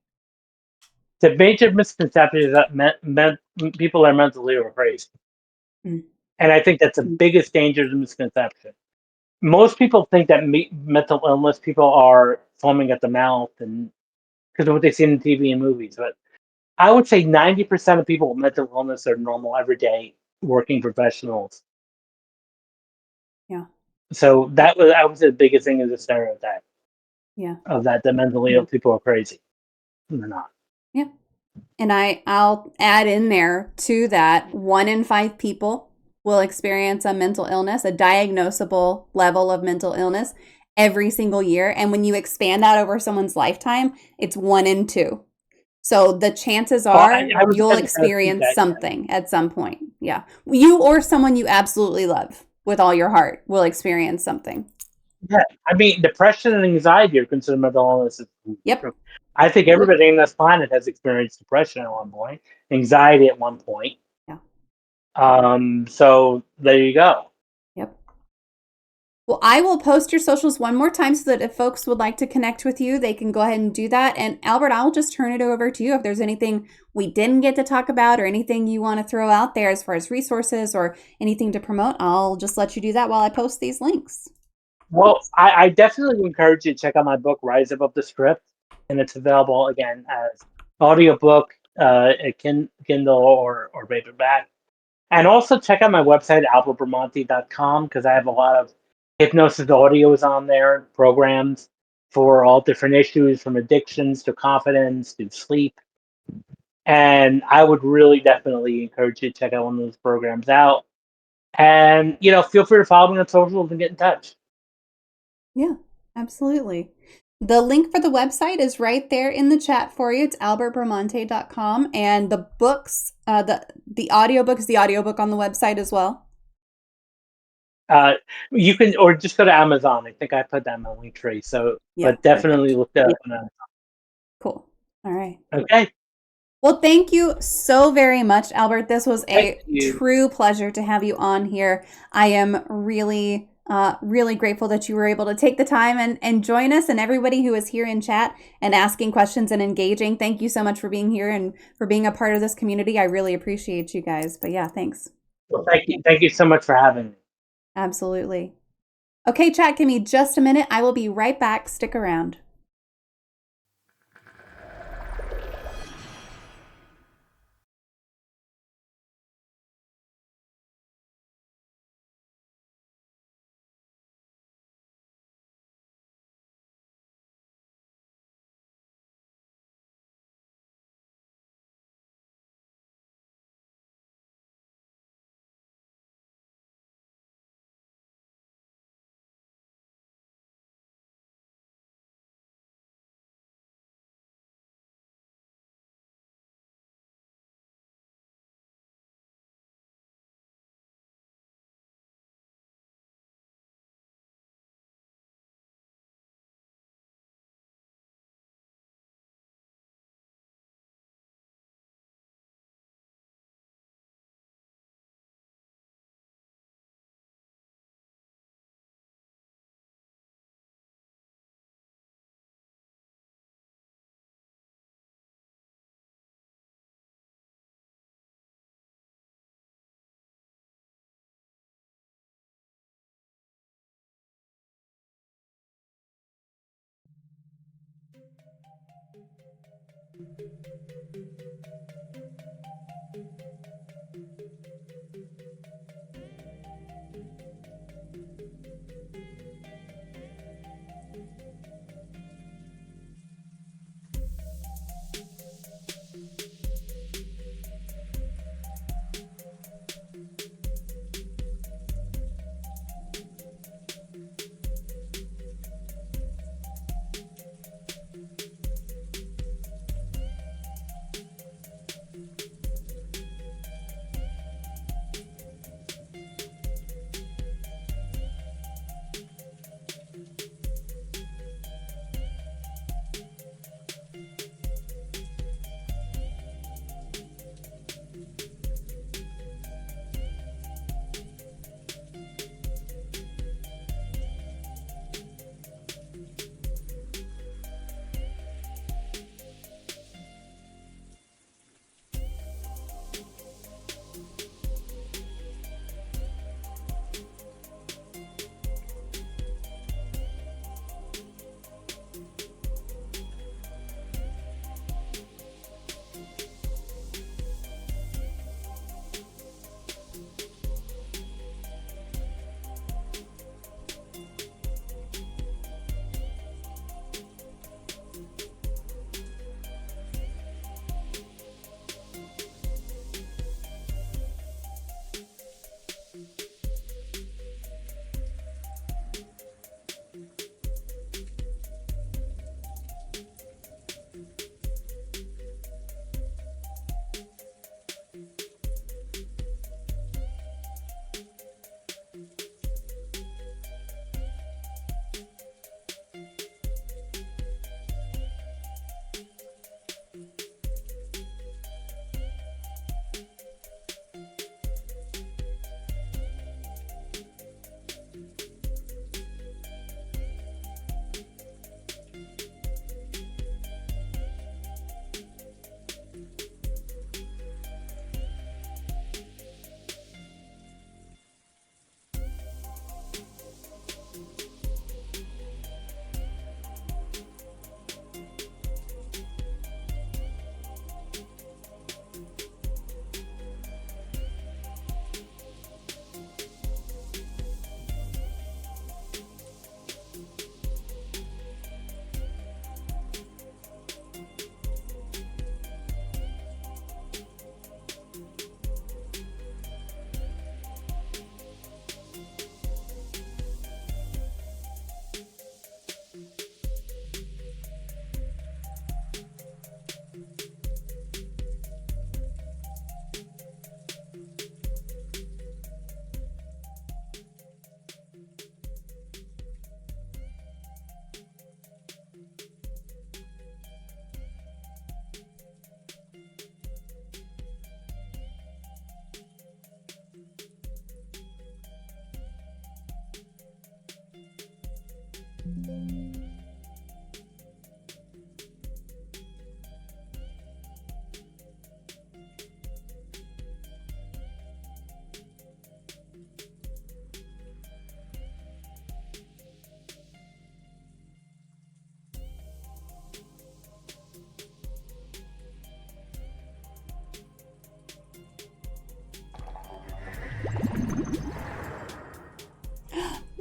The major misconception is that people are mentally ill are crazy. Mm. And I think that's the biggest danger of the misconception. Most people think that mental illness people are foaming at the mouth and because of what they see in TV and movies. But I would say 90% of people with mental illness are normal, everyday working professionals. Yeah, So I would say the biggest thing is the stereotype yeah, of that the mentally ill people are crazy. And they're not. yeah. And I'll add in there to that, 1 in 5 people will experience a mental illness, a diagnosable level of mental illness every single year. And when you expand that over someone's lifetime, it's 1 in 2. So the chances Well, are I was you'll going to repeat experience that. something at some point. Yeah. You or someone you absolutely love with all your heart will experience something. Yeah, I mean, depression and anxiety are considered mental illnesses. Yep. I think everybody on this planet has experienced depression at one point, anxiety at one point. Yeah. So there you go. Yep. Well, I will post your socials one more time so that if folks would like to connect with you, they can go ahead and do that. And Albert, I'll just turn it over to you. If there's anything we didn't get to talk about or anything you want to throw out there as far as resources or anything to promote, I'll just let you do that while I post these links. Well, I definitely encourage you to check out my book, Rise Above the Script, and it's available again as audiobook, Kindle, or paperback. And also check out my website, albertbramante.com, because I have a lot of hypnosis audios on there, programs for all different issues, from addictions to confidence to sleep. And I would really definitely encourage you to check out one of those programs out. And, feel free to follow me on socials and get in touch. Yeah, absolutely. The link for the website is right there in the chat for you. It's albertbramante.com. And the books, the audiobook is the audiobook on the website as well. You can, or just go to Amazon. I think I put that in my link tree. So, Yeah, but definitely perfect. look that up on Amazon. Cool. All right. Okay. Well, thank you so very much, Albert. This was Thank a you. true pleasure to have you on here. I am really, really grateful that you were able to take the time and join us, and everybody who is here in chat and asking questions and engaging. Thank you so much for being here and for being a part of this community. I really appreciate you guys. But yeah, thanks. Well, thank you. Thank you so much for having me. Absolutely. Okay, chat, give me just a minute. I will be right back. Stick around.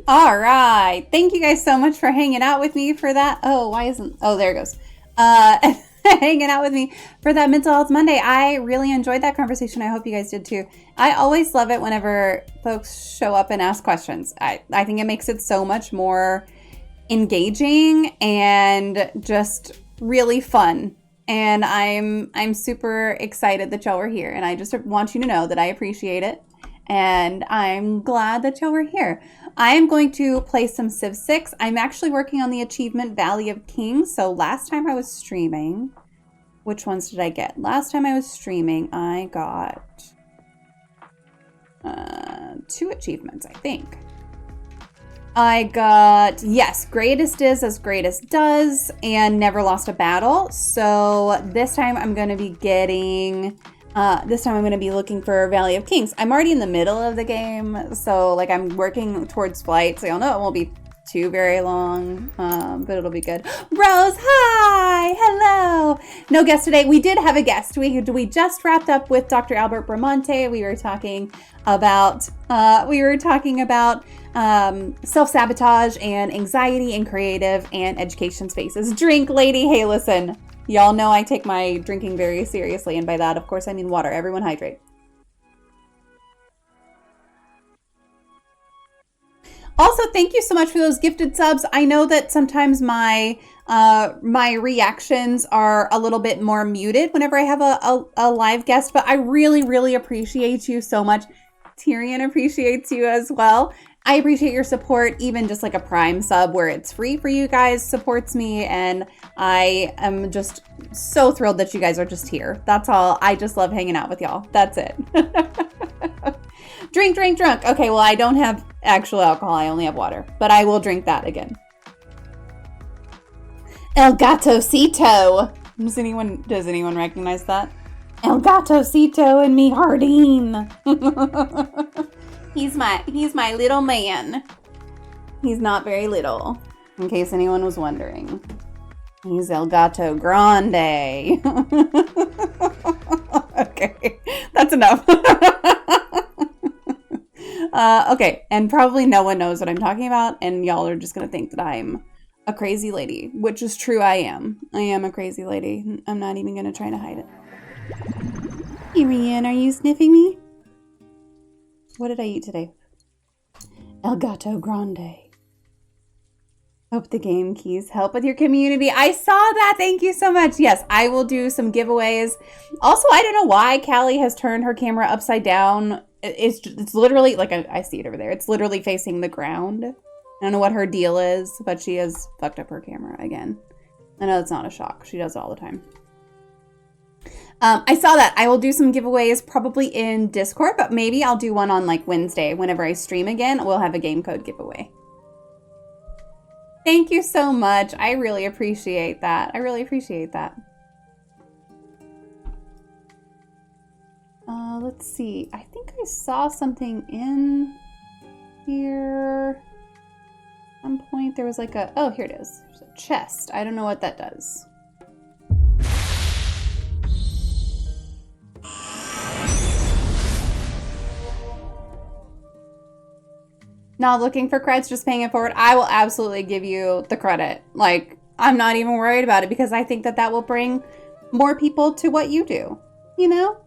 All right. Thank you guys so much for hanging out with me for that. Oh, why isn't... Oh, there it goes. Hanging out with me for that Mental Health Monday. I really enjoyed that conversation. I hope you guys did too. I always love it whenever folks show up and ask questions. I think it makes it so much more engaging and just really fun. And I'm super excited that y'all were here. And I just want you to know that I appreciate it. And I'm glad that y'all were here. I am going to play some Civ 6. I'm actually working on the achievement Valley of Kings. So last time I was streaming, which ones did I get? Last time I was streaming, I got 2 achievements, I think. I got, yes, Greatest is as Greatest does, and Never Lost a Battle. So this time I'm going to be getting... this time I'm going to be looking for Valley of Kings. I'm already in the middle of the game, so like I'm working towards flight, so you'll know it won't be too very long, but it'll be good. Rose, hi! Hello! No guest today. We did have a guest. We just wrapped up with Dr. Albert Bramante. We were talking about self-sabotage and anxiety in creative and education spaces. Drink lady, hey listen. Y'all know I take my drinking very seriously, and by that, of course, I mean water. Everyone hydrate. Also, thank you so much for those gifted subs. I know that sometimes my reactions are a little bit more muted whenever I have a live guest, but I really, really appreciate you so much. Tyrion appreciates you as well. I appreciate your support. Even just like a Prime sub where it's free for you guys supports me, and I am just so thrilled that you guys are just here. That's all. I just love hanging out with y'all. That's it. Drink, drink, drunk. Okay, well, I don't have actual alcohol. I only have water, but I will drink that again. El Gatocito. Does anyone recognize that? El Gatocito and me Hardin. He's my little man. He's not very little, in case anyone was wondering. He's El Gato Grande. Okay, that's enough. Okay, and probably no one knows what I'm talking about, and y'all are just gonna think that I'm a crazy lady, which is true. I am. I am a crazy lady. I'm not even gonna try to hide it. Irian, are you sniffing me? What did I eat today? El Gato Grande. Hope the game keys help with your community. I saw that. Thank you so much. Yes, I will do some giveaways. Also, I don't know why Callie has turned her camera upside down. It's literally, like, I see it over there. It's literally facing the ground. I don't know what her deal is, but she has fucked up her camera again. I know it's not a shock. She does it all the time. I saw that. I will do some giveaways probably in Discord, but maybe I'll do one on like Wednesday. Whenever I stream again, we'll have a game code giveaway. Thank you so much. I really appreciate that. I really appreciate that. Let's see. I think I saw something in here. At some point there was like a... Oh, here it is. There's a chest. I don't know what that does. Not looking for credits, just paying it forward. I will absolutely give you the credit. Like, I'm not even worried about it because I think that that will bring more people to what you do. You know?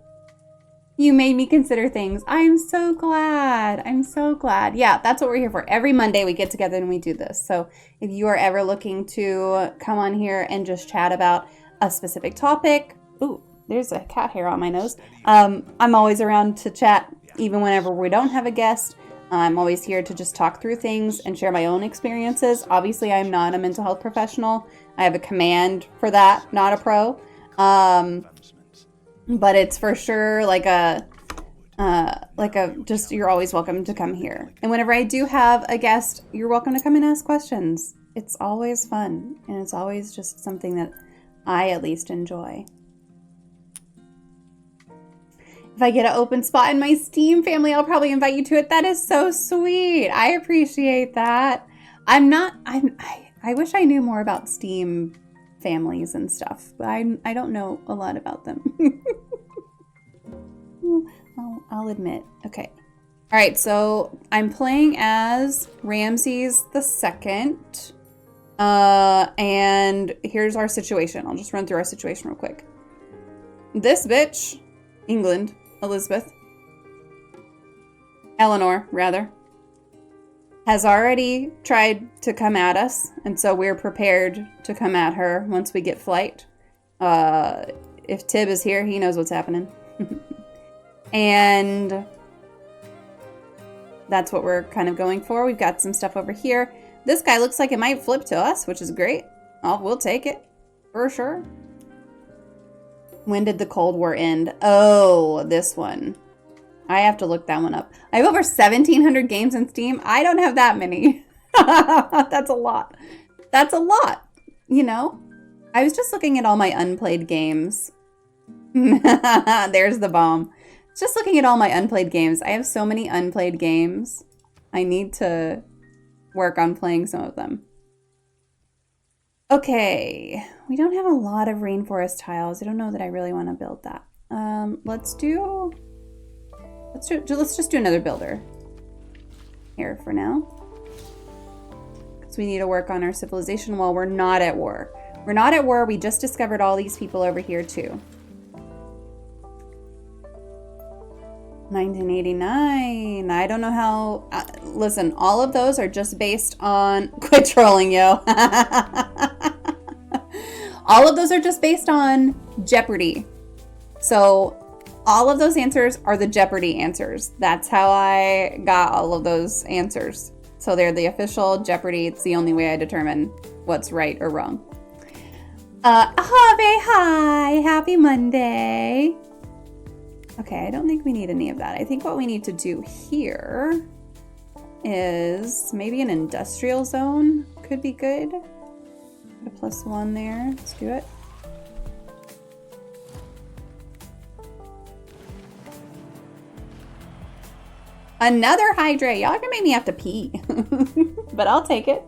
You made me consider things. I'm so glad. I'm so glad. Yeah, that's what we're here for. Every Monday we get together and we do this. So if you are ever looking to come on here and just chat about a specific topic. Ooh, there's a cat hair on my nose. I'm always around to chat even whenever we don't have a guest. I'm always here to just talk through things and share my own experiences. Obviously, I'm not a mental health professional. I have a command for that, not a pro. But it's for sure like a just, you're always welcome to come here. And whenever I do have a guest, you're welcome to come and ask questions. it's always fun, and it's always just something that I at least enjoy. If I get an open spot in my Steam family, I'll probably invite you to it. That is so sweet. I appreciate that. I wish I knew more about Steam families and stuff, but I don't know a lot about them. I'll admit. Okay. All right, so I'm playing as Ramses II. And here's our situation. I'll just run through our situation real quick. This bitch, England, Eleanor, rather, has already tried to come at us, and so we're prepared to come at her once we get flight. If Tib is here, he knows what's happening. And that's what we're kind of going for. We've got some stuff over here. This guy looks like it might flip to us, which is great. We'll take it, for sure. When did the Cold War end? Oh, this one. I have to look that one up. I have over 1,700 games in Steam. I don't have that many. That's a lot. That's a lot, you know? I was just looking at all my unplayed games. There's the bomb. Just looking at all my unplayed games. I have so many unplayed games. I need to work on playing some of them. Okay, we don't have a lot of rainforest tiles. I don't know that I really want to build that. Let's just do another builder here for now. Because we need to work on our civilization while we're not at war. We're not at war. We just discovered all these people over here too. 1989. I don't know how. Listen, all of those are just based on. Quit trolling, yo. All of those are just based on Jeopardy. So all of those answers are the Jeopardy answers. That's how I got all of those answers. So they're the official Jeopardy. It's the only way I determine what's right or wrong. Harvey, hi. Happy Monday. Okay, I don't think we need any of that. I think what we need to do here is maybe an industrial zone could be good. Put a +1 there. Let's do it. Another hydrate. Y'all gonna make me have to pee. But I'll take it.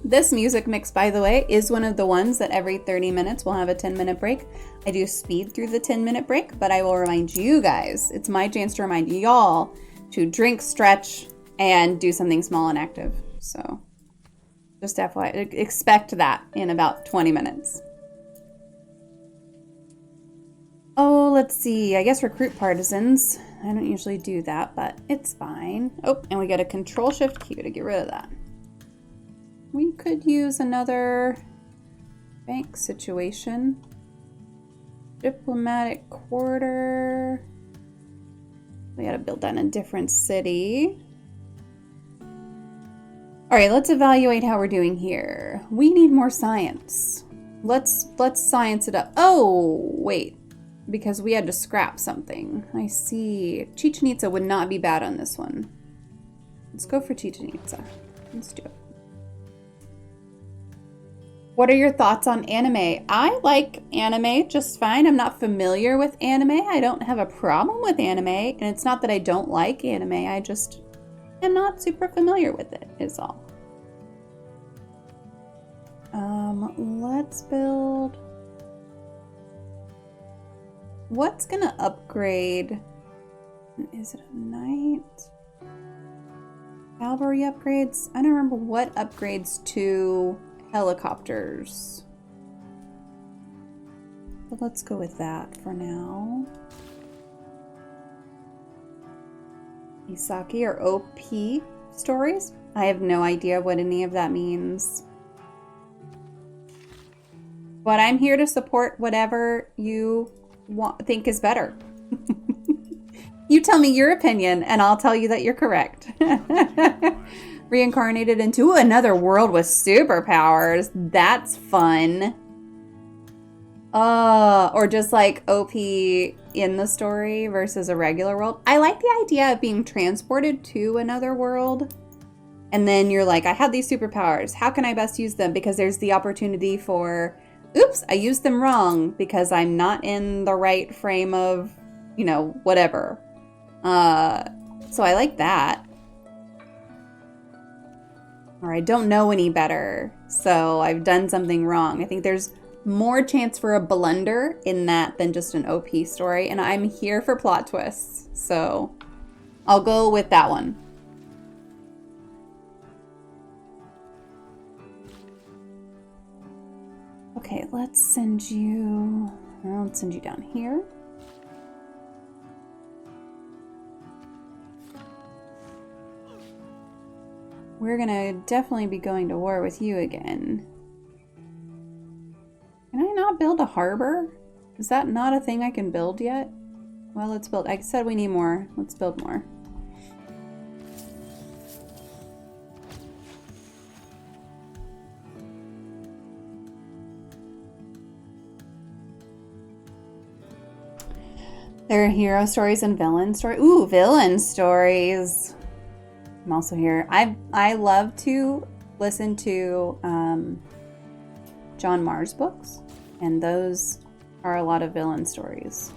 This music mix, by the way, is one of the ones that every 30 minutes we'll have a 10-minute break. I do speed through the 10-minute break, but I will remind you guys, it's my chance to remind y'all to drink, stretch, and do something small and active. So just FYI, expect that in about 20 minutes. Oh, let's see. I guess recruit partisans. I don't usually do that, but it's fine. Oh, and we got a Control-Shift-Q to get rid of that. We could use another bank situation. Diplomatic quarter. We gotta build that in a different city. All right, let's evaluate how we're doing here. We need more science. Let's science it up. Oh, wait, because we had to scrap something. I see. Chichen Itza would not be bad on this one. Let's go for Chichen Itza. Let's do it. What are your thoughts on anime? I like anime just fine. I'm not familiar with anime. I don't have a problem with anime. And it's not that I don't like anime. I just am not super familiar with it, is all. Let's build... What's gonna upgrade? Is it a knight? Cavalry upgrades? I don't remember what upgrades to... helicopters. But let's go with that for now. Isaki or OP stories? I have no idea what any of that means. But I'm here to support whatever you think is better. You tell me your opinion and I'll tell you that you're correct. Reincarnated into another world with superpowers. That's fun. Or just like OP in the story versus a regular world. I like the idea of being transported to another world. And then you're like, I have these superpowers. How can I best use them? Because there's the opportunity for, oops, I used them wrong because I'm not in the right frame of, whatever. So I like that. Or I don't know any better, so I've done something wrong. I think there's more chance for a blunder in that than just an OP story, and I'm here for plot twists, so I'll go with that one. Okay, let's send you down here. We're gonna definitely be going to war with you again. Can I not build a harbor? Is that not a thing I can build yet? Well, let's build. I said we need more. Let's build more. There are hero stories and villain stories. Ooh, villain stories. I'm also here. I love to listen to John Marr's books, and those are a lot of villain stories.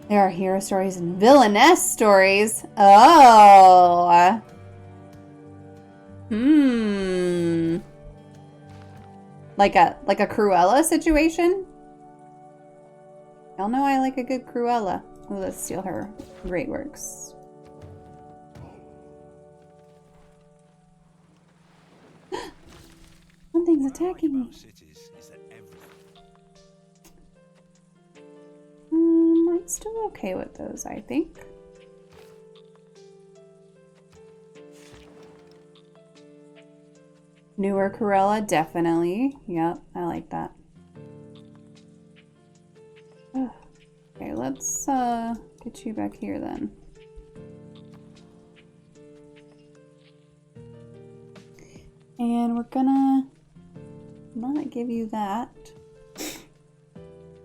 There are hero stories and villainess stories. Oh. Like a Cruella situation? Y'all know I like a good Cruella. Oh, let's steal her great works. Something's attacking me. I'm still okay with those, I think. Newer Cruella, definitely. Yep, I like that. Okay, let's get you back here then. And we're gonna not give you that.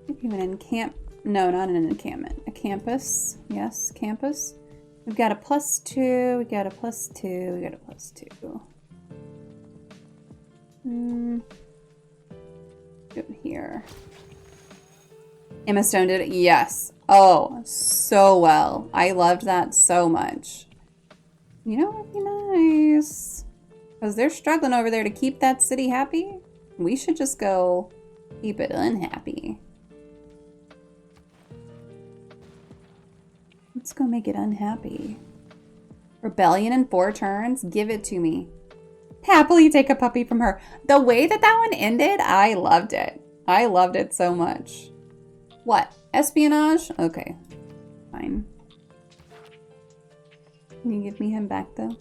Give you an no, not an encampment. A campus. Yes, campus. We've got a +2, we got a +2, we got a +2. Go here. Emma Stone did it. Yes. Oh, so well. I loved that so much. You know what would be nice? Because they're struggling over there to keep that city happy. We should just go keep it unhappy. Let's go make it unhappy. Rebellion in 4 turns? Give it to me. Happily take a puppy from her. The way that one ended, I loved it. I loved it so much. What? Espionage? Okay. Fine. Can you give me him back, though?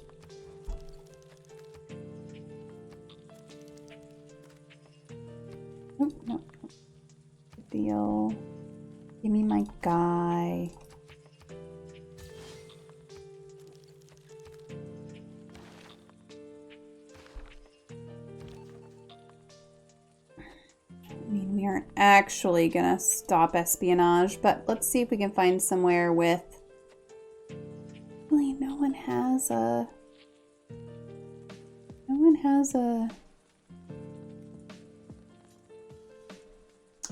Oh, no. Good deal. Give me my guy. I mean, we aren't actually gonna stop espionage, but let's see if we can find somewhere with... Really, no one has a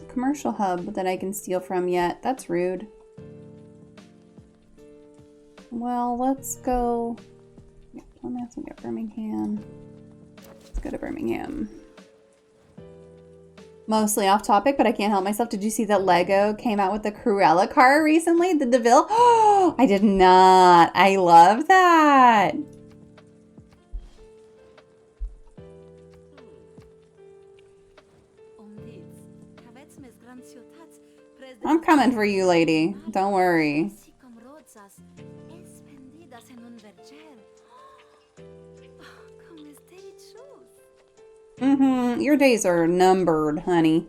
commercial hub that I can steal from yet. That's rude. Well, let's go... Yeah, Plymouth and get Birmingham. Let's go to Birmingham. Mostly off topic, but I can't help myself. Did you see that Lego came out with the Cruella car recently? The DeVille? Oh, I did not. I love that. I'm coming for you, lady. Don't worry. Your days are numbered, honey.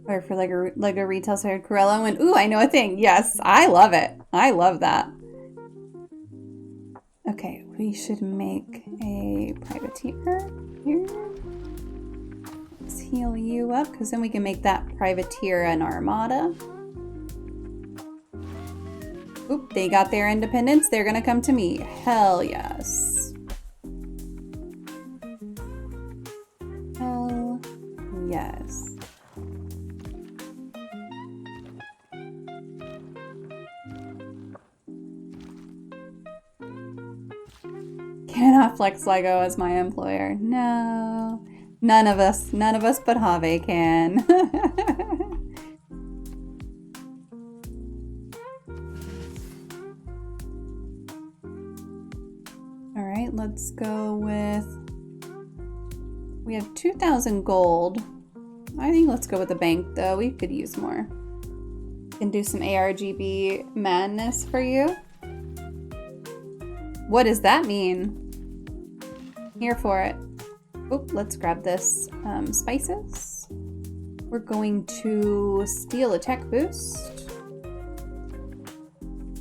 Or for Lego retail side Cruella went, ooh, I know a thing. Yes, I love it. I love that. Okay, we should make a privateer here. Let's heal you up, because then we can make that privateer an armada. Oop, they got their independence. They're gonna come to me. Hell yes. Hell yes. Cannot flex Lego as my employer. No. None of us but Have can. All right, let's go with, we have 2,000 gold. I think let's go with the bank though. We could use more. Can do some ARGB madness for you. What does that mean? Here for it. Oop, let's grab this spices. We're going to steal a tech boost.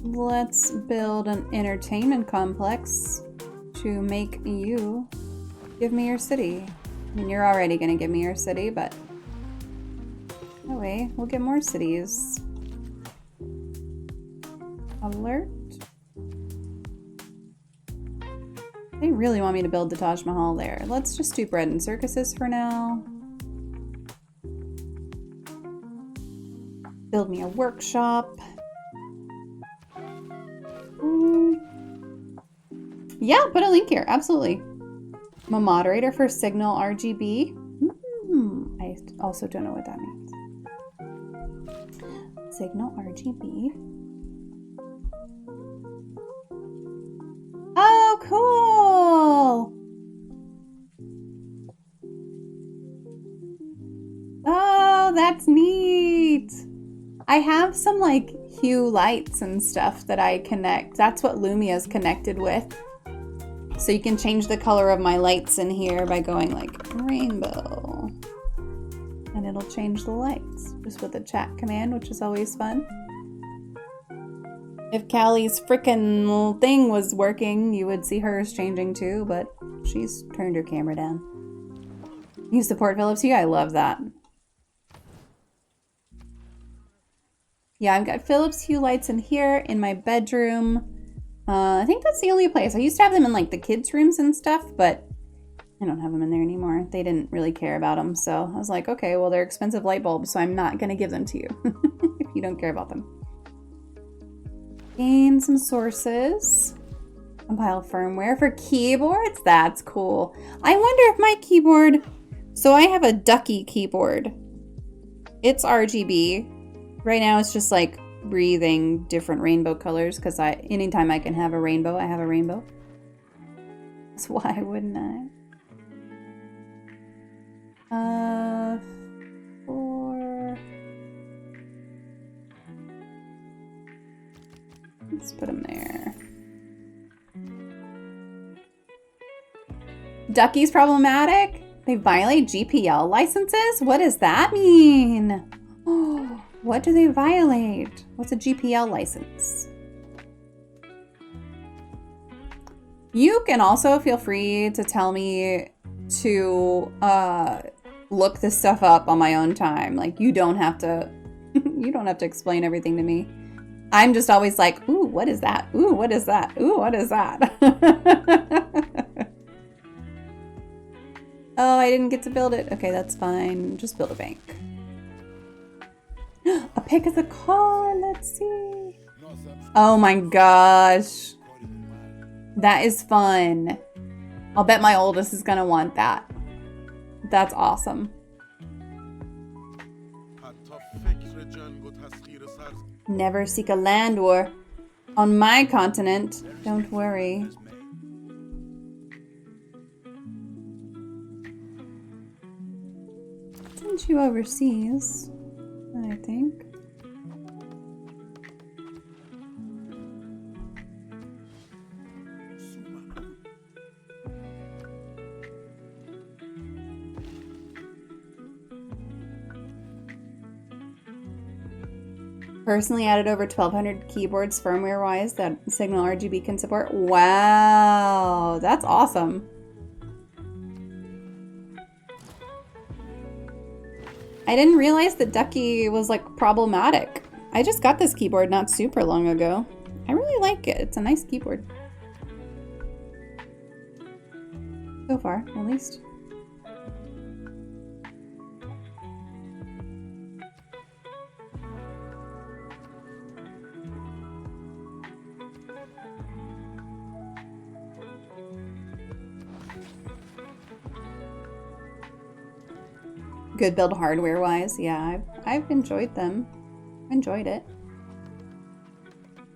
Let's build an entertainment complex to make you give me your city. I mean, you're already gonna give me your city, but that way we'll get more cities. Alert. They really want me to build the Taj Mahal there. Let's just do bread and circuses for now. Build me a workshop. Yeah, put a link here. Absolutely. I'm a moderator for Signal RGB. I also don't know what that means. Signal RGB. Oh, cool! Oh, that's neat! I have some like hue lights and stuff that I connect. That's what Lumia's connected with. So you can change the color of my lights in here by going like rainbow. And it'll change the lights just with the chat command, which is always fun. If Callie's frickin' thing was working, you would see hers changing too, but she's turned her camera down. You support Philips Hue? I love that. Yeah, I've got Philips Hue lights in here in my bedroom. I think that's the only place. I used to have them in like the kids' rooms and stuff, but I don't have them in there anymore. They didn't really care about them, so I was like, okay, well, they're expensive light bulbs, so I'm not gonna give them to you if you don't care about them. Gain some sources. Compile firmware for keyboards. That's cool. I wonder if my keyboard, so I have a Ducky keyboard. It's RGB. Right now it's just like breathing different rainbow colors because anytime I can have a rainbow, I have a rainbow. So why wouldn't I? 4. Let's put them there. Ducky's problematic? They violate GPL licenses? What does that mean? Oh, what do they violate? What's a GPL license? You can also feel free to tell me to look this stuff up on my own time. Like, you don't have to you don't have to explain everything to me. I'm just always like, ooh, what is that? Ooh, what is that? Ooh, what is that? Oh, I didn't get to build it. Okay, that's fine. Just build a bank. A pick of the car. Let's see. Oh my gosh. That is fun. I'll bet my oldest is gonna want that. That's awesome. Never seek a land war on my continent. Don't worry. Sent you overseas, I think. Personally added over 1,200 keyboards firmware-wise that Signal RGB can support. Wow, that's awesome. I didn't realize that Ducky was like problematic. I just got this keyboard not super long ago. I really like it. It's a nice keyboard. So far, at least. Good build hardware-wise. Yeah, I've enjoyed them. Enjoyed it.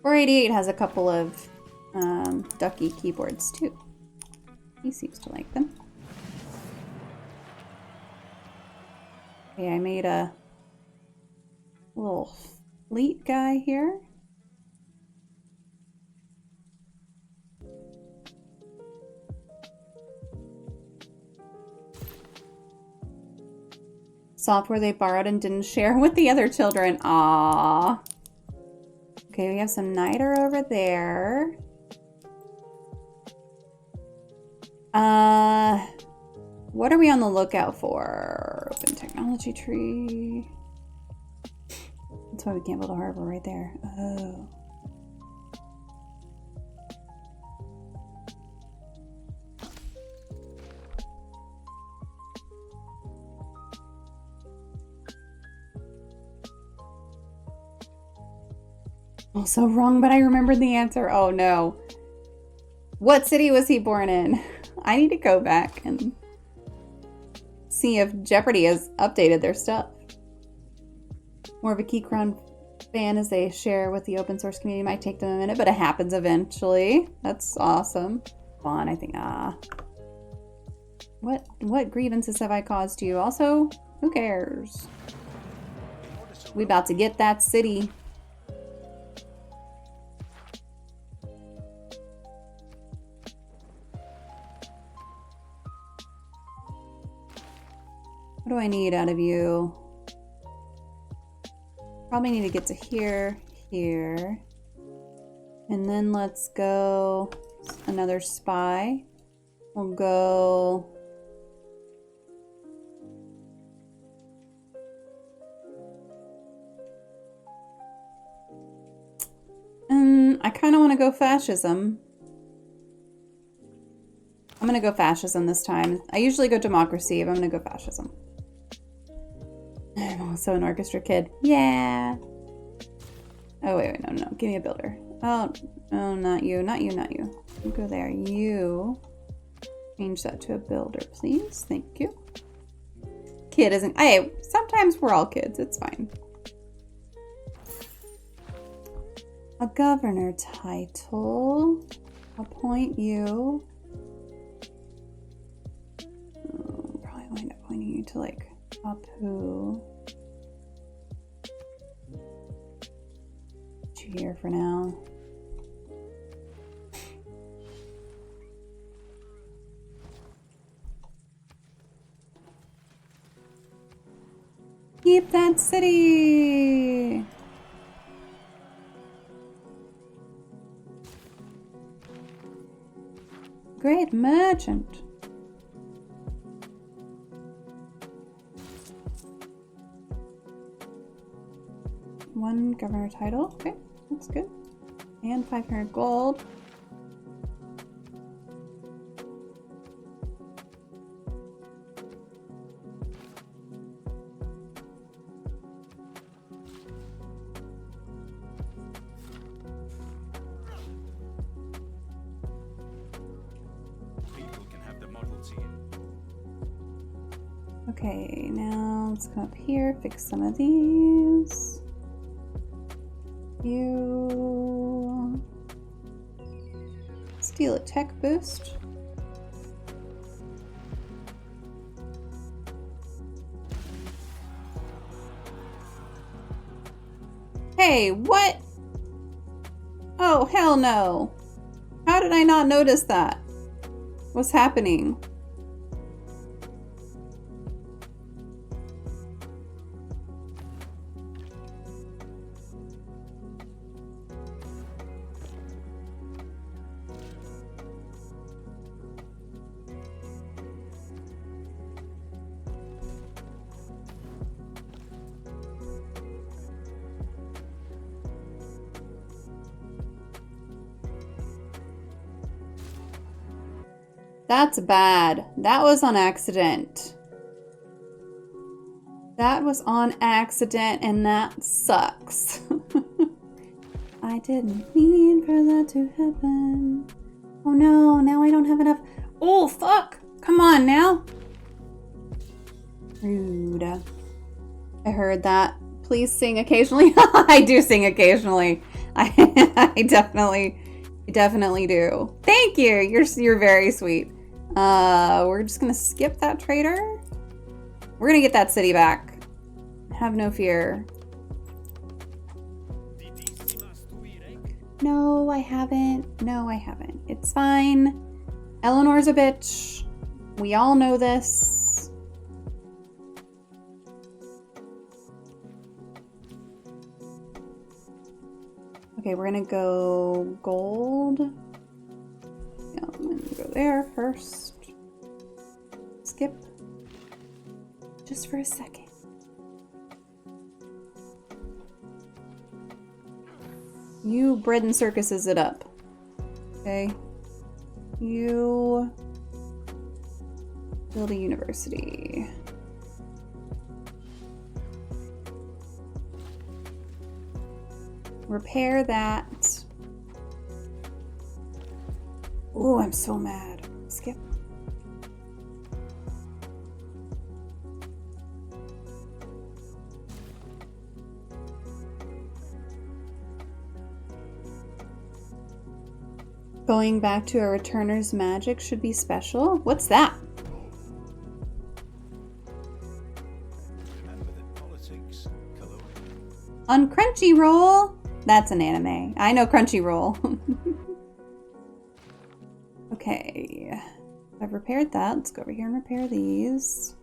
488 has a couple of Ducky keyboards too. He seems to like them. Okay, I made a little fleet guy here. Software they borrowed and didn't share with the other children. Aww. Okay, we have some niter over there. What are we on the lookout for? Open technology tree. That's why we can't build a harbor right there. Oh. Also wrong, but I remembered the answer. Oh no. What city was he born in? I need to go back and see if Jeopardy has updated their stuff. More of a Keychron fan as they share with the open source community. Might take them a minute, but it happens eventually. That's awesome. Fun, I think. What grievances have I caused you? Also, who cares? We about to get that city. What do I need out of you? Probably need to get to here, here. And then let's go another spy. We'll go... I kind of want to go fascism. I'm going to go fascism this time. I usually go democracy, but I'm going to go fascism. I'm also an orchestra kid. Yeah. Oh, wait, no. Give me a builder. Oh, not you. You go there. You. Change that to a builder, please. Thank you. Kid isn't... Hey, sometimes we're all kids. It's fine. A governor title. Appoint you. Probably wind up pointing you to, like, Apu. Put you here for now. Keep that city! Great merchant. One governor title. Okay, that's good. And 500 gold. Okay, now let's come up here, fix some of these. You steal a tech boost. Hey, what? Oh, hell no. How did I not notice that? What's happening? That's bad. That was on accident. That was on accident, and that sucks. I didn't mean for that to happen. Oh no, now I don't have enough. Oh, fuck. Come on now. Rude. I heard that. Please sing occasionally. I do sing occasionally. I definitely do. Thank you. You're very sweet. We're just gonna skip that trader. We're gonna get that city back. Have no fear. No, I haven't. No, I haven't. It's fine. Eleanor's a bitch. We all know this. Okay, we're gonna go gold. Yeah, I'm gonna go there first. Skip. Just for a second. You bread and circuses it up. Okay. You build a university. Repair that. Oh, I'm so mad. Skip. Going back to a returner's magic should be special. What's that? On Crunchyroll? That's an anime. I know Crunchyroll. Okay. I've repaired that. Let's go over here and repair these.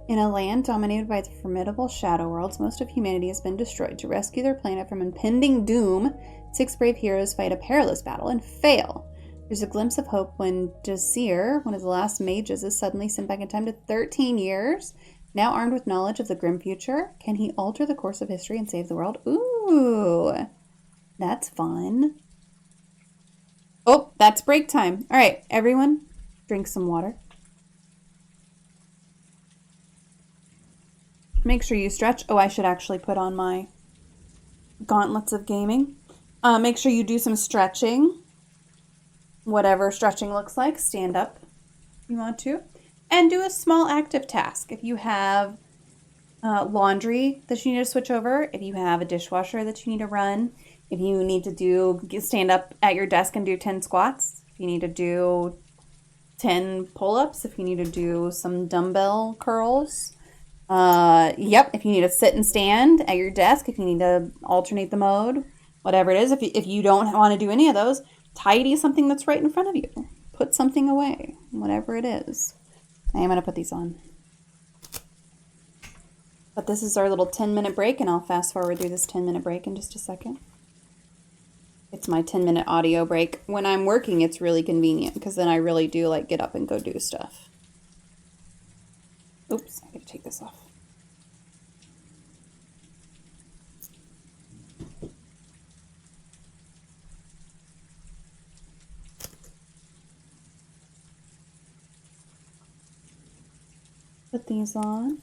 In a land dominated by the formidable shadow worlds, most of humanity has been destroyed. To rescue their planet from impending doom, 6 brave heroes fight a perilous battle and fail. There's a glimpse of hope when Desir, one of the last mages, is suddenly sent back in time to 13 years. Now armed with knowledge of the grim future, can he alter the course of history and save the world? Ooh, that's fun. Oh, that's break time. All right, everyone, drink some water. Make sure you stretch. Oh, I should actually put on my gauntlets of gaming. Make sure you do some stretching. Whatever stretching looks like. Stand up if you want to. And do a small active task. If you have laundry that you need to switch over, if you have a dishwasher that you need to run, if you need to stand up at your desk and do 10 squats, if you need to do 10 pull-ups, if you need to do some dumbbell curls, yep, if you need to sit and stand at your desk, if you need to alternate the mode, whatever it is, if you don't want to do any of those, tidy something that's right in front of you. Put something away, whatever it is. I am going to put these on. But this is our little 10-minute break, and I'll fast forward through this 10-minute break in just a second. It's my 10-minute audio break. When I'm working, it's really convenient, because then I really do like get up and go do stuff. Oops, I gotta take this off. Put these on.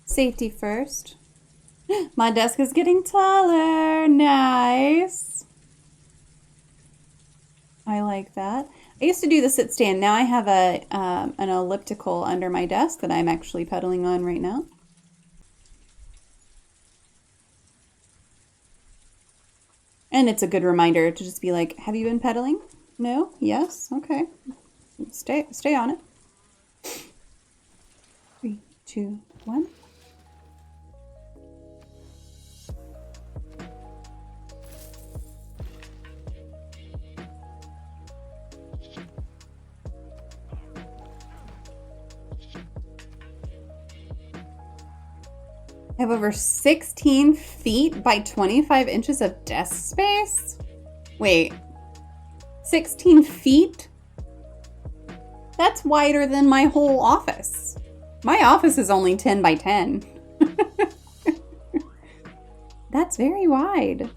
Safety first. My desk is getting taller. Nice. I like that. I used to do the sit stand. Now I have an elliptical under my desk that I'm actually pedaling on right now. And it's a good reminder to just be like, have you been pedaling? No? Yes? Okay. Stay on it. 3, 2, 1. I have over 16 feet by 25 inches of desk space? Wait, 16 feet? That's wider than my whole office. My office is only 10 by 10. That's very wide.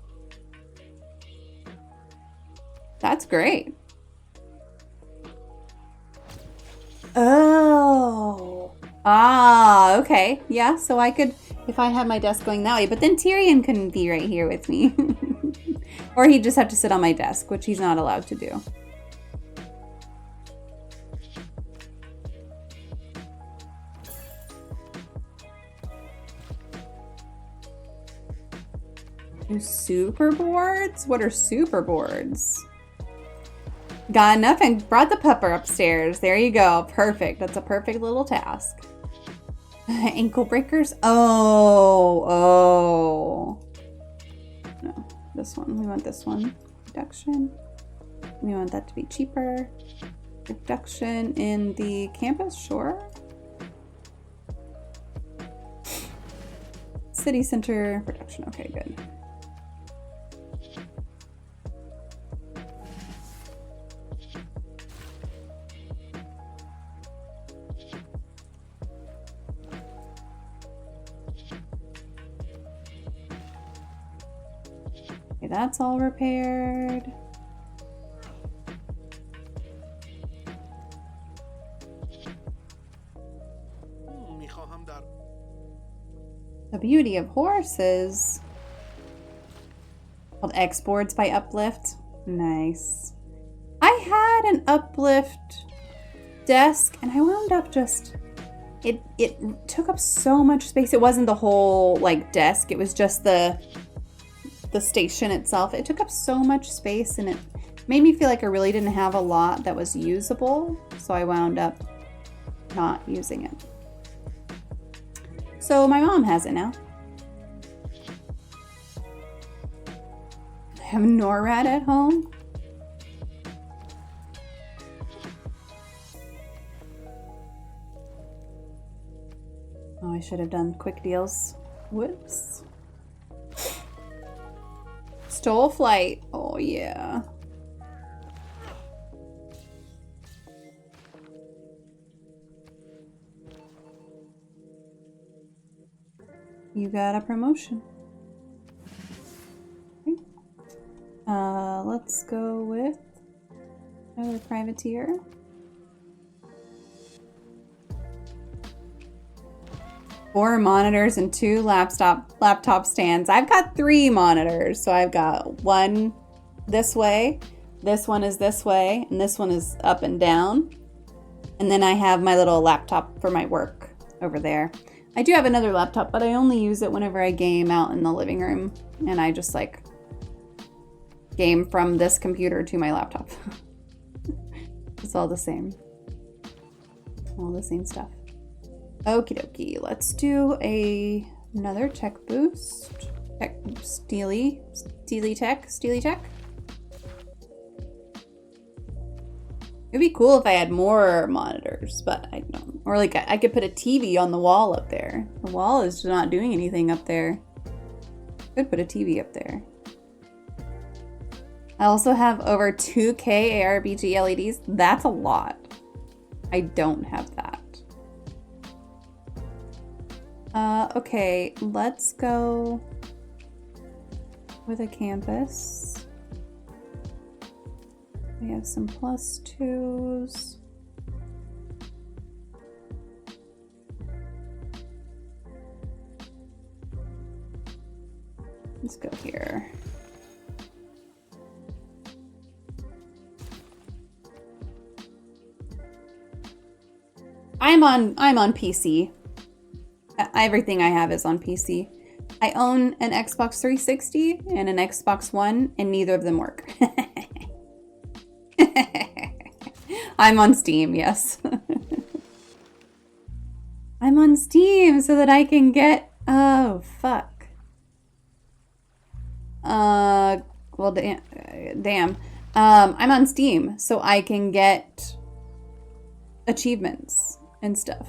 That's great. Oh. Ah, okay. Yeah, so I could, if I had my desk going that way, but then Tyrion couldn't be right here with me. Or he'd just have to sit on my desk, which he's not allowed to do. Super boards? What are super boards? Got enough and brought the pupper upstairs. There you go. Perfect. That's a perfect little task. Ankle breakers? Oh. No, this one. We want this one. Reduction. We want that to be cheaper. Reduction in the campus? Sure. City center reduction. Okay, good. Okay, that's all repaired. The beauty of horses. Called X boards by Uplift. Nice. I had an Uplift desk and I wound up just it took up so much space. It wasn't the whole like desk, it was just the station itself. It took up so much space and it made me feel like I really didn't have a lot that was usable, so I wound up not using it. So my mom has it now. I have NORAD at home. Oh, I should have done quick deals. Whoops. Stole flight. Oh, yeah. You got a promotion. Okay. Let's go with another privateer. Four monitors and two laptop stands. I've got 3 monitors. So I've got one this way, this one is this way, and this one is up and down. And then I have my little laptop for my work over there. I do have another laptop, but I only use it whenever I game out in the living room. And I just like game from this computer to my laptop. It's all the same. All the same stuff. Okie dokie, let's do another tech boost. Steely tech. It'd be cool if I had more monitors, but I don't. Or like I could put a TV on the wall up there. The wall is not doing anything up there. Could put a TV up there. I also have over 2K ARBG LEDs. That's a lot. I don't have that. Okay, let's go with a campus. We have some +2s. Let's go here. I'm on PC. Everything I have is on PC. I own an Xbox 360 and an Xbox One, and neither of them work. I'm on Steam, yes. I'm on Steam so that I can get... Oh, fuck. Well, damn. I'm on Steam so I can get achievements and stuff.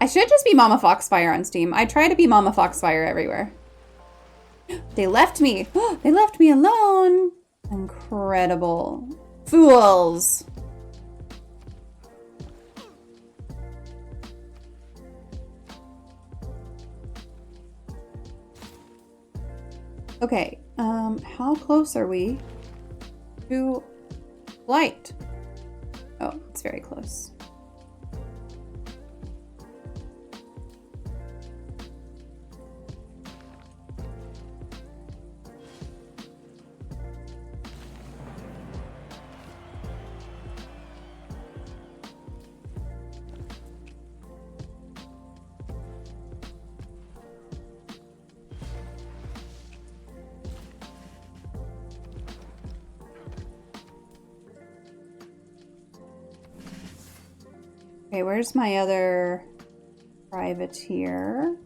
I should just be Mama Foxfire on Steam. I try to be Mama Foxfire everywhere. They left me. They left me alone. Incredible. Fools. Okay, how close are we to flight? Oh, it's very close. Okay, where's my other privateer?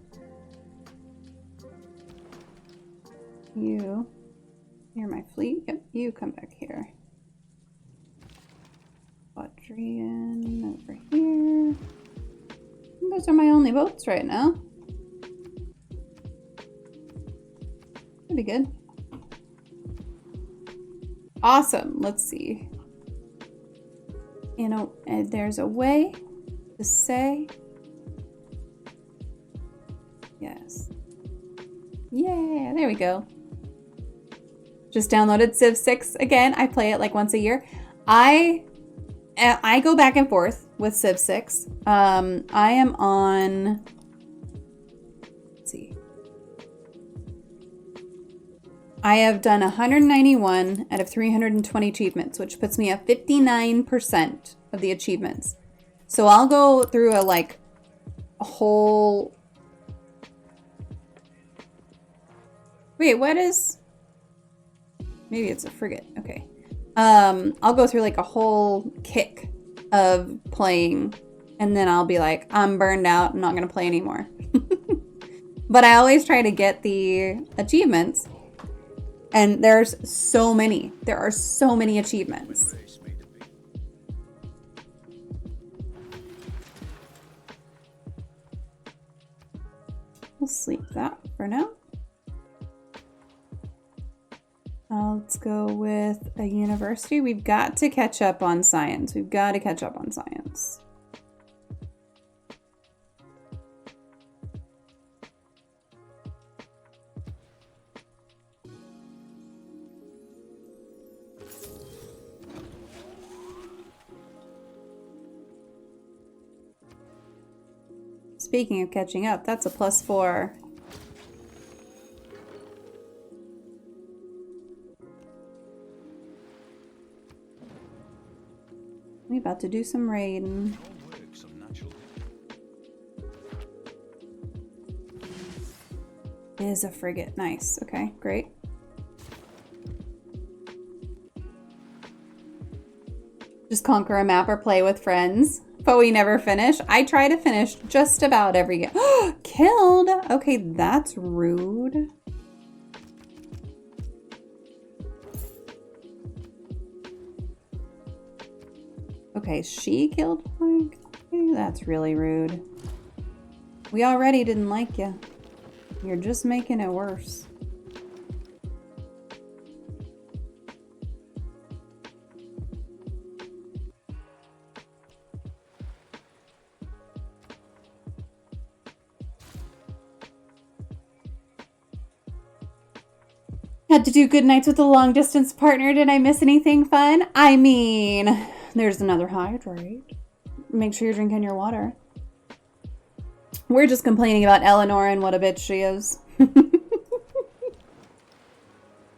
You're my fleet. Yep, you come back here. Quadrian over here. Those are my only boats right now. Pretty good. Awesome. Let's see. You know, there's a way to say yes. Yeah, there we go. Just downloaded Civ 6 again. I play it like once a year. I go back and forth with Civ 6. I am on, let's see. I have done 191 out of 320 achievements, which puts me at 59% of the achievements. So I'll go through a whole, wait, what is, maybe it's a frigate. Okay. I'll go through like a whole kick of playing, and then I'll be like, I'm burned out. I'm not going to play anymore. But I always try to get the achievements, and there's so many. There are so many achievements. We'll sleep that for now. Let's go with a university. We've got to catch up on science. We've got to catch up on science. Speaking of catching up, that's a +4. We about to do some raiding. Is a frigate. Nice. Okay, great. Just conquer a map or play with friends, but we never finish. I try to finish just about every game. Killed! Okay, that's rude. Okay, she killed Plank. That's really rude. We already didn't like you. You're just making it worse. Had to do good nights with a long distance partner. Did I miss anything fun? I mean, there's another hydrate. Make sure you're drinking your water. We're just complaining about Eleanor and what a bitch she is.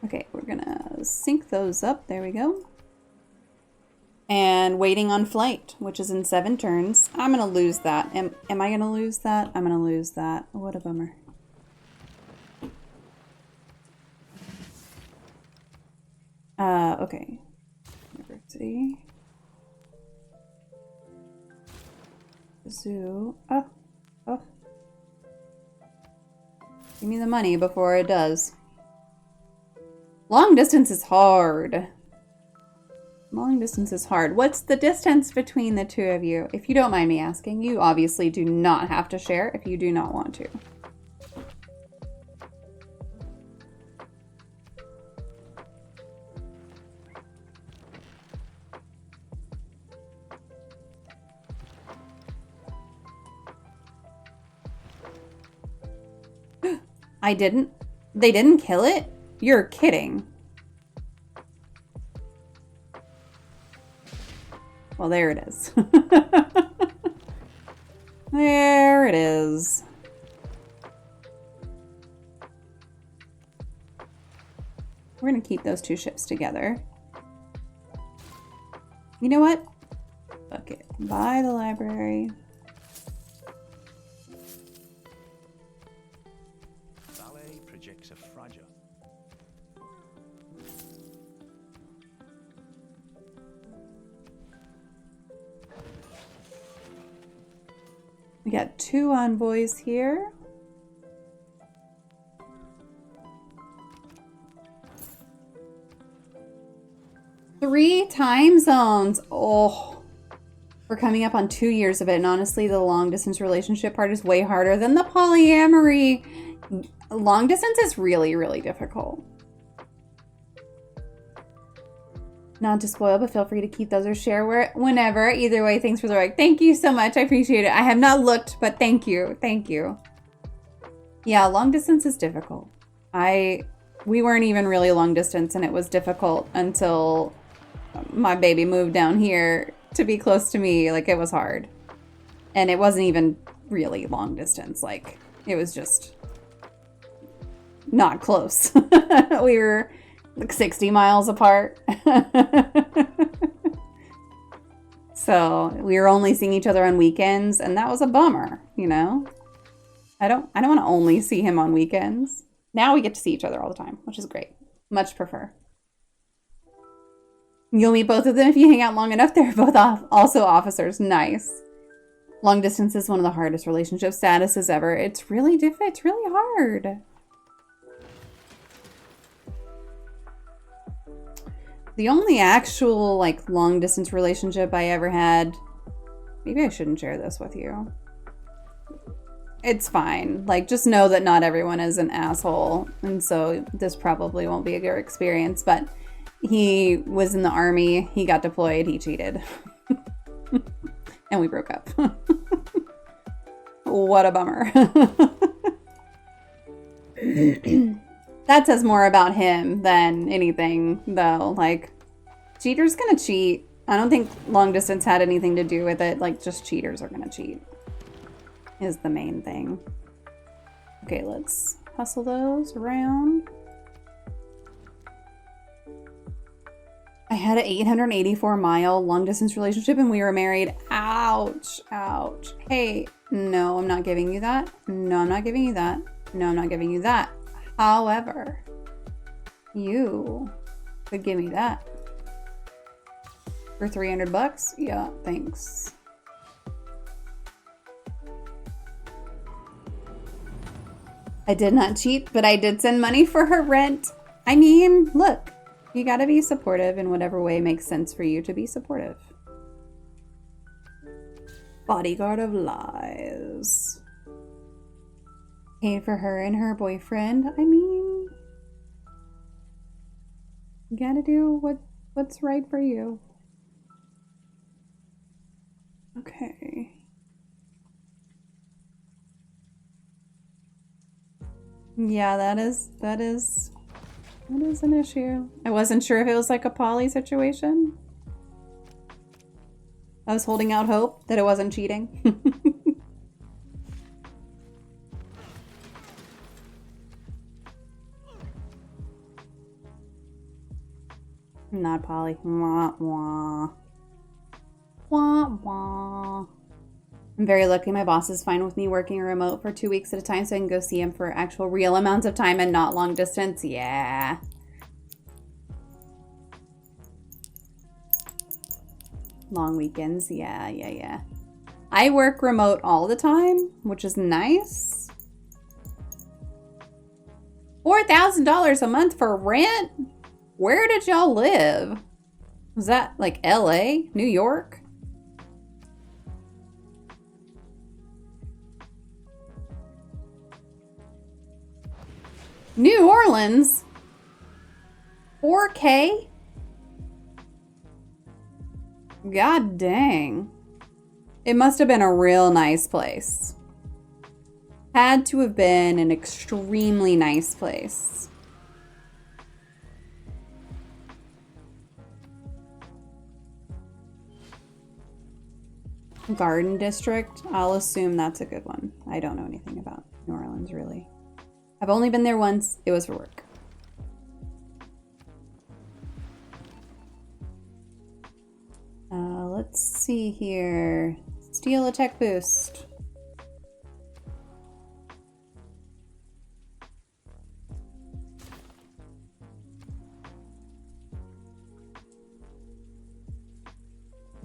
Okay, we're gonna sync those up. There we go. And waiting on flight, which is in 7 turns. I'm gonna lose that. Am I gonna lose that? I'm gonna lose that. What a bummer. Okay. University. Zoo. Oh. Give me the money before it does. Long distance is hard. Long distance is hard. What's the distance between the two of you? If you don't mind me asking, you obviously do not have to share if you do not want to. They didn't kill it? You're kidding. Well, there it is. There it is. We're going to keep those two ships together. You know what? Fuck it. Buy the library. Ballet projects a fragile. We got 2 envoys here. Three time zones. Oh, we're coming up on 2 years of it. And honestly, the long distance relationship part is way harder than the polyamory. Long distance is really, really difficult. Not to spoil, but feel free to keep those or share whenever. Either way, thanks for the like. Thank you so much. I appreciate it. I have not looked, but thank you. Thank you. Yeah, long distance is difficult. We weren't even really long distance, and it was difficult until my baby moved down here to be close to me. Like, it was hard. And it wasn't even really long distance. Like, it was just not close. We were like 60 miles apart. So we were only seeing each other on weekends, and that was a bummer, you know? I don't want to only see him on weekends. Now we get to see each other all the time, which is great. Much prefer. You'll meet both of them if you hang out long enough. They're both also officers. Nice. Long distance is one of the hardest relationship statuses ever. It's really difficult. It's really hard. The only actual, like, long distance relationship I ever had, maybe I shouldn't share this with you. It's fine. Like, just know that not everyone is an asshole. And so this probably won't be a good experience, but he was in the army. He got deployed. He cheated. And we broke up. What a bummer. That says more about him than anything, though. Like, cheaters gonna cheat. I don't think long distance had anything to do with it. Like, just cheaters are gonna cheat is the main thing. Okay, let's hustle those around. I had an 884-mile long-distance relationship and we were married. Ouch, ouch. Hey, no, I'm not giving you that. No, I'm not giving you that. No, I'm not giving you that. However, you could give me that. For 300 bucks? Yeah, thanks. I did not cheat, but I did send money for her rent. I mean, look, you gotta be supportive in whatever way makes sense for you to be supportive. Bodyguard of lies. Paid for her and her boyfriend. I mean, you gotta do what's right for you. Okay. Yeah, that is an issue. I wasn't sure if it was like a poly situation. I was holding out hope that it wasn't cheating. Not poly. Wah, wah. Wah, wah. I'm very lucky my boss is fine with me working remote for 2 weeks at a time so I can go see him for actual real amounts of time and not long distance. Yeah. Long weekends. Yeah. I work remote all the time, which is nice. $4,000 a month for rent? Where did y'all live? Was that like LA? New York? New Orleans? 4K? God dang. It must have been a real nice place. Had to have been an extremely nice place. Garden District. I'll assume that's a good one. I don't know anything about New Orleans, really. I've only been there once. It was for work. Let's see here. Steal a tech boost.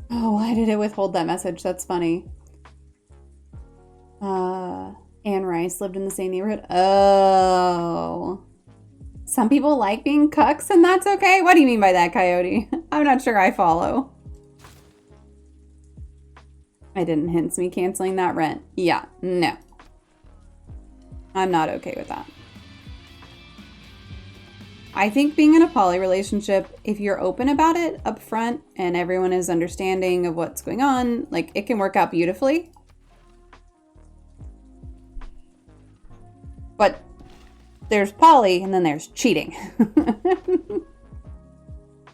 Oh, why did it withhold that message? That's funny. Anne Rice lived in the same neighborhood. Oh. Some people like being cucks and that's okay? What do you mean by that, Coyote? I'm not sure I follow. I didn't hint me canceling that rent. Yeah, no. I'm not okay with that. I think being in a poly relationship, if you're open about it up front and everyone is understanding of what's going on, like it can work out beautifully. But there's poly and then there's cheating.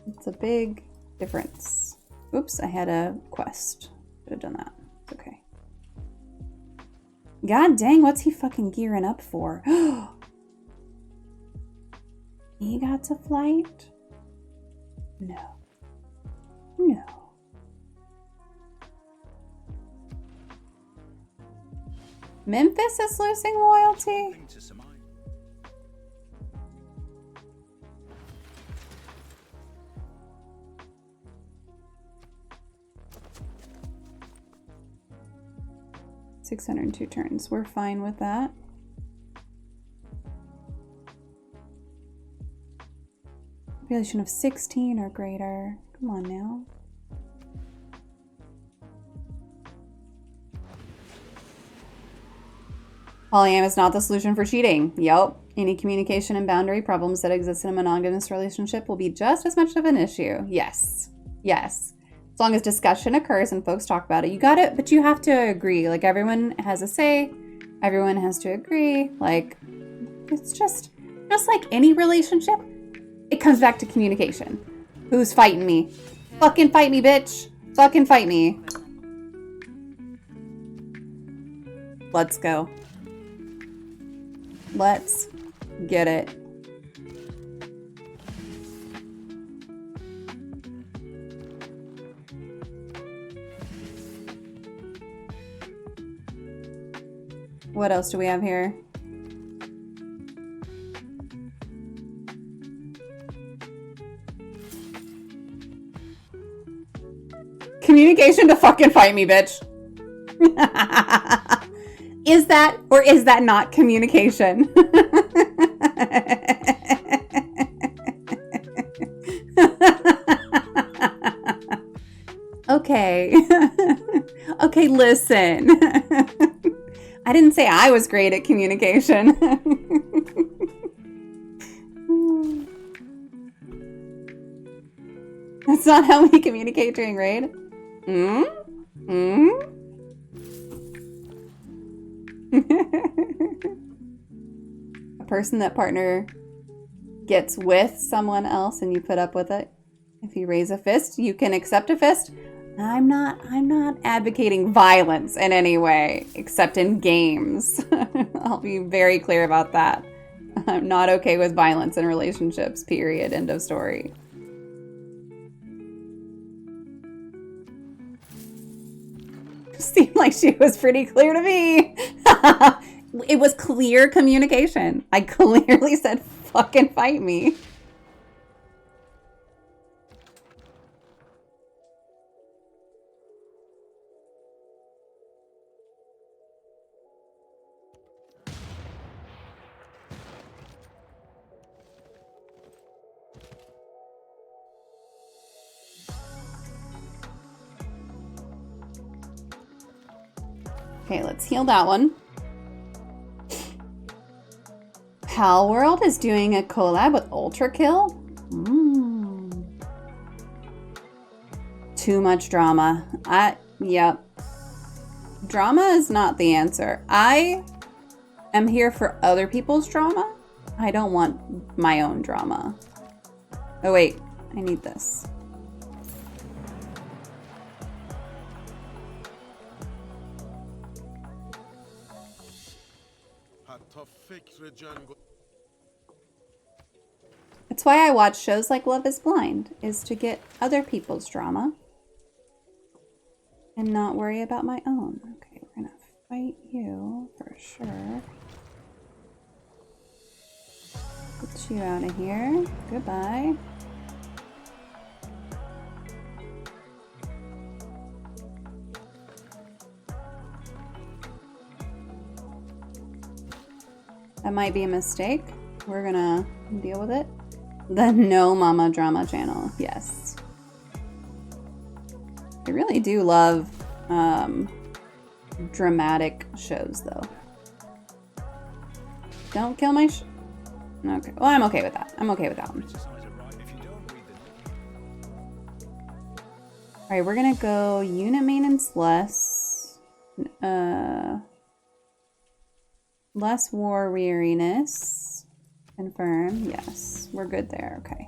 It's a big difference. Oops, I had a quest. Should have done that. It's okay. God dang, what's he fucking gearing up for? He got to flight? No. No. Memphis is losing loyalty? $602 turns. We're fine with that. Population of 16 or greater. Come on now. Polyam is not the solution for cheating. Yep. Any communication and boundary problems that exist in a monogamous relationship will be just as much of an issue. Yes. Yes. As long as discussion occurs and folks talk about it. You got it, but you have to agree. Like, everyone has a say. Everyone has to agree. Like, it's just like any relationship. It comes back to communication. Who's fighting me? Fucking fight me, bitch. Fucking fight me. Let's go. Let's get it. What else do we have here? Communication to fucking fight me, bitch. Is that or is that not communication? Okay. Okay, listen. I didn't say I was great at communication. That's not how we communicate during raid. A person that partner gets with someone else and you put up with it. If you raise a fist, you can accept a fist. I'm not advocating violence in any way, except in games. I'll be very clear about that. I'm not okay with violence in relationships, period. End of story. Seemed like she was pretty clear to me. It was clear communication. I clearly said, fucking fight me. Okay, let's heal that one. Pal World is doing a collab with Ultra Kill. Too much drama. Yep. Drama is not the answer. I am here for other people's drama. I don't want my own drama. Oh wait, I need this. That's why I watch shows like Love is Blind, is to get other people's drama and not worry about my own. Okay, we're gonna fight you for sure. Get you out of here. Goodbye. That might be a mistake. We're gonna deal with it. The No Mama Drama channel, yes. I really do love dramatic shows, though. Don't kill my okay, well, I'm okay with that. I'm okay with that one. Alright, we're gonna go unit maintenance less. Less war weariness. Confirm, yes. We're good there, okay.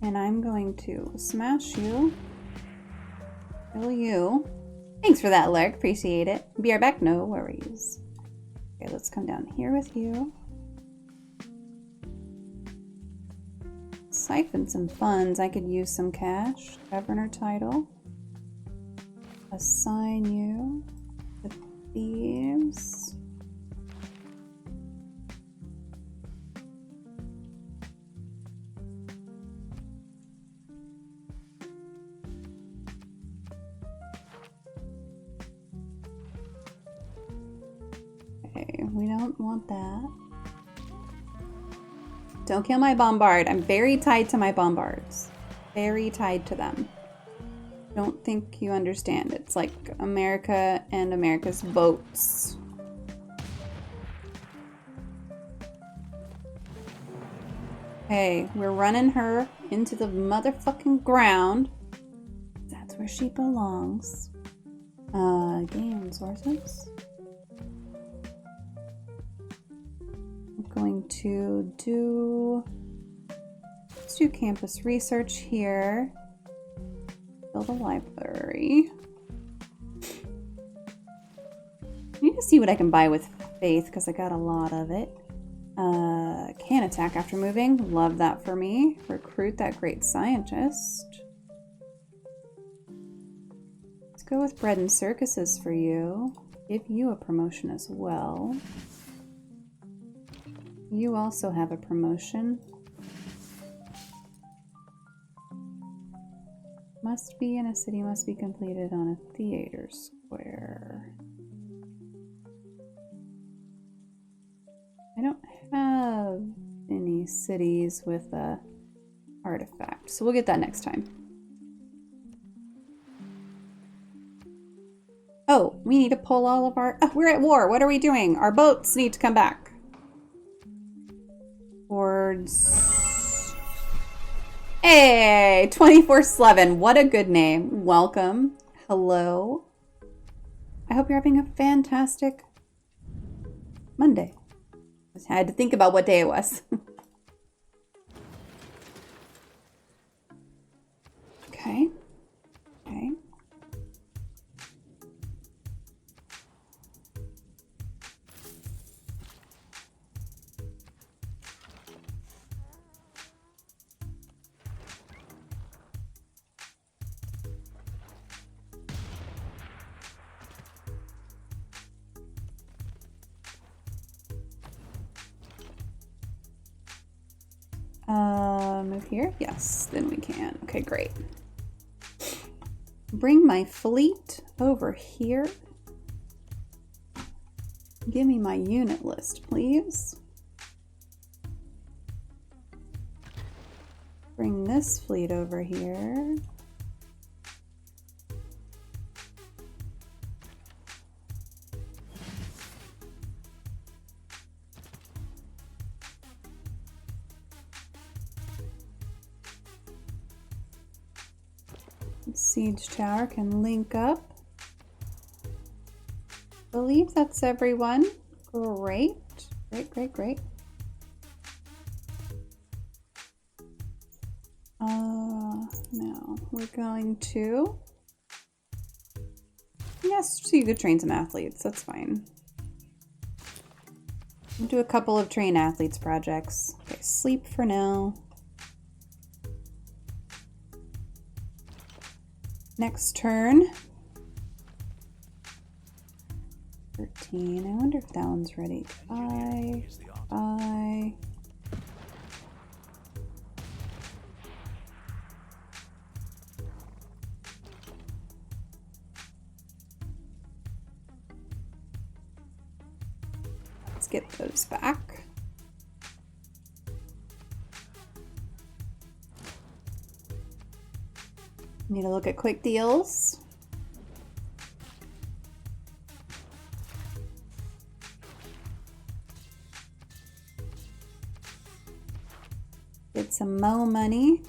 And I'm going to smash you. Kill you. Thanks for that, Lark. Appreciate it. Be right back. No worries. Okay, let's come down here with you. Siphon some funds. I could use some cash. Governor title. Assign you to thieves. Okay, we don't want that. Don't kill my bombard. I'm very tied to my bombards. Very tied to them. Don't think you understand. It's like America and America's boats. Okay, we're running her into the motherfucking ground. That's where she belongs. Game sources. I'm going to do... Let's do campus research here. Build a library. I need to see what I can buy with faith because I got a lot of it. Can attack after moving. Love that for me. Recruit that great scientist. Let's go with bread and circuses for you. Give you a promotion as well. You also have a promotion. Must be in a city, must be completed on a theater square. I don't have any cities with a artifact, so we'll get that next time. Oh, we need to pull all of our... Oh, we're at war. What are we doing? Our boats need to come back. Boards... Hey, 24/7. What a good name. Welcome. Hello. I hope you're having a fantastic Monday. I had to think about what day it was. Okay. Okay. Move here? Yes, then we can. Okay, great. Bring my fleet over here. Give me my unit list, please. Bring this fleet over here. Siege tower can link up. Believe that's everyone. Great. Great, great, great. Now we're going to Yes, so you could train some athletes. That's fine. We'll do a couple of train athletes projects. Okay, sleep for now. Next turn. 13. I wonder if that one's ready. I. Let's get those back. Need to look at quick deals. Get some Mo money.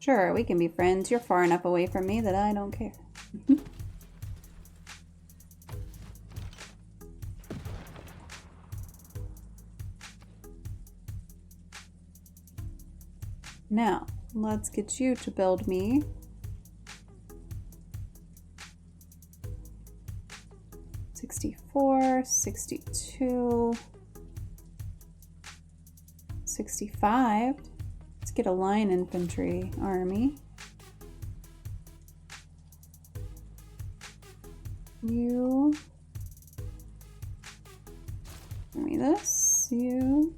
Sure, we can be friends. You're far enough away from me that I don't care. Now, let's get you to build me. $64, $62, $65. Let's get a line infantry army. You. Give me this. You.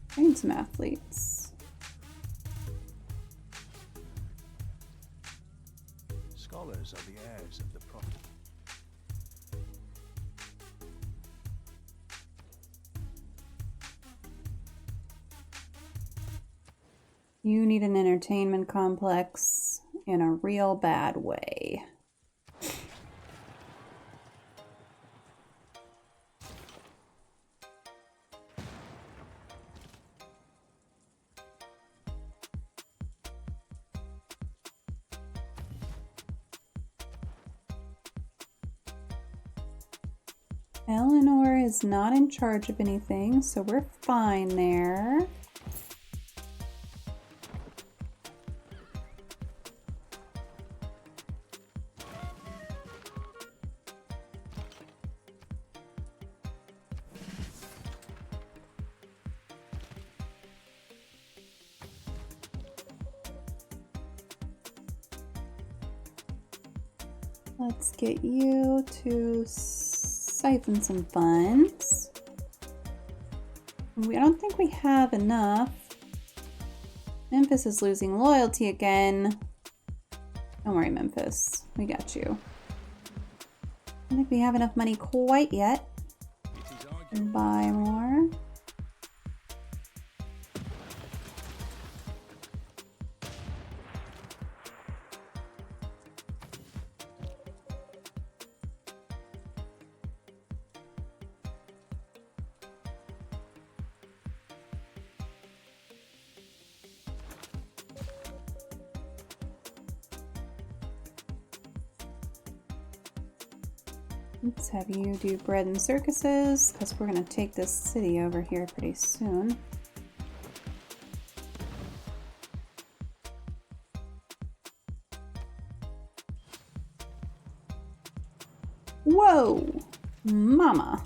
Train some athletes. Scholars are the heirs of the prophet. You need an entertainment complex in a real bad way. Eleanor is not in charge of anything, so we're fine there. Let's get you to siphon some funds. I don't think we have enough. Memphis is losing loyalty again. Don't worry, Memphis. We got you. I don't think we have enough money quite yet. Buy more. Let's have you do bread and circuses, because we're going to take this city over here pretty soon. Whoa! Mama!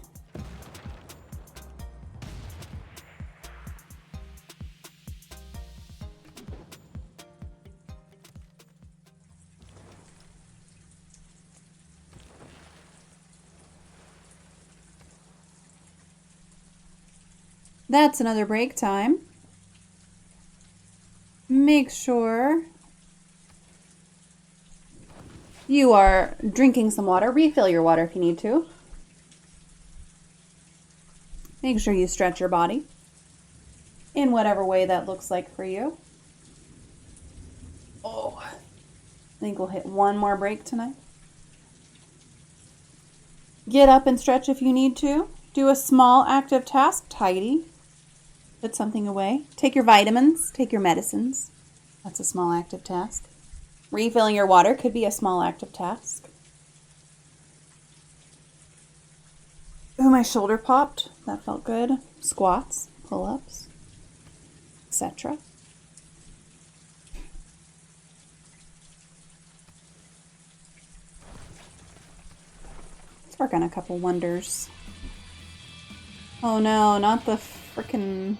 That's another break time. Make sure you are drinking some water. Refill your water if you need to. Make sure you stretch your body in whatever way that looks like for you. Oh, I think we'll hit one more break tonight. Get up and stretch if you need to. Do a small active task, tidy. Put something away. Take your vitamins, take your medicines. That's a small active task. Refilling your water could be a small active task. Oh, my shoulder popped. That felt good. Squats, pull-ups, etc. Let's work on a couple wonders. Oh no, not the frickin'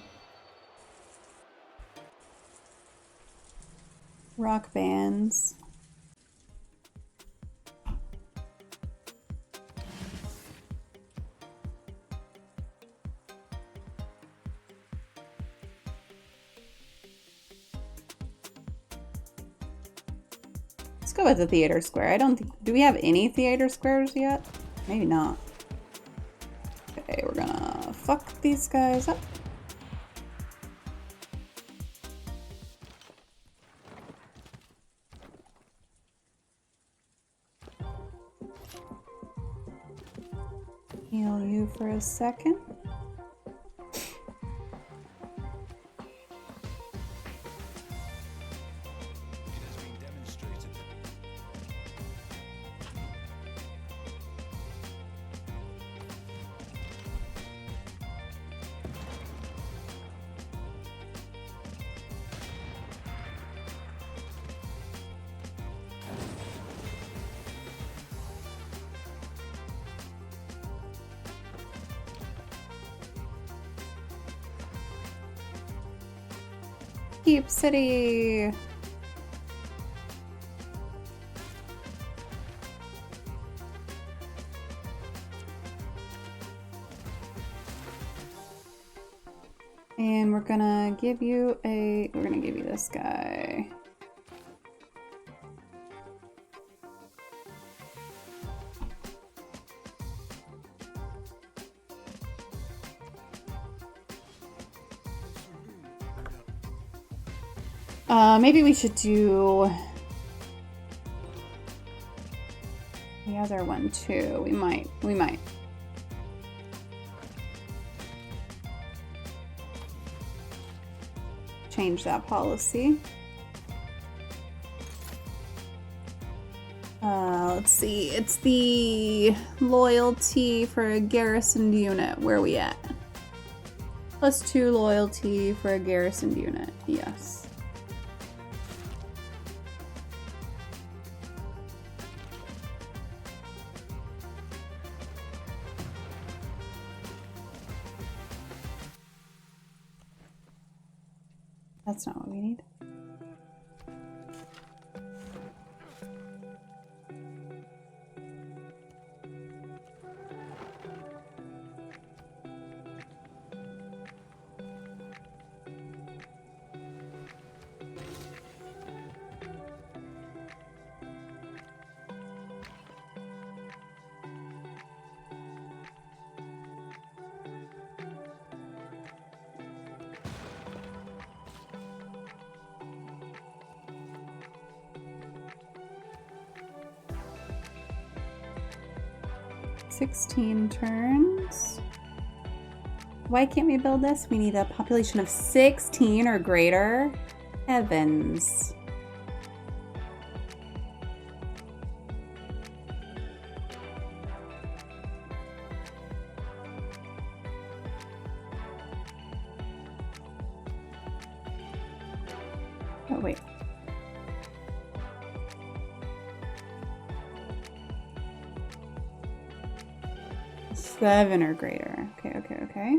rock bands. Let's go with the theater square. I don't think, do we have any theater squares yet? Maybe not. Okay, we're gonna fuck these guys up. Heal you for a second. Keep City. And we're gonna give you this guy. Maybe we should do the other one too. We might. Change that policy. Let's see. It's the loyalty for a garrisoned unit. Where are we at? +2 loyalty for a garrisoned unit. Yes. That's not what we need. $16 turns. Why can't we build this? We need a population of 16 or greater. Heavens. Oh, wait. Seven or greater. Okay.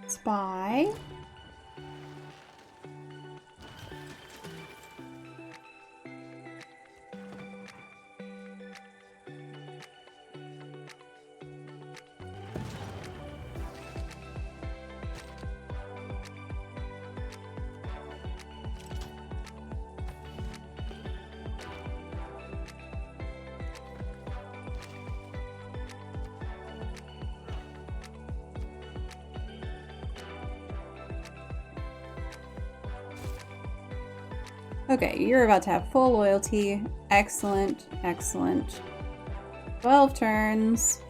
Spy. Okay, you're about to have full loyalty. Excellent, excellent. 12 turns.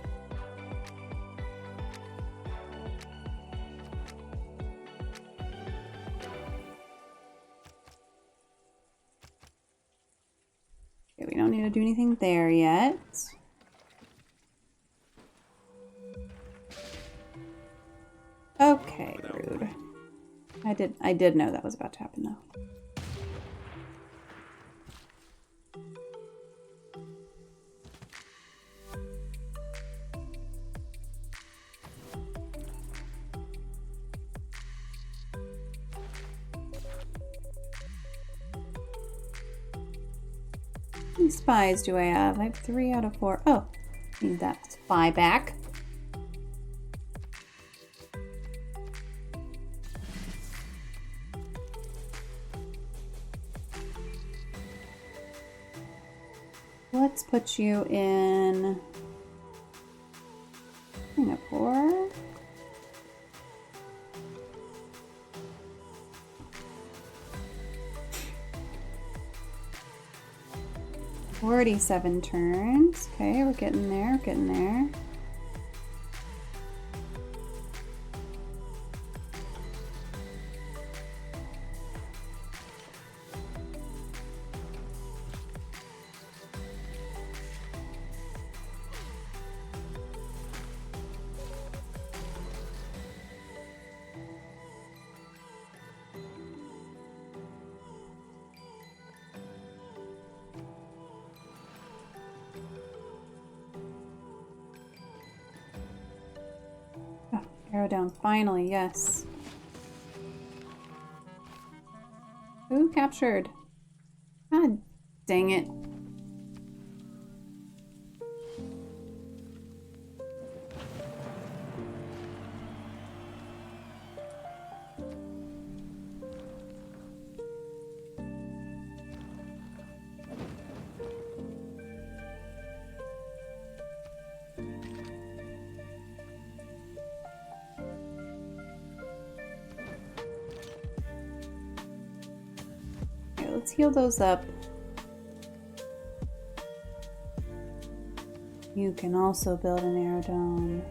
Okay, we don't need to do anything there yet. Okay, rude. I did know that was about to happen though. How many spies do I have? I have 3 out of 4. Oh, need that spy back. Let's put you in Singapore. "47 turns. Okay, we're getting there, we're getting there. Oh, arrow down, finally, yes. Who captured? God dang it. Okay, let's heal those up. You can also build an aerodome.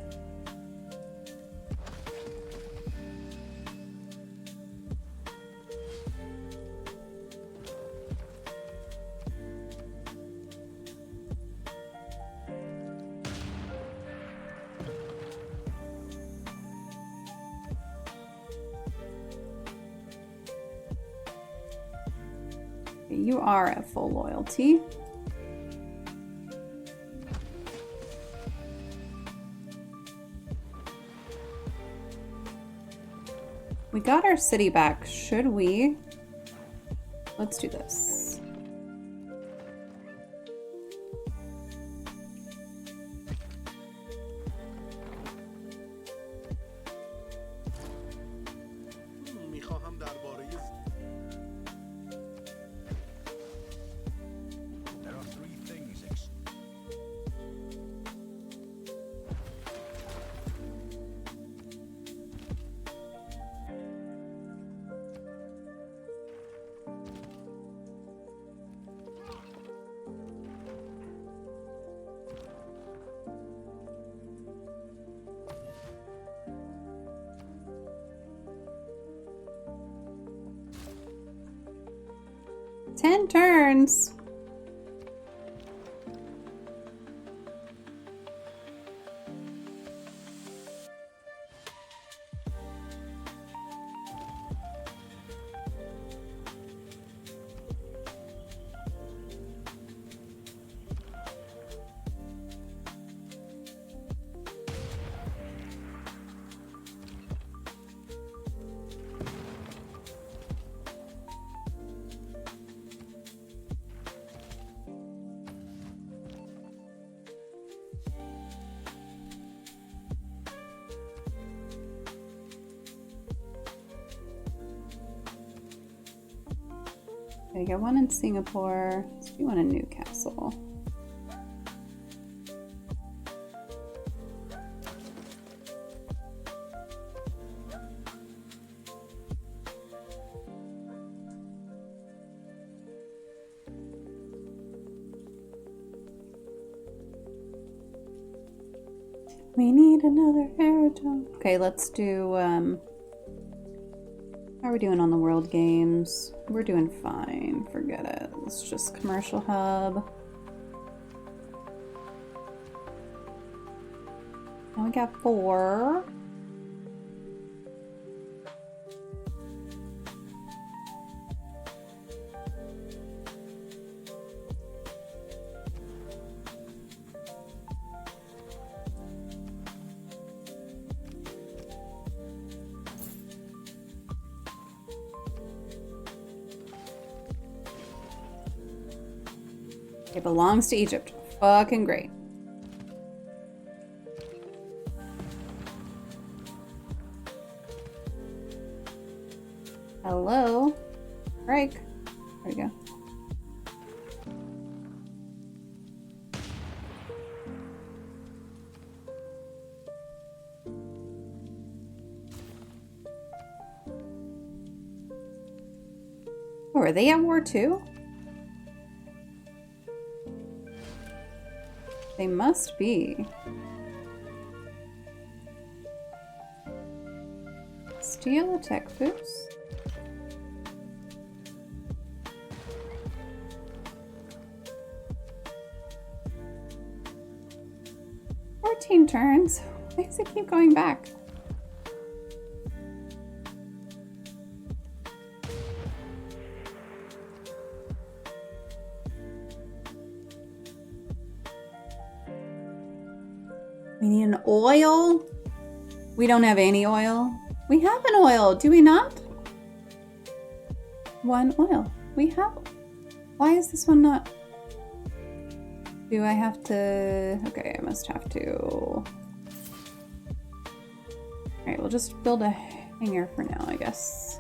Okay, you are at full loyalty. We got our city back. Should we? Let's do this. میخواهم درباره There are 3 things. 10 turns. Okay, I got one in Singapore. Let's do one in Newcastle. We need another aerodrome. Okay, let's do, how are we doing on the world games? We're doing fine. Forget it. It's just commercial hub. Now we got 4. It belongs to Egypt. Fucking great. Hello? Break. There we go. Oh, are they at war too? They must be. Steal a tech boost. Turns. Why does it keep going back? We need an oil. We don't have any oil. We have an oil, do we not? 1 oil. We have. Why is this one not? Do I have to? Okay, I must have to. Alright, we'll just build a hangar for now, I guess.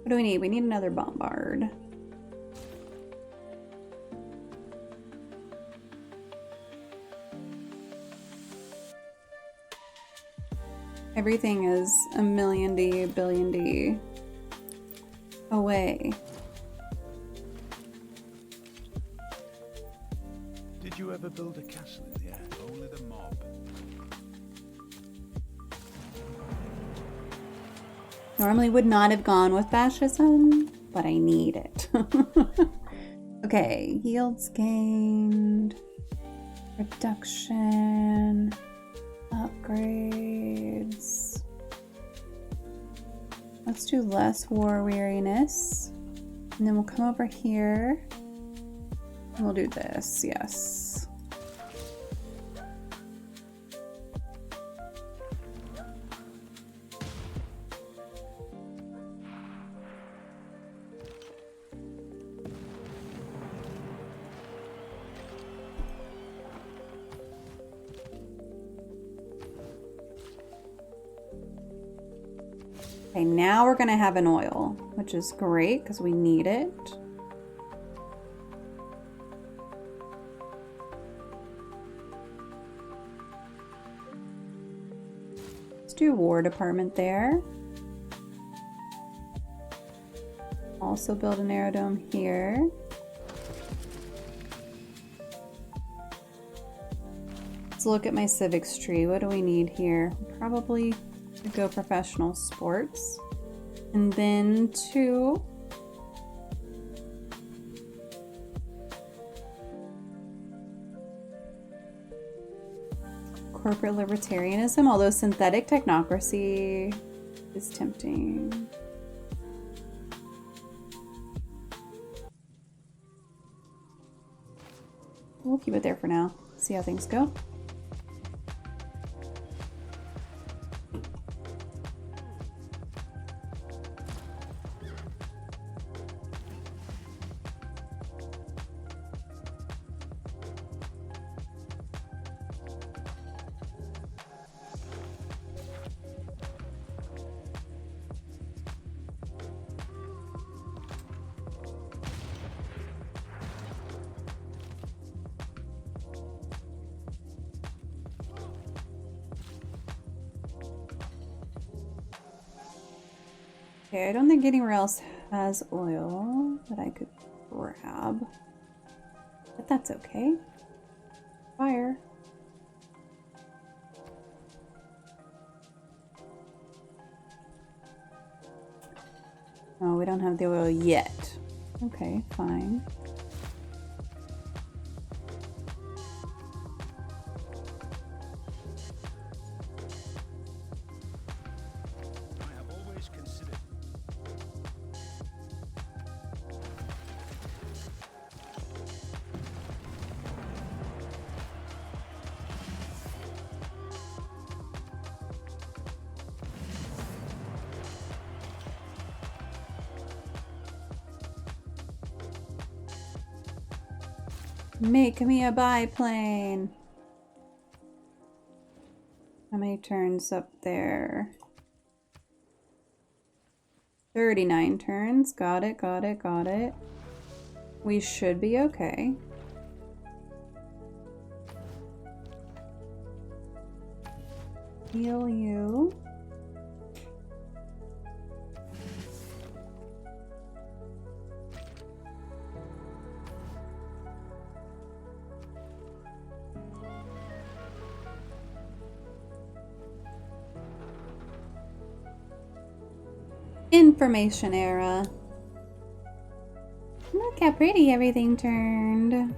What do we need? We need another bombard. Everything is a million D, billion D away. Did you ever build a castle in the air? Only the mob. Normally would not have gone with fascism, but I need it. Okay, yields gained, reduction, upgrades. Let's do less war weariness. And then we'll come over here and we'll do this, yes. Okay, now we're gonna have an oil, which is great because we need it. Let's do War Department there. Also build an aerodrome here. Let's look at my civics tree. What do we need here? Probably to go professional sports. And then to corporate libertarianism, although synthetic technocracy is tempting. We'll keep it there for now. See how things go. Okay, I don't think anywhere else has oil that I could grab. But that's okay. Fire. Oh, we don't have the oil yet. Okay, fine. I have always considered. Make me a biplane. How many turns up there? 39 turns. Got it, got it, got it. We should be okay. Heal you. Information era. Look how pretty everything turned.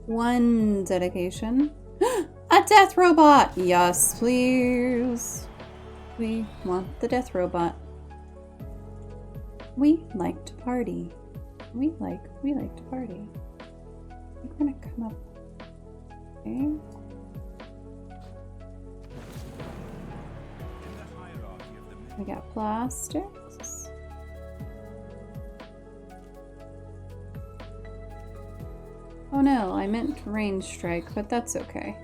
One dedication. A death robot! Yes, please. We want the death robot. We like to party. We like to party. We're gonna come up. Okay. In the hierarchy of the We got plastics. Oh no, I meant range strike, but that's okay.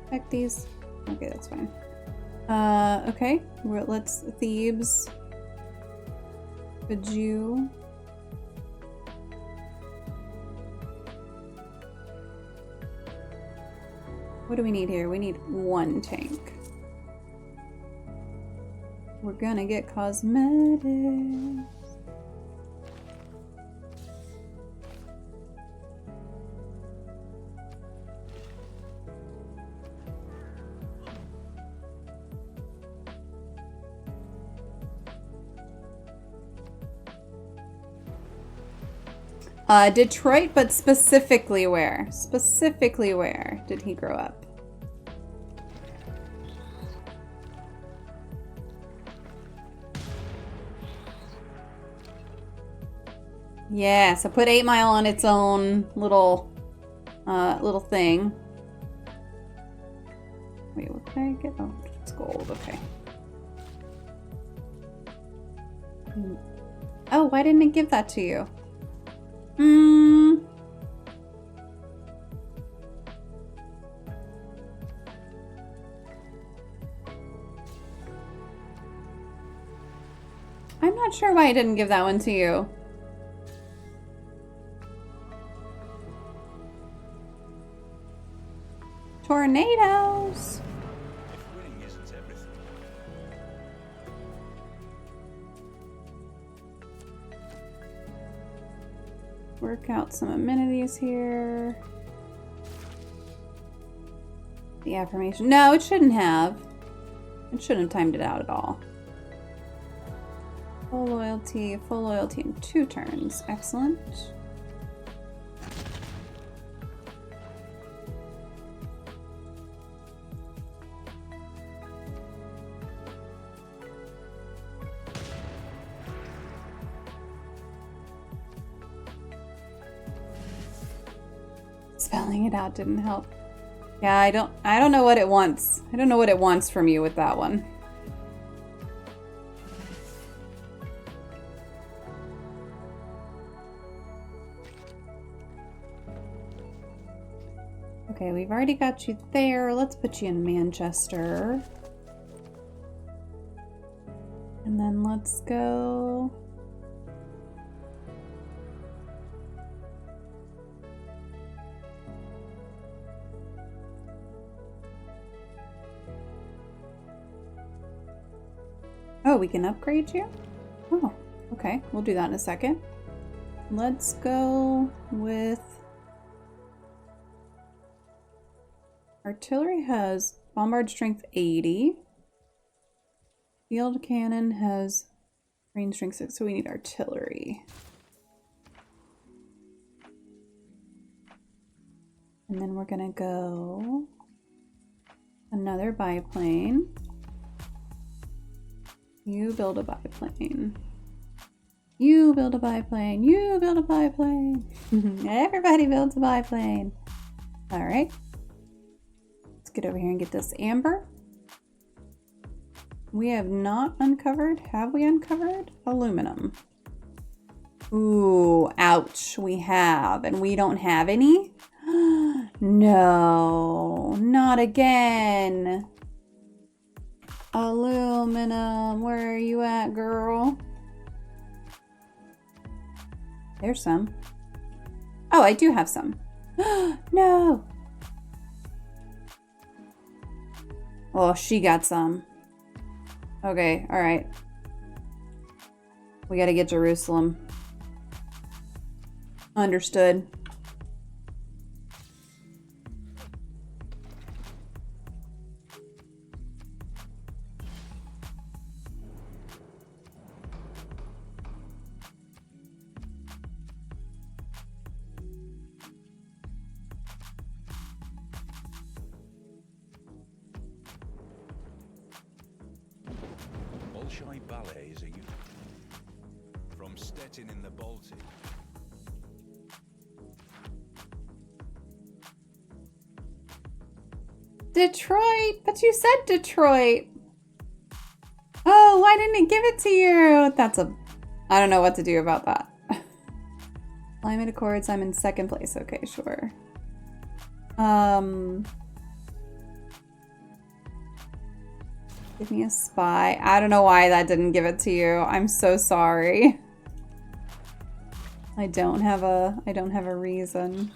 Check these. Okay, that's fine. Okay. Let's Thebes. Could you? What do we need here? We need one tank. We're gonna get cosmetics. Detroit, but specifically where? Specifically where did he grow up? Yeah, so put 8 Mile on its own little thing. Wait, what can I get? Oh, it's gold, okay. Oh, why didn't it give that to you? I'm not sure why I didn't give that one to you. Tornadoes! if winning isn't everything. Work out some amenities here. The affirmation. No, it shouldn't have. It shouldn't have timed it out at all. Full loyalty in 2 turns. Excellent. Spelling it out didn't help. Yeah, I don't know what it wants. I don't know what it wants from you with that one. Okay, we've already got you there. Let's put you in Manchester. And And then let's go. Oh, we can upgrade you? Oh, okay. We'll do that in a second. Let's go with... Artillery has bombard strength 80. Field cannon has range strength 6, so we need artillery. And then we're gonna go another biplane. You build a biplane. You build a biplane. You build a biplane. Everybody builds a biplane. All right. Let's get over here and get this amber. We have not uncovered. Have we uncovered? Aluminum. Ooh, ouch. We have. And we don't have any? No, not again. Aluminum, where are you at, girl? There's some. Oh, I do have some. No. Oh, she got some. Okay, all right. We gotta get Jerusalem. Understood. Bolshoi Ballet is a unit from Stettin in the Baltic. Detroit, but you said Detroit. Oh, why didn't it give it to you? I don't know what to do about that. Climate Accords, I'm in second place. Okay, sure. Give me a spy. I don't know why that didn't give it to you. I'm so sorry. I don't have a reason.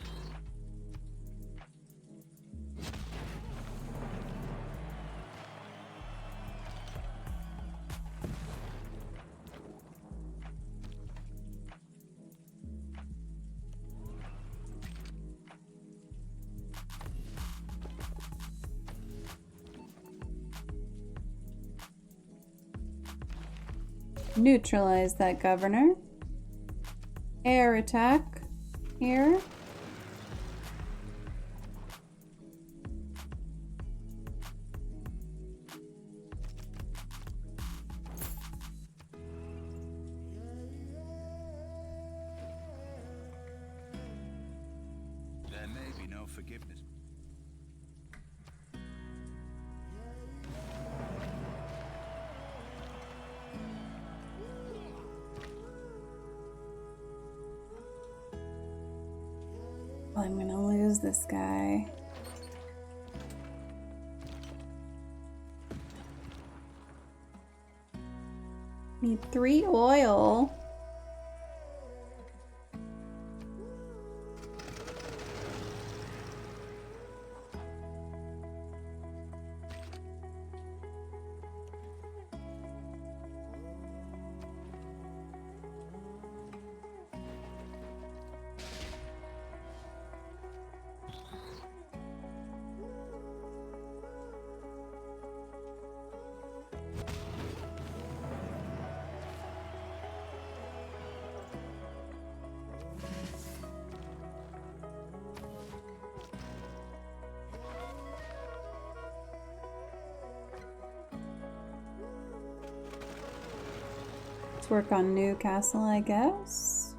Neutralize that governor. Air attack here. There may be no forgiveness. I'm gonna lose this guy. Need 3 oil. Let's work on Newcastle, I guess.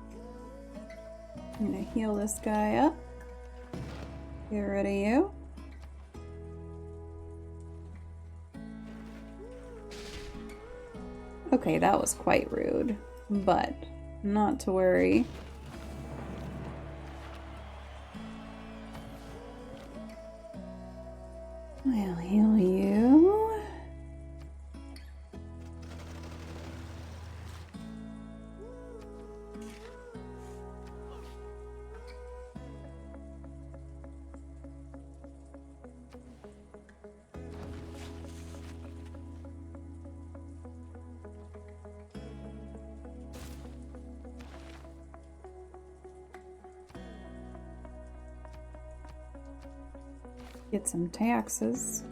I'm gonna heal this guy up. Get rid of you. Okay, that was quite rude, but not to worry. I'll heal you. Get some taxes.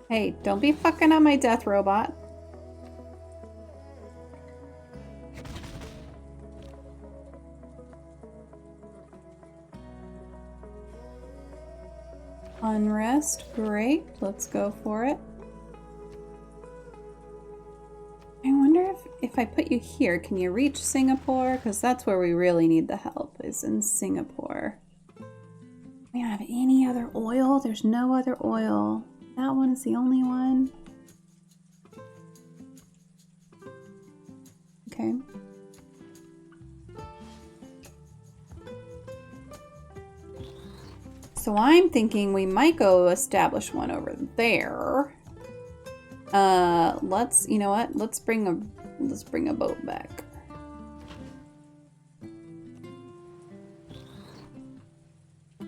Hey, don't be fucking on my death robot. Unrest, great. Let's go for it. I wonder if I put you here, can you reach Singapore? Because that's where we really need the help, is in Singapore. We don't have any other oil. There's no other oil. That one is the only one. Okay. So I'm thinking we might go establish one over there. You know what? Let's bring a boat back.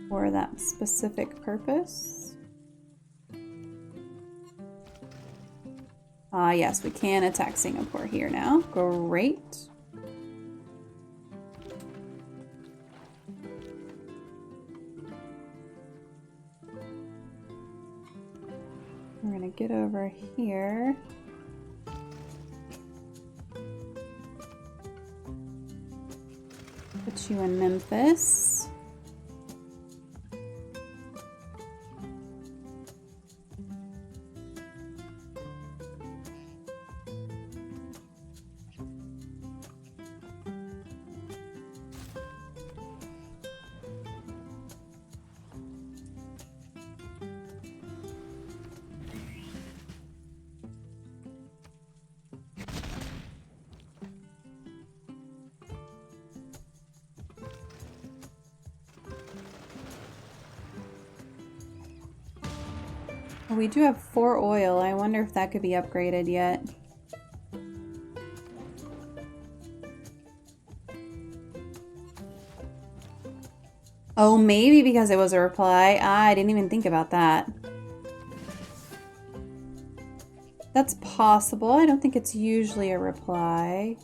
For that specific purpose. Ah, yes, we can attack Singapore here now. Great. We're gonna get over here. Put you in Memphis. We do have 4 oil. I wonder if that could be upgraded yet. Oh, maybe because it was a reply. Ah, I didn't even think about that. That's possible. I don't think it's usually a reply.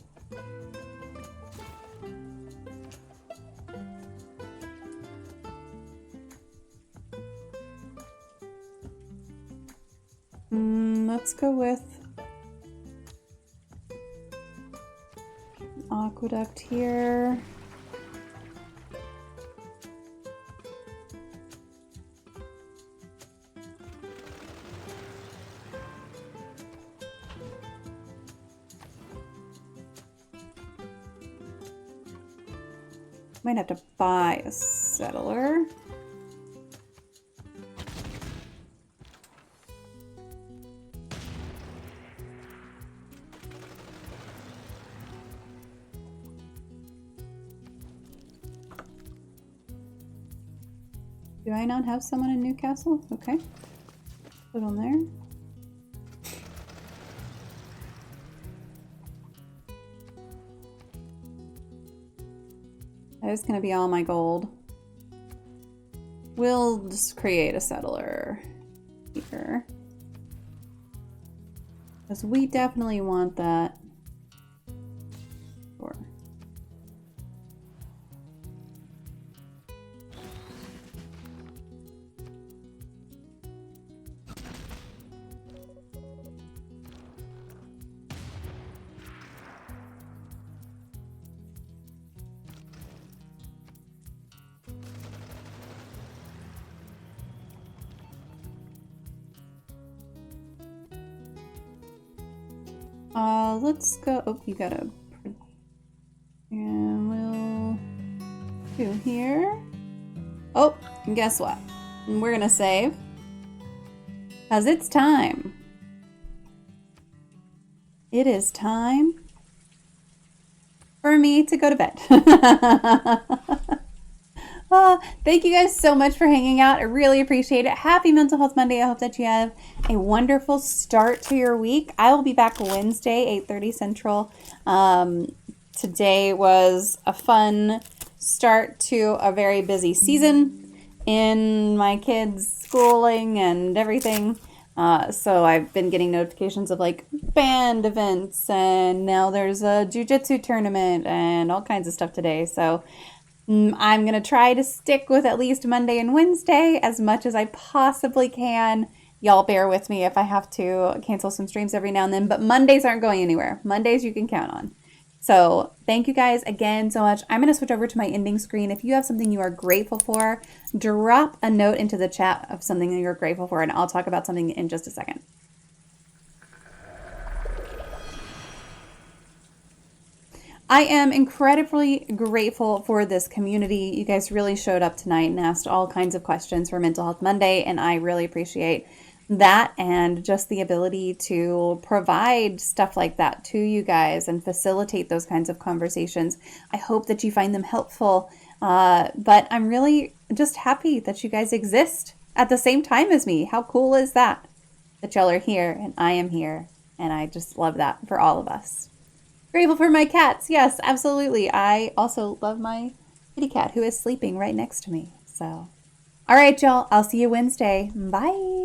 Let's go with aqueduct here. Might have to buy a settler. Do I not have someone in Newcastle? Okay. Put on there. That is going to be all my gold. We'll just create a settler here. Because we definitely want that. Sure. Let's go. Oh, you gotta. And we'll do here. Oh, and guess what? We're gonna save. Because it's time. It is time for me to go to bed. Thank you guys so much for hanging out. I really appreciate it. Happy Mental Health Monday. I hope that you have a wonderful start to your week. I will be back Wednesday, 8:30 Central. Today was a fun start to a very busy season in my kids' schooling and everything. So I've been getting notifications of like band events, and now there's a jiu-jitsu tournament and all kinds of stuff today. So I'm going to try to stick with at least Monday and Wednesday as much as I possibly can. Y'all bear with me if I have to cancel some streams every now and then, but Mondays aren't going anywhere. Mondays you can count on. So thank you guys again so much. I'm going to switch over to my ending screen. If you have something you are grateful for, drop a note into the chat of something that you're grateful for, and I'll talk about something in just a second. I am incredibly grateful for this community. You guys really showed up tonight and asked all kinds of questions for Mental Health Monday, and I really appreciate that and just the ability to provide stuff like that to you guys and facilitate those kinds of conversations. I hope that you find them helpful, but I'm really just happy that you guys exist at the same time as me. How cool is that? That y'all are here and I am here, and I just love that for all of us. Grateful for my cats. Yes, absolutely. I also love my kitty cat who is sleeping right next to me. So, all right, y'all. I'll see you Wednesday. Bye.